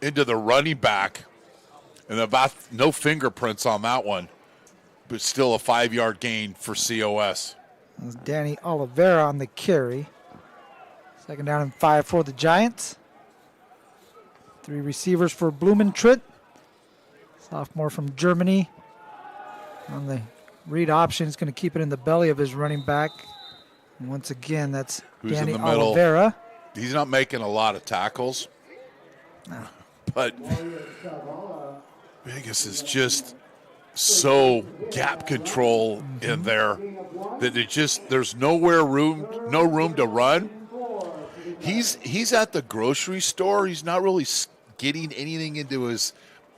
into the running back. And about no fingerprints on that one, but still a 5-yard gain for COS. That's Danny Oliveira on the carry. Second down and 5 for the Giants. 3 receivers for Blumentritt. Sophomore from Germany. On the read option, he's going to keep it in the belly of his running back. And once again, that's Who's Danny in the middle? Oliveira. He's not making a lot of tackles. No. But Vegas is just so gap control in there that there's no room to run. He's at the grocery store. He's not really getting anything into his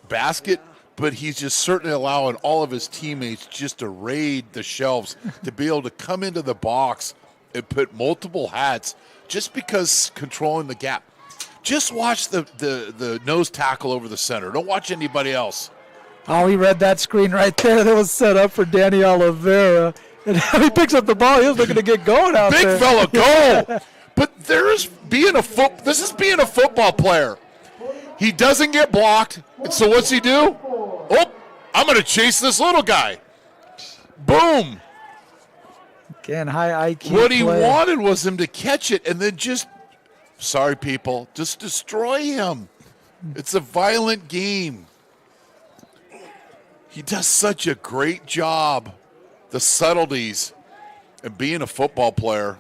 basket, but he's just certainly allowing all of his teammates just to raid the shelves to be able to come into the box and put multiple hats just because controlling the gap. Just watch the nose tackle over the center. Don't watch anybody else. Oh, he read that screen right there that was set up for Danny Oliveira. And he picks up the ball. He was looking to get going out there. Big fella, go! But this is being a football player. He doesn't get blocked, and so what's he do? Oh, I'm going to chase this little guy. Boom. Again, high IQ What he play. wanted was him to catch it and then just destroy him. It's a violent game. He does such a great job, the subtleties, and being a football player.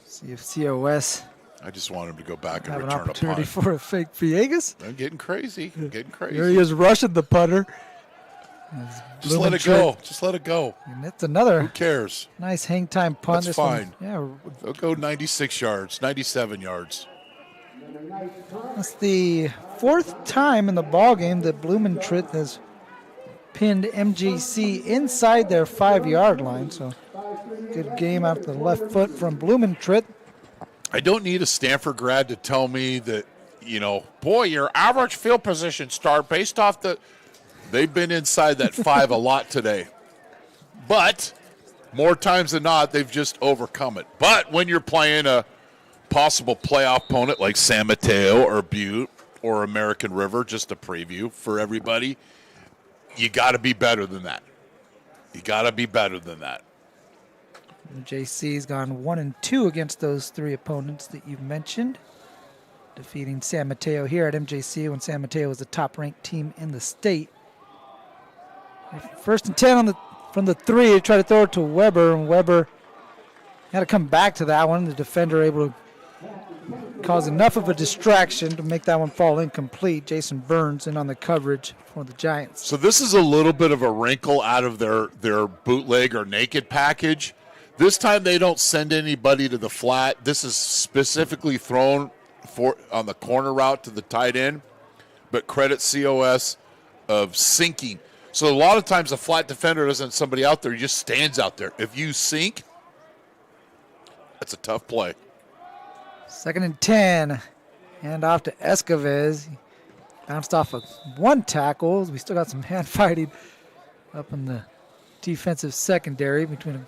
See if COS I just want him to go back and have an return a opportunity punt. for a fake Villegas. I'm getting crazy. Here he is rushing the punter. Just let it go. Just let it go. And that's another Who cares? nice hang time punt. That's This one, fine. yeah, They'll go 96 yards, 97 yards. that's the 4th time in the ball game that Blumentritt has pinned MJC inside their 5-yard line. So good game out the left foot from Blumentritt. I don't need a Stanford grad to tell me that, boy, your average field position start based off they've been inside that 5 a lot today. But more times than not, they've just overcome it. But when you're playing a possible playoff opponent like San Mateo or Butte or American River, just a preview for everybody, you got to be better than that. JC's gone 1-2 against those 3 opponents that you mentioned, defeating San Mateo here at MJC when San Mateo was the top-ranked team in the state. First and 10 from the 3, they try to throw it to Weber, and Weber had to come back to that one. The defender able to cause enough of a distraction to make that one fall incomplete. Jason Burns in on the coverage for the Giants. So this is a little bit of a wrinkle out of their bootleg or naked package. This time they don't send anybody to the flat. This is specifically thrown on the corner route to the tight end, but credit COS of sinking. So a lot of times a flat defender doesn't somebody out there, he just stands out there. If you sink, that's a tough play. 2nd and 10. Hand off to Escovez. He bounced off of 1 tackle. We still got some hand fighting up in the defensive secondary between a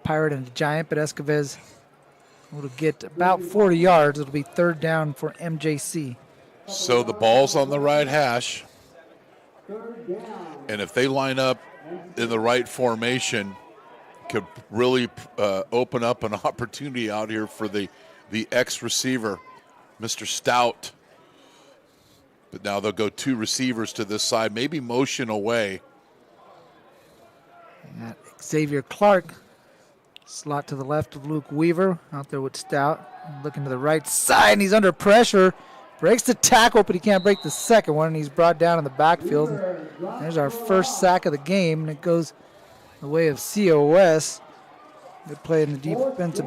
Pirate and a Giant, but Escovez will get about 40 yards. It'll be 3rd down for MJC. So the ball's on the right hash. And if they line up in the right formation, could really open up an opportunity out here for the ex-receiver, Mr. Stout. But now they'll go 2 receivers to this side, maybe motion away. Xavier Clark Slot to the left of Luke Weaver. Out there with Stout. Looking to the right side, and he's under pressure. Breaks the tackle, but he can't break the second one. And he's brought down in the backfield. There's our first sack of the game, and it goes the way of COS. Good play in the defensive,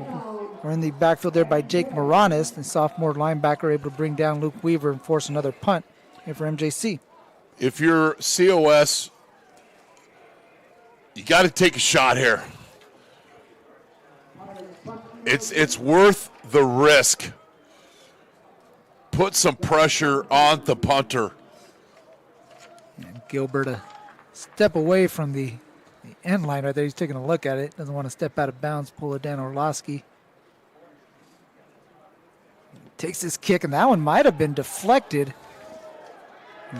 or in the backfield there by Jake Moranis, the sophomore linebacker, able to bring down Luke Weaver and force another punt here for MJC. If you're COS, you got to take a shot here. It's worth the risk. Put some pressure on the punter. And Gilbert a step away from the end line right there. He's taking a look at it. Doesn't want to step out of bounds. Pull it down. Orlowski takes this kick, and that one might have been deflected.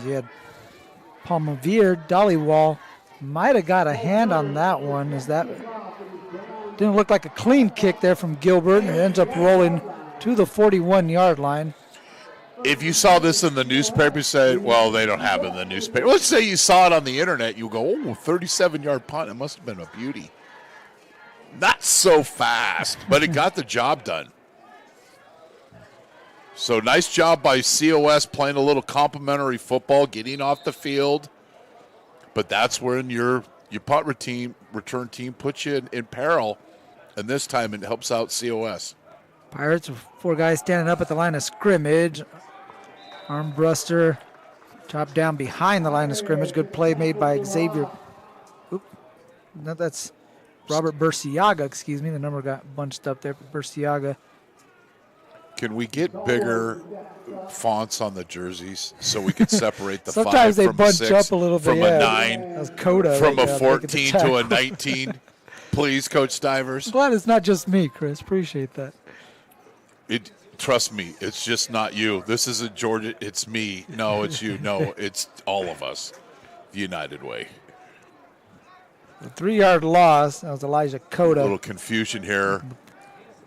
He had Palmavier, Dollywall might have got a hand on that one. As that didn't look like a clean kick there from Gilbert, and it ends up rolling to the 41-yard line. If you saw this in the newspaper, you say, well, they don't have it in the newspaper. Let's say you saw it on the internet. You go, oh, 37-yard punt. It must have been a beauty. Not so fast, but it got the job done. So nice job by COS playing a little complimentary football, getting off the field. But that's when your punt return team puts you in peril, and this time it helps out COS. Pirates with 4 guys standing up at the line of scrimmage. Armbruster chopped down behind the line of scrimmage. Good play made by Xavier. Oop. No, that's Robert Burciaga, excuse me. The number got bunched up there for Burciaga. Can we get bigger fonts on the jerseys so we can separate the Sometimes 5 they from bunch 6, up a little bit, from yeah. a 9, That's Coda from right a there, 14 to a 19? Please, Coach Stivers. I'm glad it's not just me, Chris. Appreciate that. Trust me, it's just not you. This isn't Georgia. It's me. No, it's you. No, it's all of us. The United way. A 3-yard loss. That was Elijah Coda. A little confusion here.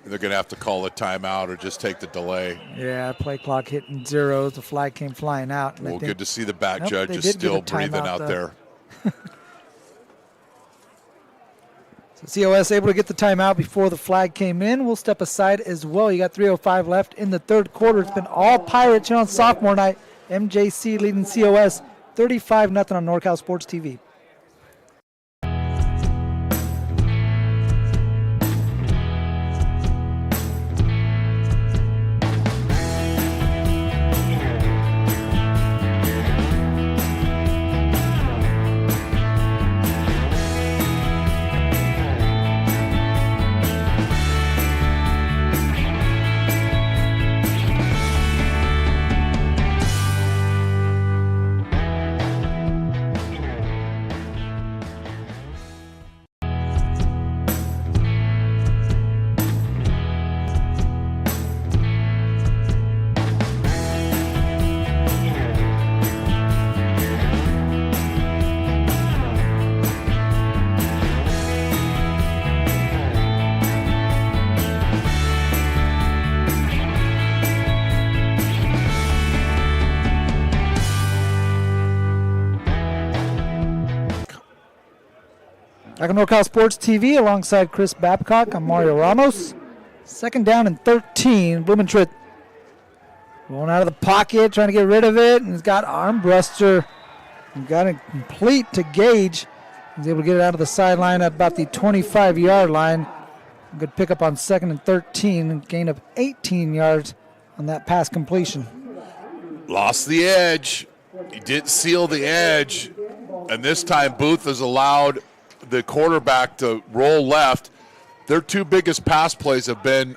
They're going to have to call a timeout or just take the delay. Yeah, play clock hitting zeros. The flag came flying out. And Well, good to see the back Nope, judge they is did give still a timeout, breathing out though. there. So COS able to get the timeout before the flag came in. We'll step aside as well. You got 3:05 left in the third quarter. It's been all Pirates here on sophomore night. MJC leading COS 35-0 on NorCal Sports TV. Back on NorCal Sports TV alongside Chris Babcock. I'm Mario Ramos. 2nd down and 13. Blumentritt rolling out of the pocket, trying to get rid of it. And he's got Armbruster. He got it complete to Gage. He's able to get it out of the sideline at about the 25-yard line. Good pickup on 2nd and 13. Gain of 18 yards on that pass completion. Lost the edge. He didn't seal the edge. And this time Booth has allowed the quarterback to roll left. Their 2 biggest pass plays have been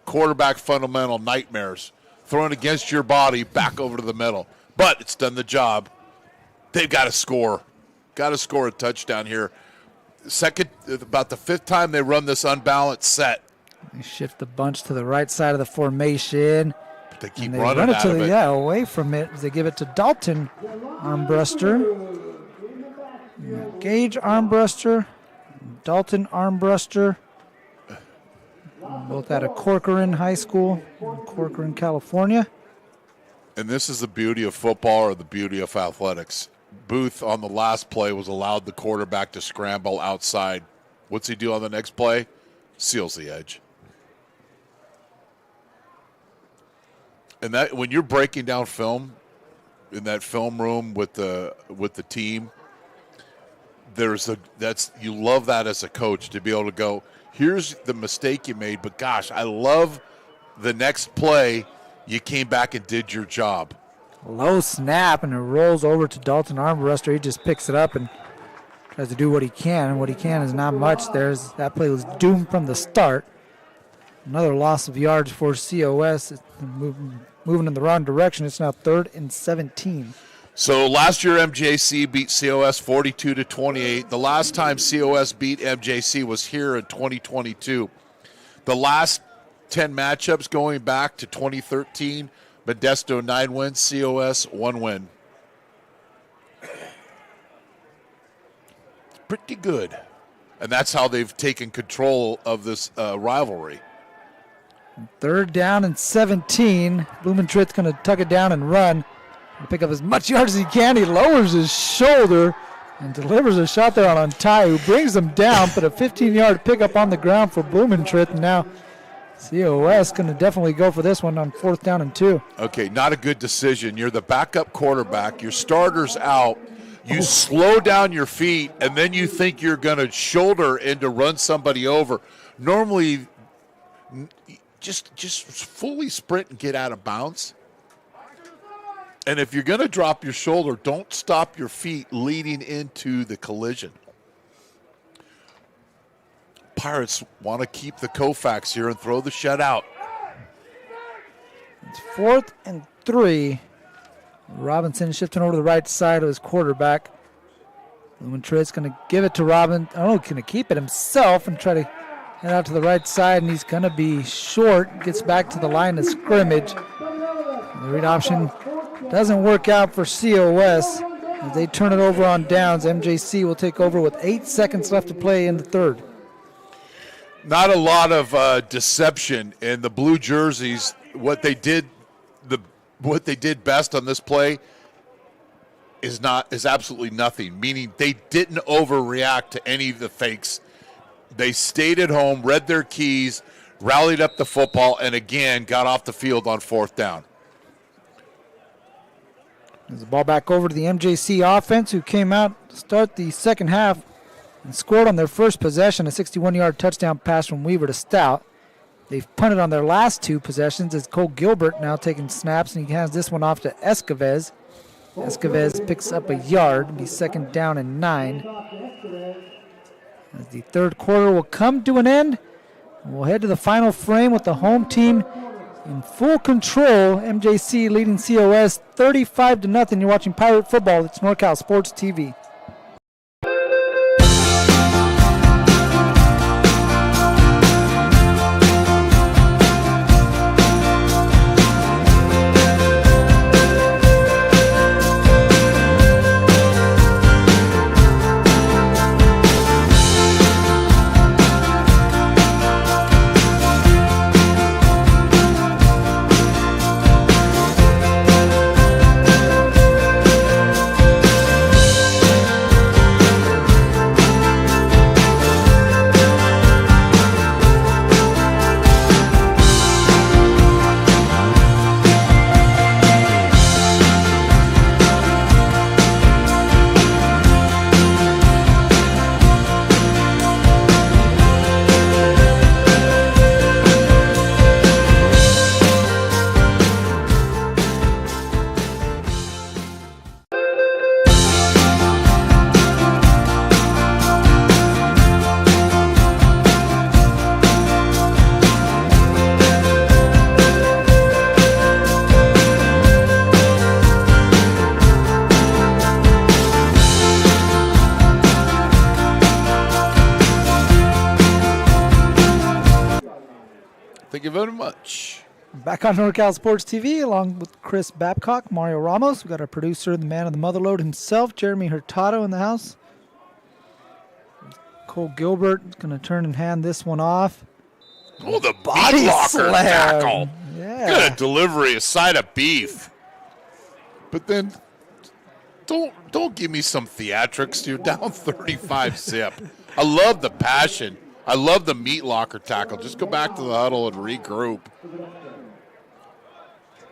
quarterback fundamental nightmares. Throwing against your body back over to the middle. But it's done the job. They've got to score. Got to score a touchdown here. About the 5th time they run this unbalanced set. They shift the bunch to the right side of the formation. But they keep and they running run it out to of it. Yeah, away from it as they give it to Dalton Armbruster. Gage Armbruster, Dalton Armbruster, both out of Corcoran High School, in Corcoran, California. And this is the beauty of football or the beauty of athletics. Booth on the last play was allowed the quarterback to scramble outside. What's he do on the next play? seals the edge. And that when you're breaking down film in that film room with the team, you love that as a coach to be able to go, here's the mistake you made, but gosh, I love the next play you came back and did your job. Low snap, and it rolls over to Dalton Armbruster. He just picks it up and tries to do what he can, and what he can is not much. That play was doomed from the start. Another loss of yards for COS. It's moving in the wrong direction. It's now 3rd and 17. So last year MJC beat COS 42-28. The last time COS beat MJC was here in 2022. The last 10 matchups going back to 2013, Modesto 9 wins, COS 1 win. Pretty good. And that's how they've taken control of this rivalry. 3rd down and 17. Blumentrit's going to tuck it down and run. Pick up as much yards as he can. He lowers his shoulder and delivers a shot there on Ty, who brings them down, but a 15-yard pickup on the ground for Blumentrit. And now COS going to definitely go for this one on 4th down and 2. Okay, not a good decision. You're the backup quarterback. Your starter's out. You slow down your feet, and then you think you're going to shoulder and to run somebody over. Normally, just fully sprint and get out of bounds. And if you're going to drop your shoulder, don't stop your feet leading into the collision. Pirates want to keep the Koufax here and throw the shutout. It's 4th and 3. Robinson shifting over to the right side of his quarterback. Blumentrit's going to give it to Robin. I don't know, going to keep it himself and try to head out to the right side, and he's going to be short. Gets back to the line of scrimmage. The read option doesn't work out for COS. As they turn it over on downs, MJC will take over with 8 seconds left to play in the 3rd. Not a lot of deception in the blue jerseys. What they did best on this play is absolutely nothing. Meaning they didn't overreact to any of the fakes. They stayed at home, read their keys, rallied up the football, and again got off the field on 4th down. There's the ball back over to the MJC offense, who came out to start the second half and scored on their first possession, a 61-yard touchdown pass from Weaver to Stout. They've punted on their last 2 possessions as Cole Gilbert now taking snaps, and he hands this one off to Escavez. Escavez picks up a yard. It'll be 2nd down and 9. As the 3rd quarter will come to an end, we'll head to the final frame with the home team in full control. MJC leading COS 35-0. You're watching Pirate Football. It's NorCal Sports TV. Thank you very much. Back on NorCal Sports TV, along with Chris Babcock, Mario Ramos. We got our producer, the man of the motherlode himself, Jeremy Hurtado, in the house. Cole Gilbert is going to turn and hand this one off. Oh, the Body meat locker slam. tackle. Yeah. Good delivery, a side of beef. But then don't give me some theatrics. You're down 35 zip. I love the passion. I love the meat locker tackle. Just go back to the huddle and regroup.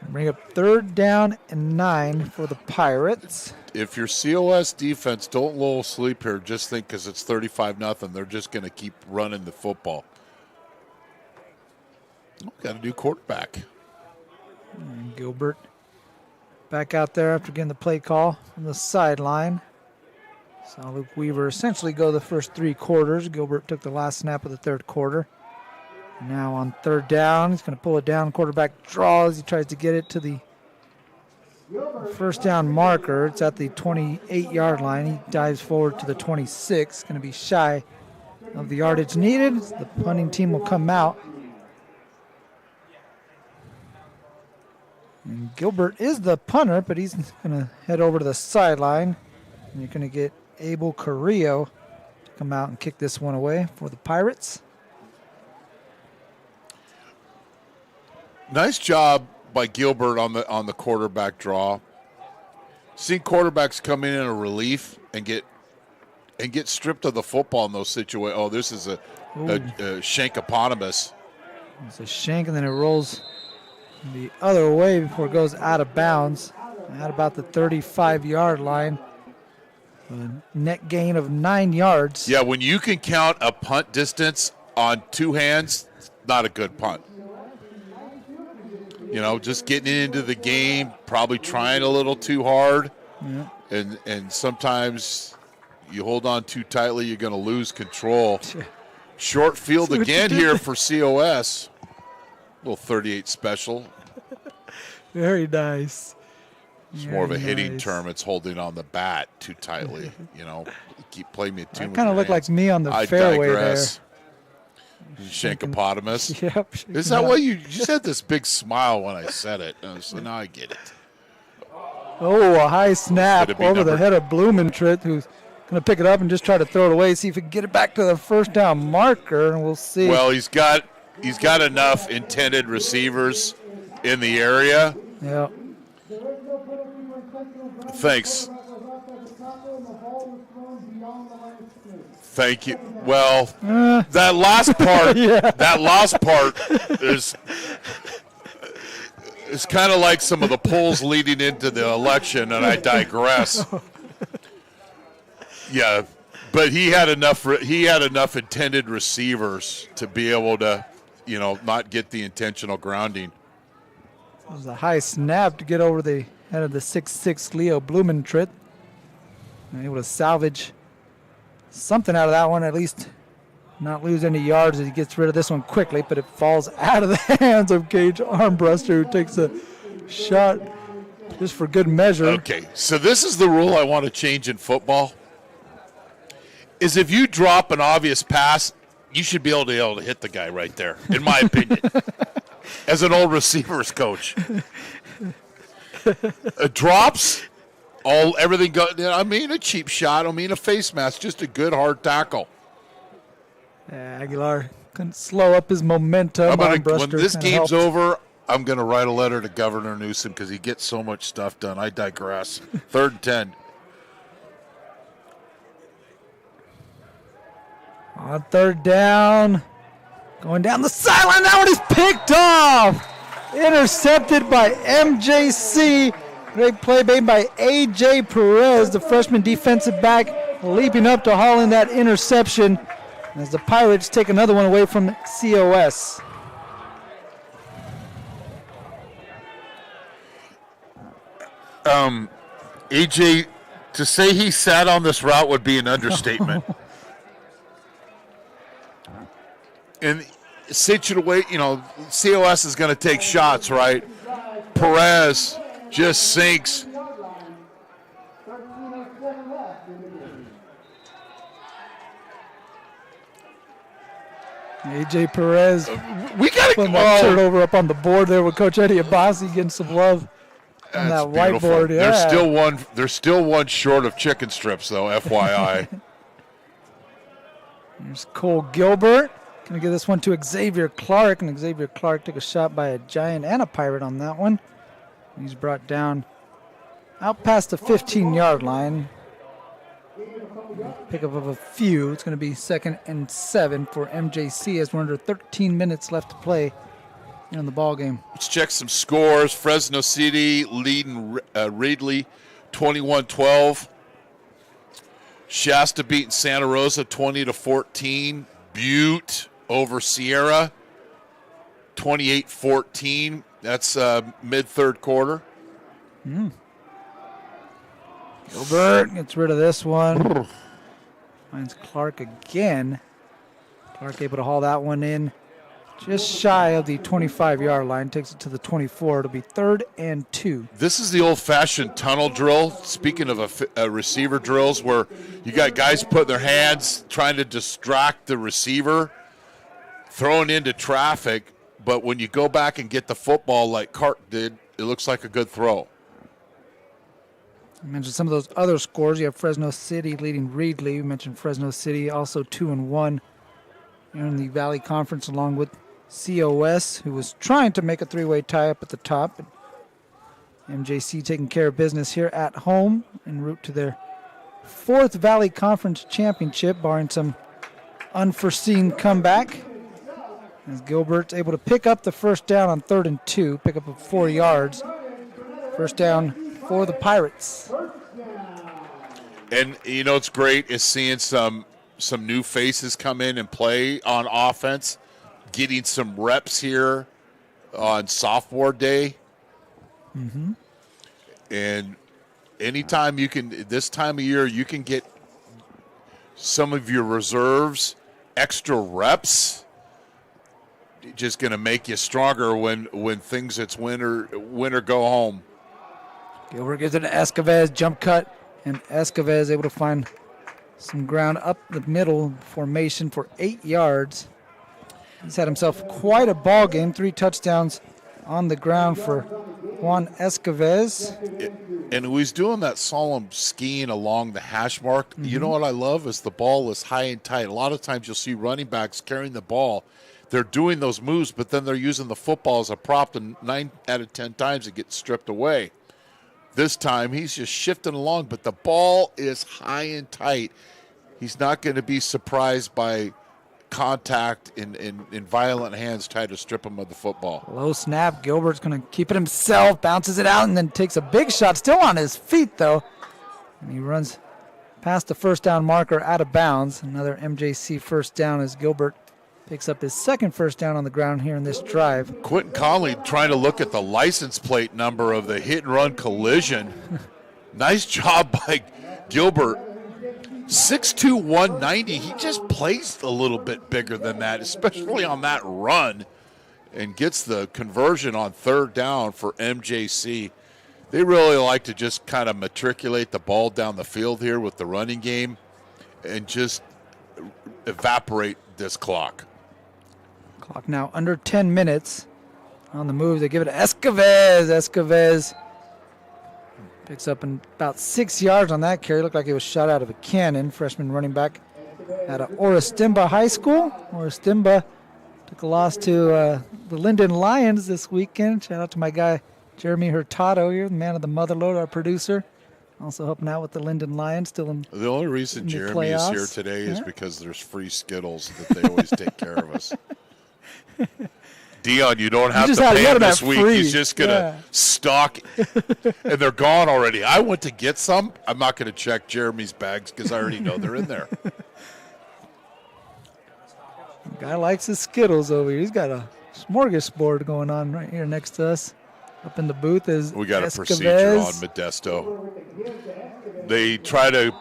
Bring up 3rd down and 9 for the Pirates. If your COS defense don't lull sleep here, just think because it's 35-0, they're just going to keep running the football. Got a new quarterback. And Gilbert back out there after getting the play call from the sideline. Saw Luke Weaver essentially go the first 3 quarters. Gilbert took the last snap of the 3rd quarter. Now on 3rd down, he's going to pull it down. Quarterback draws. He tries to get it to the 1st down marker. It's at the 28-yard line. He dives forward to the 26. Going to be shy of the yardage needed. The punting team will come out. And Gilbert is the punter, but he's going to head over to the sideline. And you're going to get Abel Carrillo to come out and kick this one away for the Pirates. Nice job by Gilbert on the quarterback draw. Seeing quarterbacks come in a relief and get stripped of the football in those situations. Oh, this is a shank-eponymous. It's a shank, and then it rolls the other way before it goes out of bounds at about the 35-yard line. A net gain of 9 yards. Yeah, when you can count a punt distance on 2 hands, not a good punt. You know, just getting into the game, probably trying a little too hard. Yeah. And sometimes you hold on too tightly, you're going to lose control. Short field again here for COS. Little 38 special. Very nice. It's more of a hitting term. It's holding on the bat too tightly. You know, keep playing me too. Kind of look like me on the fairway digress. There. Shankopotamus. Yep. Is that why you had this big smile when I said it? So now I get it. Oh, a high snap over the head of Blumentritt, who's going to pick it up and just try to throw it away, see if he can get it back to the 1st down marker, and we'll see. Well, he's got enough intended receivers in the area. Yeah. Thanks. Thank you. Well, that last part, that last part is kind of like some of the polls leading into the election, and I digress. Yeah, but he had enough intended receivers to be able to, not get the intentional grounding. It was a high snap to get over the head of the 6'6" Leo Blumentritt. Able to salvage something out of that one, at least not lose any yards as he gets rid of this one quickly, but it falls out of the hands of Gage Armbruster, who takes a shot just for good measure. Okay, so this is the rule I want to change in football, is if you drop an obvious pass, you should be able to hit the guy right there, in my opinion, as an old receivers coach. Drops, everything goes. I mean a cheap shot. I mean a face mask. Just a good hard tackle. Aguilar couldn't slow up his momentum. When this game's over, I'm going to write a letter to Governor Newsom because he gets so much stuff done. I digress. 3rd and 10. On 3rd down, going down the sideline. That one is picked off. Intercepted by MJC. Great play made by A.J. Perez, the freshman defensive back, leaping up to haul in that interception as the Pirates take another one away from COS. A.J., to say he sat on this route would be an understatement. And situation, COS is going to take shots, right? Perez just sinks. A.J. Perez we got putting that turnover up on the board there with Coach Eddie Abbasi getting some love on that whiteboard. Yeah. There's still one short of chicken strips, though, FYI. There's Cole Gilbert. Going to give this one to Xavier Clark, and Xavier Clark took a shot by a Giant and a Pirate on that one. He's brought down out past the 15-yard line. Pick up of a few. It's going to be 2nd and 7 for MJC as we're under 13 minutes left to play in the ball game. Let's check some scores. Fresno City leading Reedley 21-12. Shasta beating Santa Rosa 20-14. Butte over Sierra 28-14. That's mid-third quarter. Gilbert gets rid of this one. Finds Clark again. Clark able to haul that one in just shy of the 25-yard line. Takes it to the 24. It'll be 3rd and 2. This is the old-fashioned tunnel drill. Speaking of a receiver drills where you got guys putting their hands trying to distract the receiver, throwing into traffic, but when you go back and get the football like Clark did, it looks like a good throw. I mentioned some of those other scores. You have Fresno City leading Reedley. We mentioned Fresno City also 2-1 in the Valley Conference along with COS, who was trying to make a 3-way tie up at the top. But MJC taking care of business here at home en route to their 4th Valley Conference championship, barring some unforeseen comeback. As Gilbert's able to pick up the first down on 3rd and 2, pick up 4 yards. First down for the Pirates. And, you know, it's great is seeing some new faces come in and play on offense, getting some reps here on sophomore day. And anytime you can, this time of year, you can get some of your reserves extra reps. Just going to make you stronger when things, it's win or go home. Gilbert gives it to Escovez, jump cut, and Escovez able to find some ground up the middle formation for 8 yards. He's had himself quite a ball game, 3 touchdowns on the ground for Juan Escovez. And he's doing that solemn skiing along the hash mark. You know what I love is the ball is high and tight. A lot of times you'll see running backs carrying the ball. They're doing those moves, but then they're using the football as a prop, and 9 out of 10 times it gets stripped away. This time he's just shifting along, but the ball is high and tight. He's not going to be surprised by contact in violent hands trying to strip him of the football. Low snap. Gilbert's going to keep it himself, bounces it out, and then takes a big shot. Still on his feet, though. And he runs past the first down marker out of bounds. Another MJC first down as Gilbert picks up his 2nd first down on the ground here in this drive. Quentin Conley trying to look at the license plate number of the hit-and-run collision. Nice job by Gilbert. 6'2", 190. He just plays a little bit bigger than that, especially on that run, and gets the conversion on 3rd down for MJC. They really like to just kind of matriculate the ball down the field here with the running game and just evaporate this clock. Clock now under 10 minutes. On the move, they give it to Escovez. Escovez picks up about 6 yards on that carry. Looked like it was shot out of a cannon. Freshman running back at Oristimba High School. Oristimba took a loss to the Linden Lions this weekend. Shout out to my guy Jeremy Hurtado here, the man of the Motherlode, our producer. Also helping out with the Linden Lions. Still in the only reason Jeremy is here today is because there's free Skittles that they always take care of us. Dion, you don't have to pay him this week. He's just going to stock, and they're gone already. I went to get some. I'm not going to check Jeremy's bags because I already know they're in there. Guy likes his Skittles over here. He's got a smorgasbord going on right here next to us. Up in the booth is we got Escovez. A procedure on Modesto. They try to,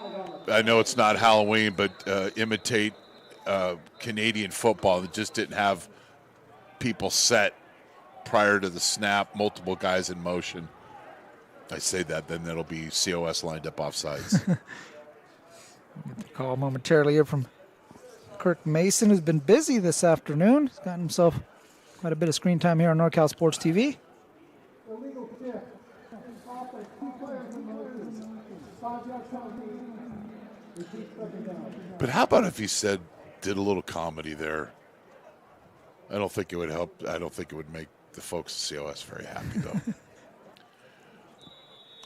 I know it's not Halloween, but imitate Canadian football. It just didn't have people set prior to the snap, multiple guys in motion. I say that, then that'll be COS lined up offsides. Get the call momentarily here from Kirk Mason, who's been busy this afternoon. He's gotten himself quite a bit of screen time here on NorCal Sports TV. But how about if he did a little comedy there? I don't think it would help. I don't think it would make the folks at COS very happy, though.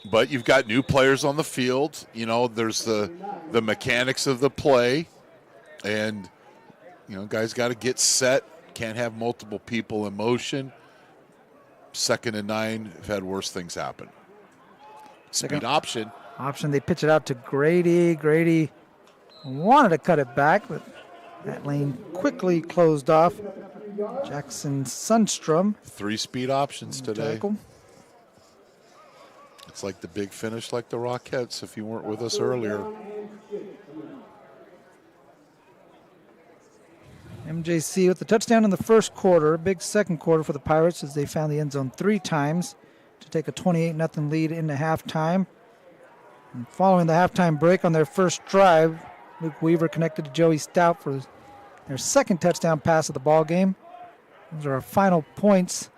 But you've got new players on the field. There's the mechanics of the play. And, guys got to get set. Can't have multiple people in motion. 2nd and 9, have had worse things happen. Speed option. They pitch it out to Grady. Grady wanted to cut it back, but that lane quickly closed off. Jackson Sundstrom. 3 speed options today. Tackle. It's like the big finish like the Rockettes if you weren't with us earlier. MJC with the touchdown in the first quarter. A big second quarter for the Pirates as they found the end zone 3 times to take a 28-0 lead into halftime. And following the halftime break on their first drive, Luke Weaver connected to Joey Stout for their second touchdown pass of the ball game. Those are our final points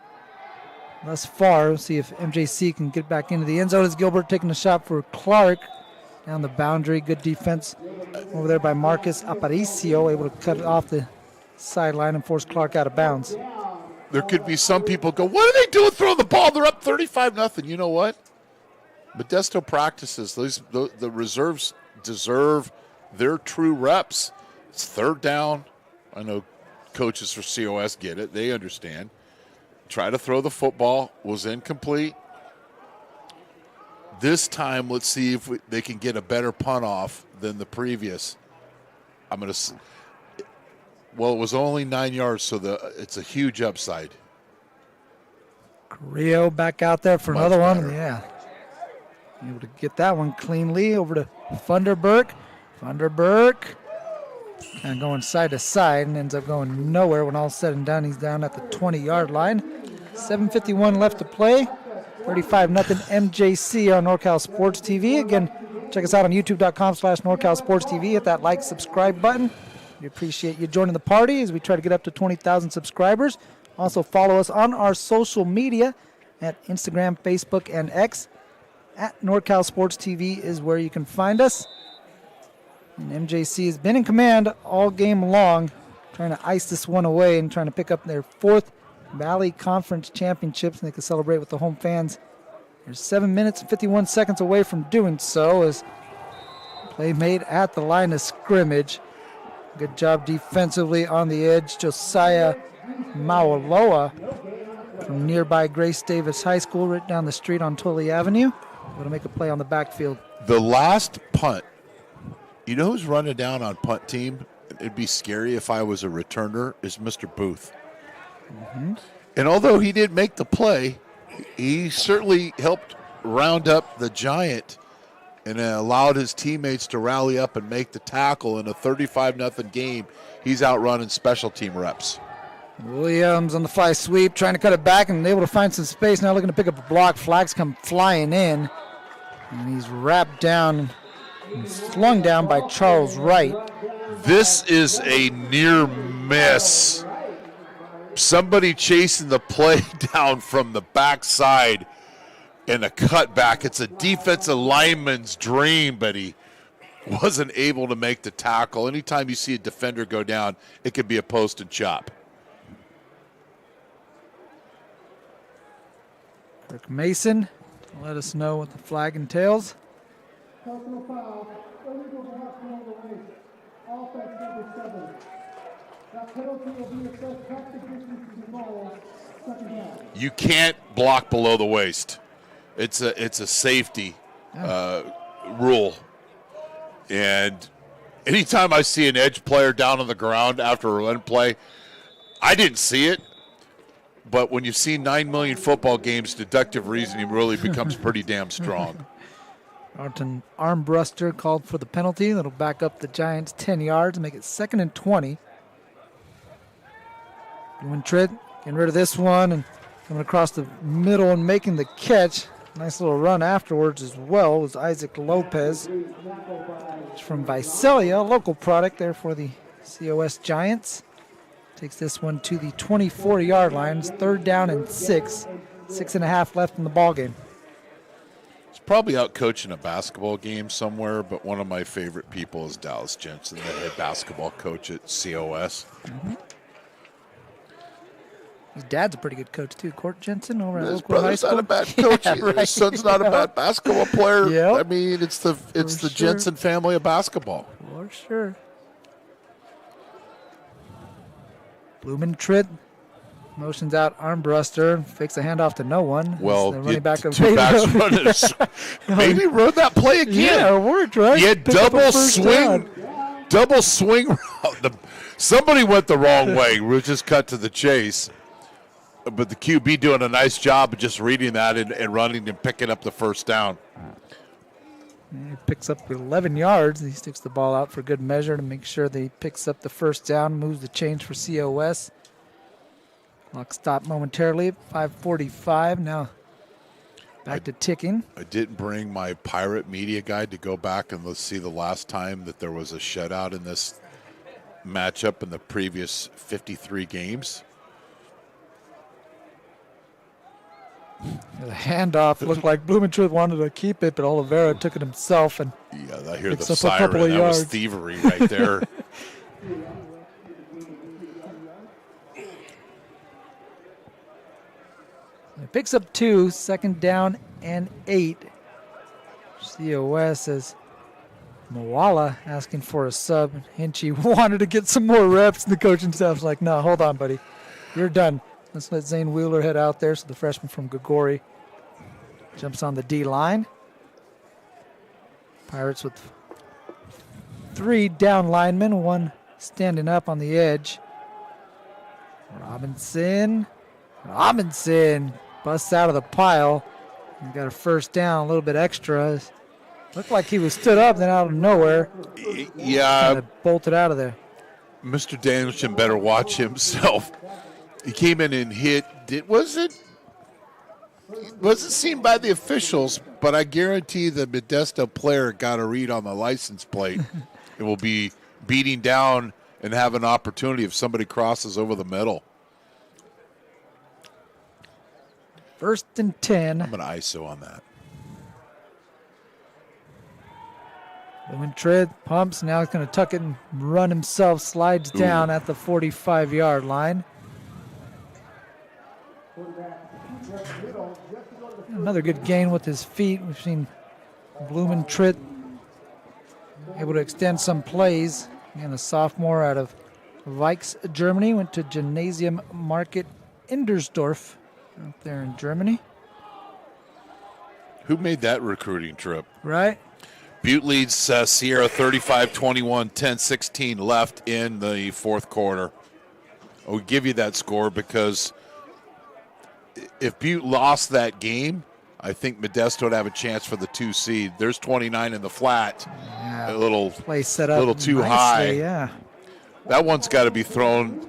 thus far. We'll see if MJC can get back into the end zone as Gilbert taking a shot for Clark down the boundary. Good defense over there by Marcus Aparicio, able to cut it off the sideline and force Clark out of bounds. There could be some people go, what are they doing throwing the ball? They're up 35-0. You know what? Modesto practices. The reserves deserve their true reps. It's 3rd down. I know coaches for COS get it. They understand. Try to throw the football. Was incomplete. This time, let's see if they can get a better punt off than the previous. Well, it was only 9 yards, so it's a huge upside. Carrillo back out there for another better. one. Yeah. Able to get that one cleanly over to Funderburk. Funderburk. And going side to side and ends up going nowhere when all's said and done. He's down at the 20-yard line. 7:51 left to play. 35-0 MJC on NorCal Sports TV. Again, check us out on youtube.com/NorCal Sports TV. Hit that like, subscribe button. We appreciate you joining the party as we try to get up to 20,000 subscribers. Also follow us on our social media at Instagram, Facebook, and X. At NorCal Sports TV is where you can find us. And MJC has been in command all game long, trying to ice this one away and trying to pick up their 4th Valley Conference Championships, and they can celebrate with the home fans. They're 7 minutes and 51 seconds away from doing so as play made at the line of scrimmage. Good job defensively on the edge. Josiah Maualoa from nearby Grace Davis High School right down the street on Tully Avenue. Going to make a play on the backfield. The last punt, you know who's running down on punt team? It'd be scary if I was a returner, is Mr. Booth. Mm-hmm. And although he did make the play, he certainly helped round up the Giant and allowed his teammates to rally up and make the tackle in a 35-0 game. He's outrunning special team reps. Williams on the fly sweep, trying to cut it back and able to find some space. Now looking to pick up a block. Flags come flying in. And he's wrapped down and slung down by Charles Wright. This is a near miss. Somebody chasing the play down from the backside and a cutback. It's a defensive lineman's dream, but he wasn't able to make the tackle. Anytime you see a defender go down, it could be a post and chop. Kirk Mason, let us know what the flag entails. Personal foul, illegal block below the waist. Offense number 7. That penalty will be assessed half the distance to the ball. Second down. You can't block below the waist. It's a safety rule. And anytime I see an edge player down on the ground after a run play, I didn't see it. But when you've seen 9 million football games, deductive reasoning really becomes pretty damn strong. Arlington Armbruster called for the penalty. That'll back up the Giants 10 yards and make it 2nd and 20. Blumentritt getting rid of this one and coming across the middle and making the catch. Nice little run afterwards as well was Isaac Lopez. It's from Visalia, a local product there for the COS Giants. Takes this one to the 24-yard line. It's 3rd down and 6. 6.5 left in the ball game. He's probably out coaching a basketball game somewhere, but one of my favorite people is Dallas Jensen, the head basketball coach at COS. Mm-hmm. His dad's a pretty good coach, too. Court Jensen over at His Oakwood High brother's School. not a bad coach. Yeah, either. right. His son's not a bad basketball player. Yep. I mean, it's the sure. Jensen family of basketball. For sure. Blumentritt motions out Armbruster, fakes a handoff to no one. Well, the running back of two backs runners. Maybe run that play again. Yeah, it worked, right? You had Pick up a double first swing. down. Double swing route. Somebody went the wrong way. We'll just cut to the chase. But the QB doing a nice job of just reading that and running and picking up the first down. He picks up 11 yards. He sticks the ball out for good measure to make sure that he picks up the first down, moves the change for COS. Clock stopped momentarily, 5:45. Now back to ticking. I didn't bring my Pirate media guide to go back and let's see the last time that there was a shutout in this matchup in the previous 53 games. The handoff looked like Blumentritt wanted to keep it, but Oliveira took it himself and Yeah, I hear picks the up a couple siren. of That was yards. thievery right there. He picks up 2, second down and 8. COS says Moala asking for a sub. Hinchy wanted to get some more reps, and the coaching staff's like, no, hold on, buddy. You're done. Let's let Zane Wheeler head out there. So the freshman from Gregori jumps on the D line. Pirates with 3 down linemen, 1 standing up on the edge. Robinson busts out of the pile. He got a first down, a little bit extra. Looked like he was stood up, then out of nowhere. Yeah. Kind of bolted out of there. Mr. Danielson better watch himself. He came in and hit. Wasn't seen by the officials, but I guarantee the Modesto player got a read on the license plate and will be beating down and have an opportunity if somebody crosses over the middle. 1st and 10. I'm going to ISO on that. Blumentritt pumps. Now he's going to tuck it and run himself. Slides down at the 45-yard line. Another good gain with his feet. We've seen Blumentritt able to extend some plays. And a sophomore out of Weichs, Germany, went to Gymnasium Market Indersdorf out there in Germany. Who made that recruiting trip? Right. Butte leads Sierra 35-21, 10-16 left in the fourth quarter. I'll give you that score because if Butte lost that game, I think Modesto would have a chance for the 2 seed. There's 29 in the flat. Yeah, a little play set up a little too nicely, high. Yeah. That one's got to be thrown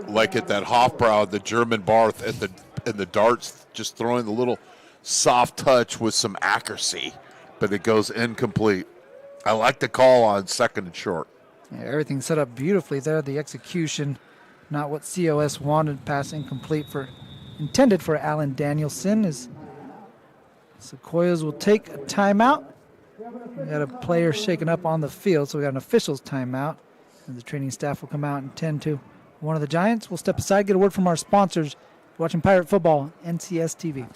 like at that Hofbrau, the German Barth at the darts, just throwing the little soft touch with some accuracy, but it goes incomplete. I like the call on 2nd and short. Yeah, everything set up beautifully there. The execution, not what COS wanted. Pass incomplete intended for Alan Danielson. As Sequoias will take a timeout. We got a player shaken up on the field, so we got an official's timeout. And the training staff will come out and tend to one of the Giants. We'll step aside, get a word from our sponsors. You're watching Pirate Football, NCS TV.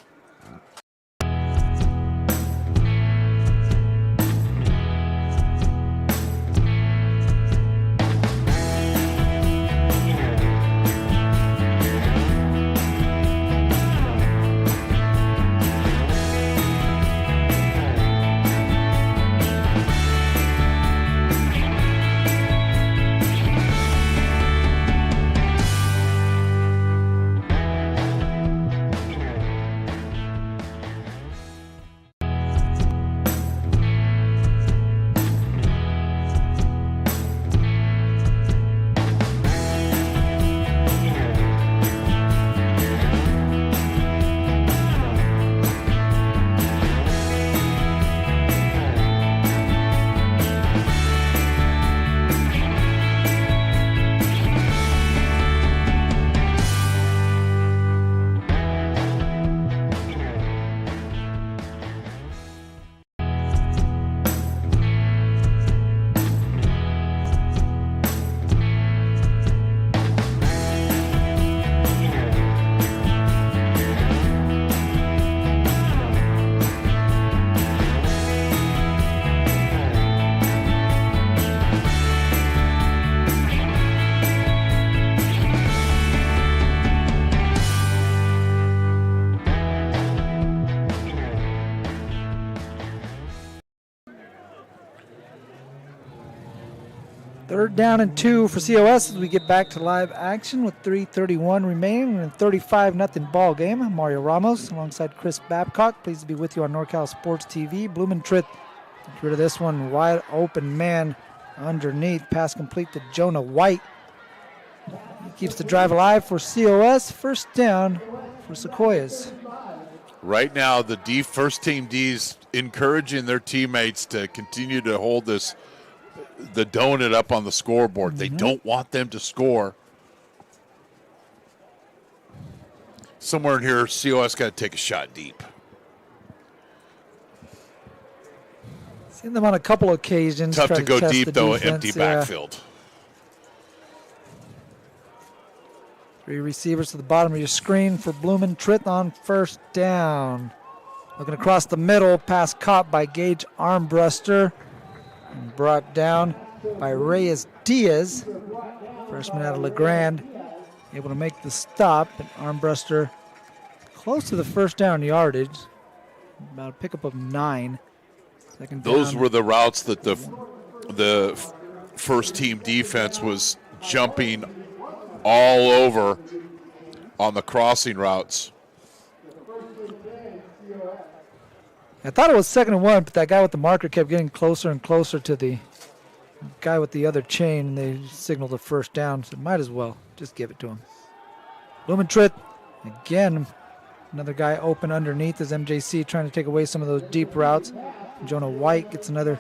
Third down and 2 for COS as we get back to live action with 3:31 remaining in a 35-0 ball game. Mario Ramos alongside Chris Babcock. Pleased to be with you on NorCal Sports TV. Blumentritt gets rid of this one. Wide open man underneath. Pass complete to Jonah White. He keeps the drive alive for COS. First down for Sequoias. Right now, the first team D's encouraging their teammates to continue to hold the donut up on the scoreboard. They don't want them to score. Somewhere in here, COS got to take a shot deep. Seen them on a couple occasions. Tough try to go test deep, the though, defense, empty backfield. 3 receivers to the bottom of your screen for Blumentritt on first down. Looking across the middle, pass caught by Gage Armbruster and brought down by Reyes Diaz, freshman out of LeGrand, able to make the stop. And Armbruster close to the first down yardage, about a pickup of 9. Second down. Those were the routes that the first team defense was jumping all over on the crossing routes. I thought it was 2nd and 1, but that guy with the marker kept getting closer and closer to the guy with the other chain, and they signaled the first down, so might as well just give it to him. Blumentritt, again, another guy open underneath as MJC trying to take away some of those deep routes. Jonah White gets another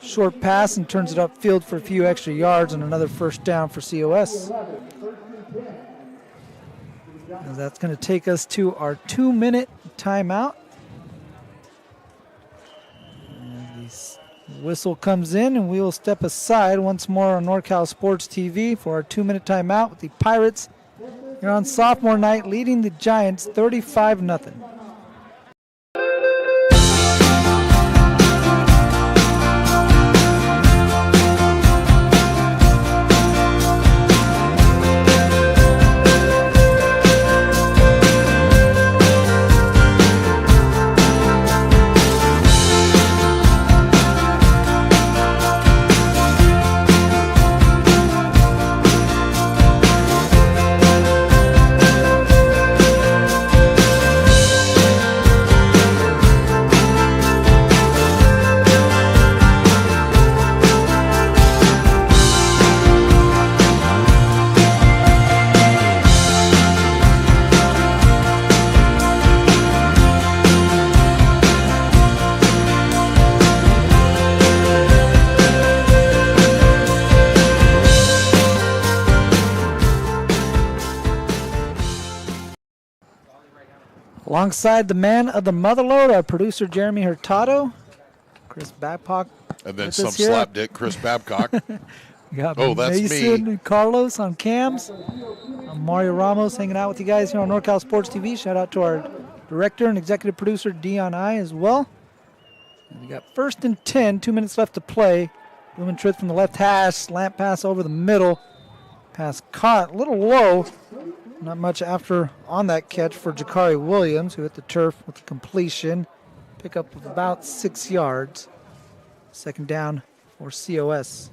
short pass and turns it upfield for a few extra yards and another first down for COS. And that's going to take us to our 2-minute timeout. And the whistle comes in and we will step aside once more on NorCal Sports TV for our 2-minute timeout with the Pirates here on sophomore night leading the Giants 35-0. Alongside the man of the motherlode, our producer Jeremy Hurtado, Chris Babcock. And then some slapdick Chris Babcock. We got that's Mason me. and Carlos on cams. I'm Mario Ramos hanging out with you guys here on NorCal Sports TV. Shout out to our director and executive producer Dion I as well. And we got 1st and 10, 2 minutes left to play. Blumentritt from the left hash, slant pass over the middle. Pass caught, a little low. Not much after on that catch for Jakari Williams, who hit the turf with the completion. Pickup of about 6 yards. Second down for COS.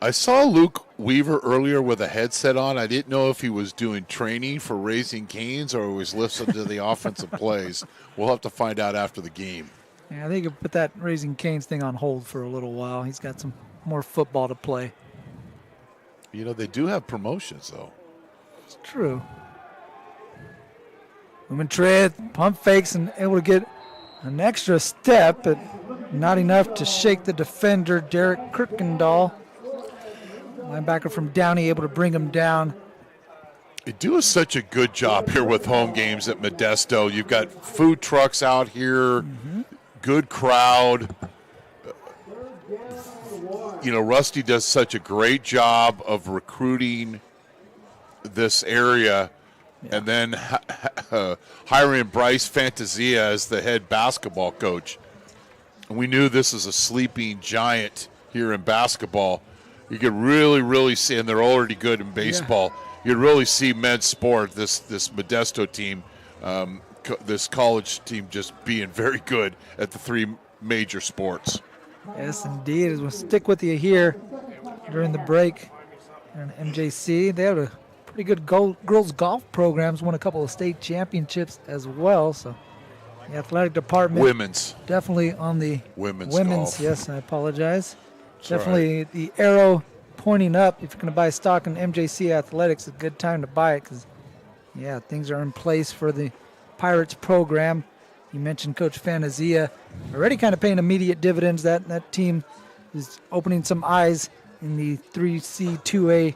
I saw Luke Weaver earlier with a headset on. I didn't know if he was doing training for Raising Cane's or was listening to the offensive plays. We'll have to find out after the game. Yeah, I think he'll put that Raising Cane's thing on hold for a little while. He's got some more football to play. You know, they do have promotions, though. It's true. Blumentritt pump fakes and able to get an extra step, but not enough to shake the defender, Derek Kirkendall. Linebacker from Downey able to bring him down. They do such a good job here with home games at Modesto. You've got food trucks out here, good crowd. You know, Rusty does such a great job of recruiting this area, and then hiring Bryce Fantasia as the head basketball coach. And we knew this is a sleeping giant here in basketball. You could really see, and they're already good in baseball. You'd really see men's sport, this Modesto team, this college team just being very good at the 3 major sports. Yes, indeed. We'll stick with you here during the break. And MJC, they have a pretty good girls golf programs, won a couple of state championships as well. So the athletic department. Women's. Definitely on the women's golf. Yes, I apologize. That's definitely the arrow pointing up. If you're going to buy stock in MJC Athletics, it's a good time to buy it because, yeah, things are in place for the Pirates program. You mentioned Coach Fantasia already kind of paying immediate dividends. That team is opening some eyes in the 3C, 2A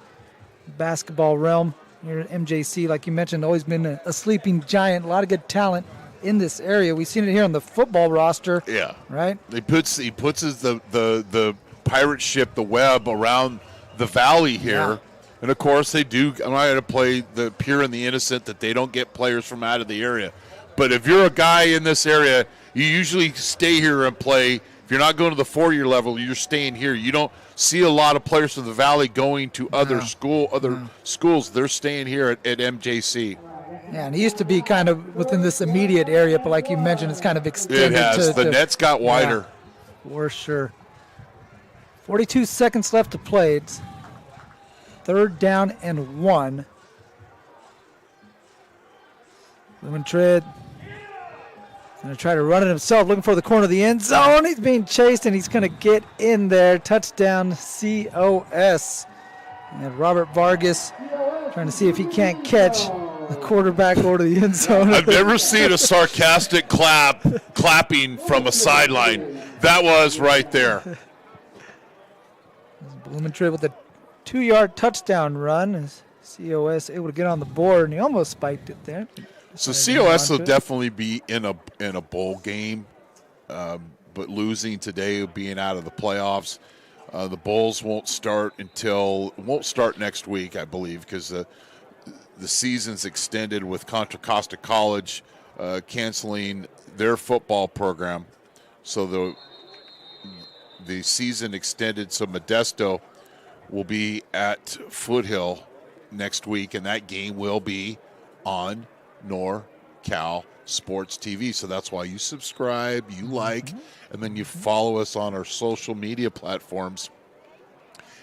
basketball realm here at MJC. Like you mentioned, always been a sleeping giant. A lot of good talent in this area. We've seen it here on the football roster. Yeah. Right? He puts the pirate ship, the web around the valley here. Yeah. And, of course, they do. I'm not going to play the pure and the innocent that they don't get players from out of the area. But if you're a guy in this area, you usually stay here and play. If you're not going to the 4-year level, you're staying here. You don't see a lot of players from the valley going to other schools. They're staying here at MJC. Yeah, and it used to be kind of within this immediate area, but like you mentioned, it's kind of extended. It has. The net's got wider. Yeah, for sure. 42 seconds left to play. It's 3rd down and 1. Blumentritt going to try to run it himself, looking for the corner of the end zone. He's being chased, and he's going to get in there. Touchdown, COS. And Robert Vargas trying to see if he can't catch the quarterback over to the end zone. I've never seen a sarcastic clapping from a sideline. That was right there. Blumentritt with a 2-yard touchdown run. As COS able to get on the board, and he almost spiked it there. So COS will definitely be in a bowl game, but losing today, being out of the playoffs, the bowls won't start next week, I believe, because the season's extended with Contra Costa College canceling their football program, so the season extended. So Modesto will be at Foothill next week, and that game will be on NorCal Sports TV. So that's why you subscribe, you like, and then you follow us on our social media platforms.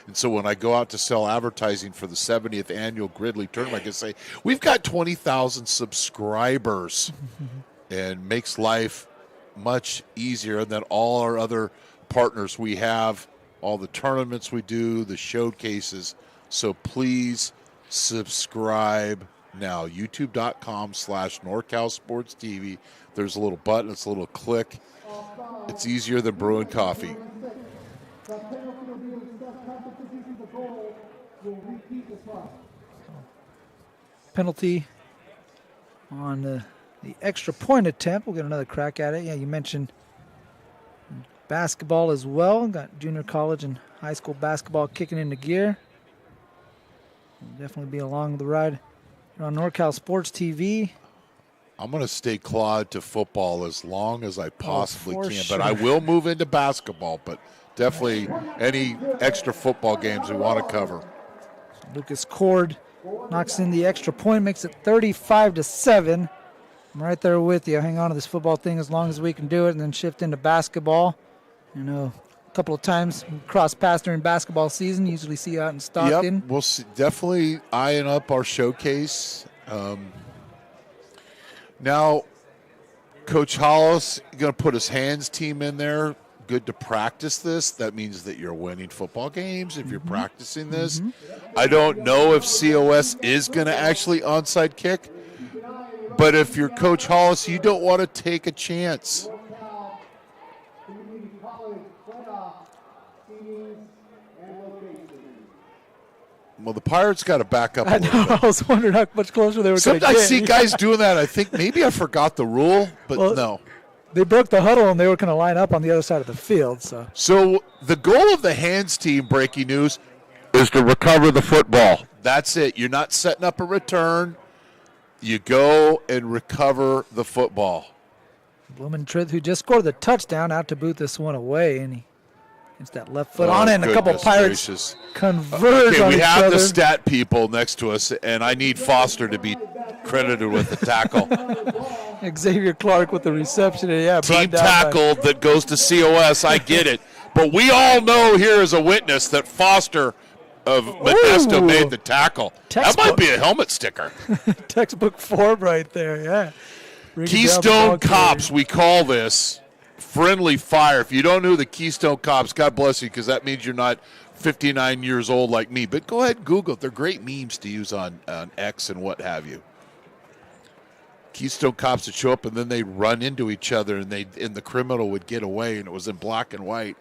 And so when I go out to sell advertising for the 70th annual Gridley Tournament, I can say, we've got 20,000 subscribers, and makes life much easier than all our other partners we have, all the tournaments we do, the showcases. So please subscribe now. YouTube.com/NorCal Sports TV. There's a little button. It's a little click. It's easier than brewing coffee. Penalty on the extra point attempt. We'll get another crack at it. Yeah, you mentioned basketball as well. Got junior college and high school basketball kicking into gear. We'll definitely be along the ride here on NorCal Sports TV. I'm going to stay clawed to football as long as I possibly can. Sure. But I will move into basketball, but definitely any extra football games we want to cover. Lucas Cord knocks in the extra point, makes it 35-7. I'm right there with you. Hang on to this football thing as long as we can do it, and then shift into basketball. You know, a couple of times cross paths during basketball season. Usually see you out in Stockton. Yep, we'll see, definitely eyeing up our showcase. Now, Coach Hollis going to put his hands team in there. Good to practice this. That means that you're winning football games if you're practicing this. I don't know if COS is going to actually onside kick, but if you're Coach Hollis, you don't want to take a chance. Well, the Pirates got to back up a little bit. I was wondering how much closer they were going to get. Sometimes I see guys doing that. I think maybe I forgot the rule, but no. They broke the huddle, and they were going to line up on the other side of the field. So the goal of the hands team, breaking news, is to recover the football. That's it. You're not setting up a return. You go and recover the football. Blumentritt, who just scored the touchdown, out to boot this one away, and he gets that left foot on it, and a couple Pirates converge on we each have other. the stat people next to us, and I need Foster to be credited with the tackle. Xavier Clark with the reception. Yeah, Team tackle that goes to COS. I get it. But we all know here as a witness that Foster of Modesto made the tackle. Textbook. That might be a helmet sticker. Textbook form right there, yeah. Keystone Cops, we call this friendly fire. If you don't know the Keystone Cops, God bless you, because that means you're not 59 years old like me. But go ahead and Google it. They're great memes to use on X and what have you. Keystone Cops would show up, and then they'd run into each other, and the criminal would get away, and it was in black and white.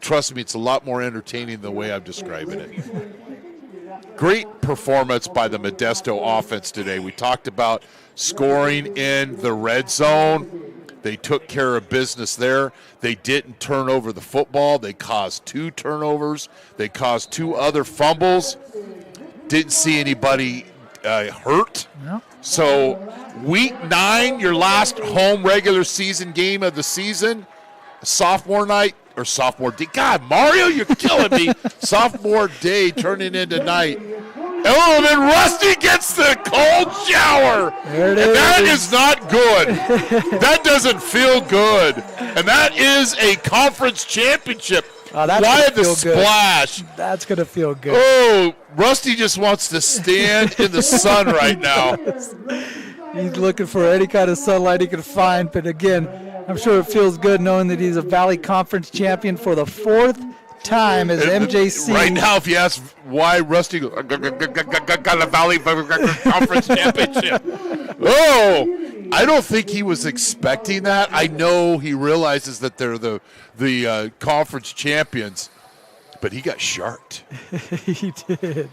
Trust me, it's a lot more entertaining the way I'm describing it. Great performance by the Modesto offense today. We talked about scoring in the red zone. They took care of business there. They didn't turn over the football. They caused 2 turnovers. They caused 2 other fumbles. Didn't see anybody hurt. No. So week 9, your last home regular season game of the season, sophomore night, or sophomore day. God, Mario, you're killing me. Sophomore day turning into night. Oh, and then Rusty gets the cold shower. There it and is. that is not good. That doesn't feel good. And that is a conference championship. Oh, that's Why gonna the feel good. splash? That's going to feel good. Oh, Rusty just wants to stand in the sun right now. He's looking for any kind of sunlight he can find. But again, I'm sure it feels good knowing that he's a Valley Conference champion for the 4th time as MJC. Right now, if you ask why Rusty got a Valley Conference championship. Oh, I don't think he was expecting that. I know he realizes that they're the conference champions, but he got sharked. He did.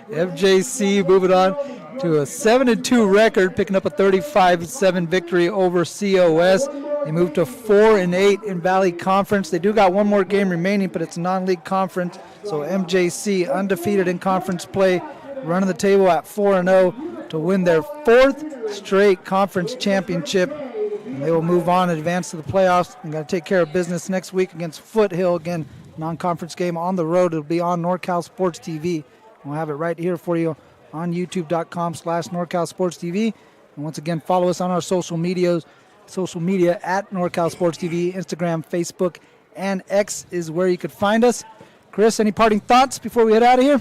MJC moving on to a 7-2 record, picking up a 35-7 victory over COS. They moved to 4-8 in Valley Conference. They do got one more game remaining, but it's a non-league conference. So MJC undefeated in conference play, running the table at 4-0 to win their 4th straight conference championship. And they will move on and advance to the playoffs. They got to take care of business next week against Foothill. Again, non-conference game on the road. It'll be on NorCal Sports TV. We'll have it right here for you on youtube.com/NorCal Sports TV. And once again, follow us on our social media at NorCal Sports TV, Instagram, Facebook, and X is where you could find us. Chris, any parting thoughts before we head out of here?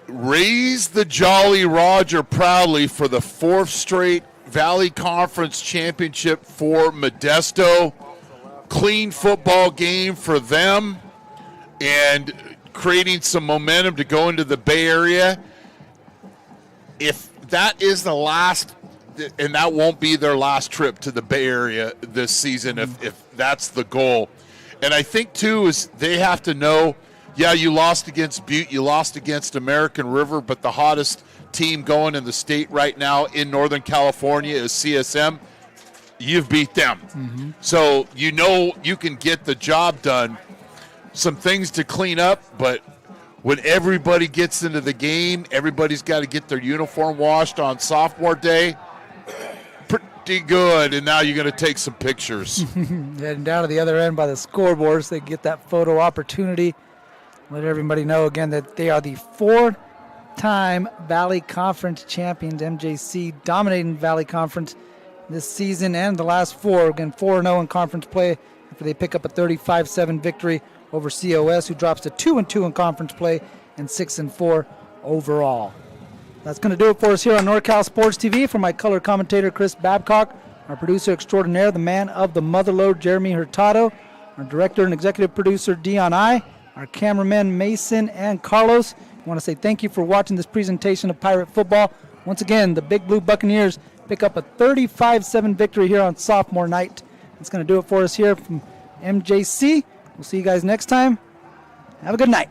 Raise the Jolly Roger proudly for the 4th straight Valley Conference championship for Modesto. Clean football game for them and creating some momentum to go into the Bay Area. If that is the last, and that won't be their last trip to the Bay Area this season, if that's the goal. And I think, too, is they have to know, yeah, you lost against Butte, you lost against American River, but the hottest team going in the state right now in Northern California is CSM. You've beat them. Mm-hmm. So you know you can get the job done. Some things to clean up, but when everybody gets into the game, everybody's got to get their uniform washed on sophomore day. Pretty good, and now you're going to take some pictures. Heading down to the other end by the scoreboard so they get that photo opportunity. Let everybody know again that they are the 4-time Valley Conference champions. MJC dominating Valley Conference this season and the last 4. Again, 4-0 in conference play after they pick up a 35-7 victory over COS, who drops to 2-2 in conference play and 6-4 overall. That's going to do it for us here on NorCal Sports TV. For my color commentator, Chris Babcock, our producer extraordinaire, the man of the motherlode, Jeremy Hurtado, our director and executive producer, Dion I, our cameramen, Mason and Carlos. I want to say thank you for watching this presentation of Pirate football. Once again, the Big Blue Buccaneers pick up a 35-7 victory here on sophomore night. That's going to do it for us here from MJC. We'll see you guys next time. Have a good night.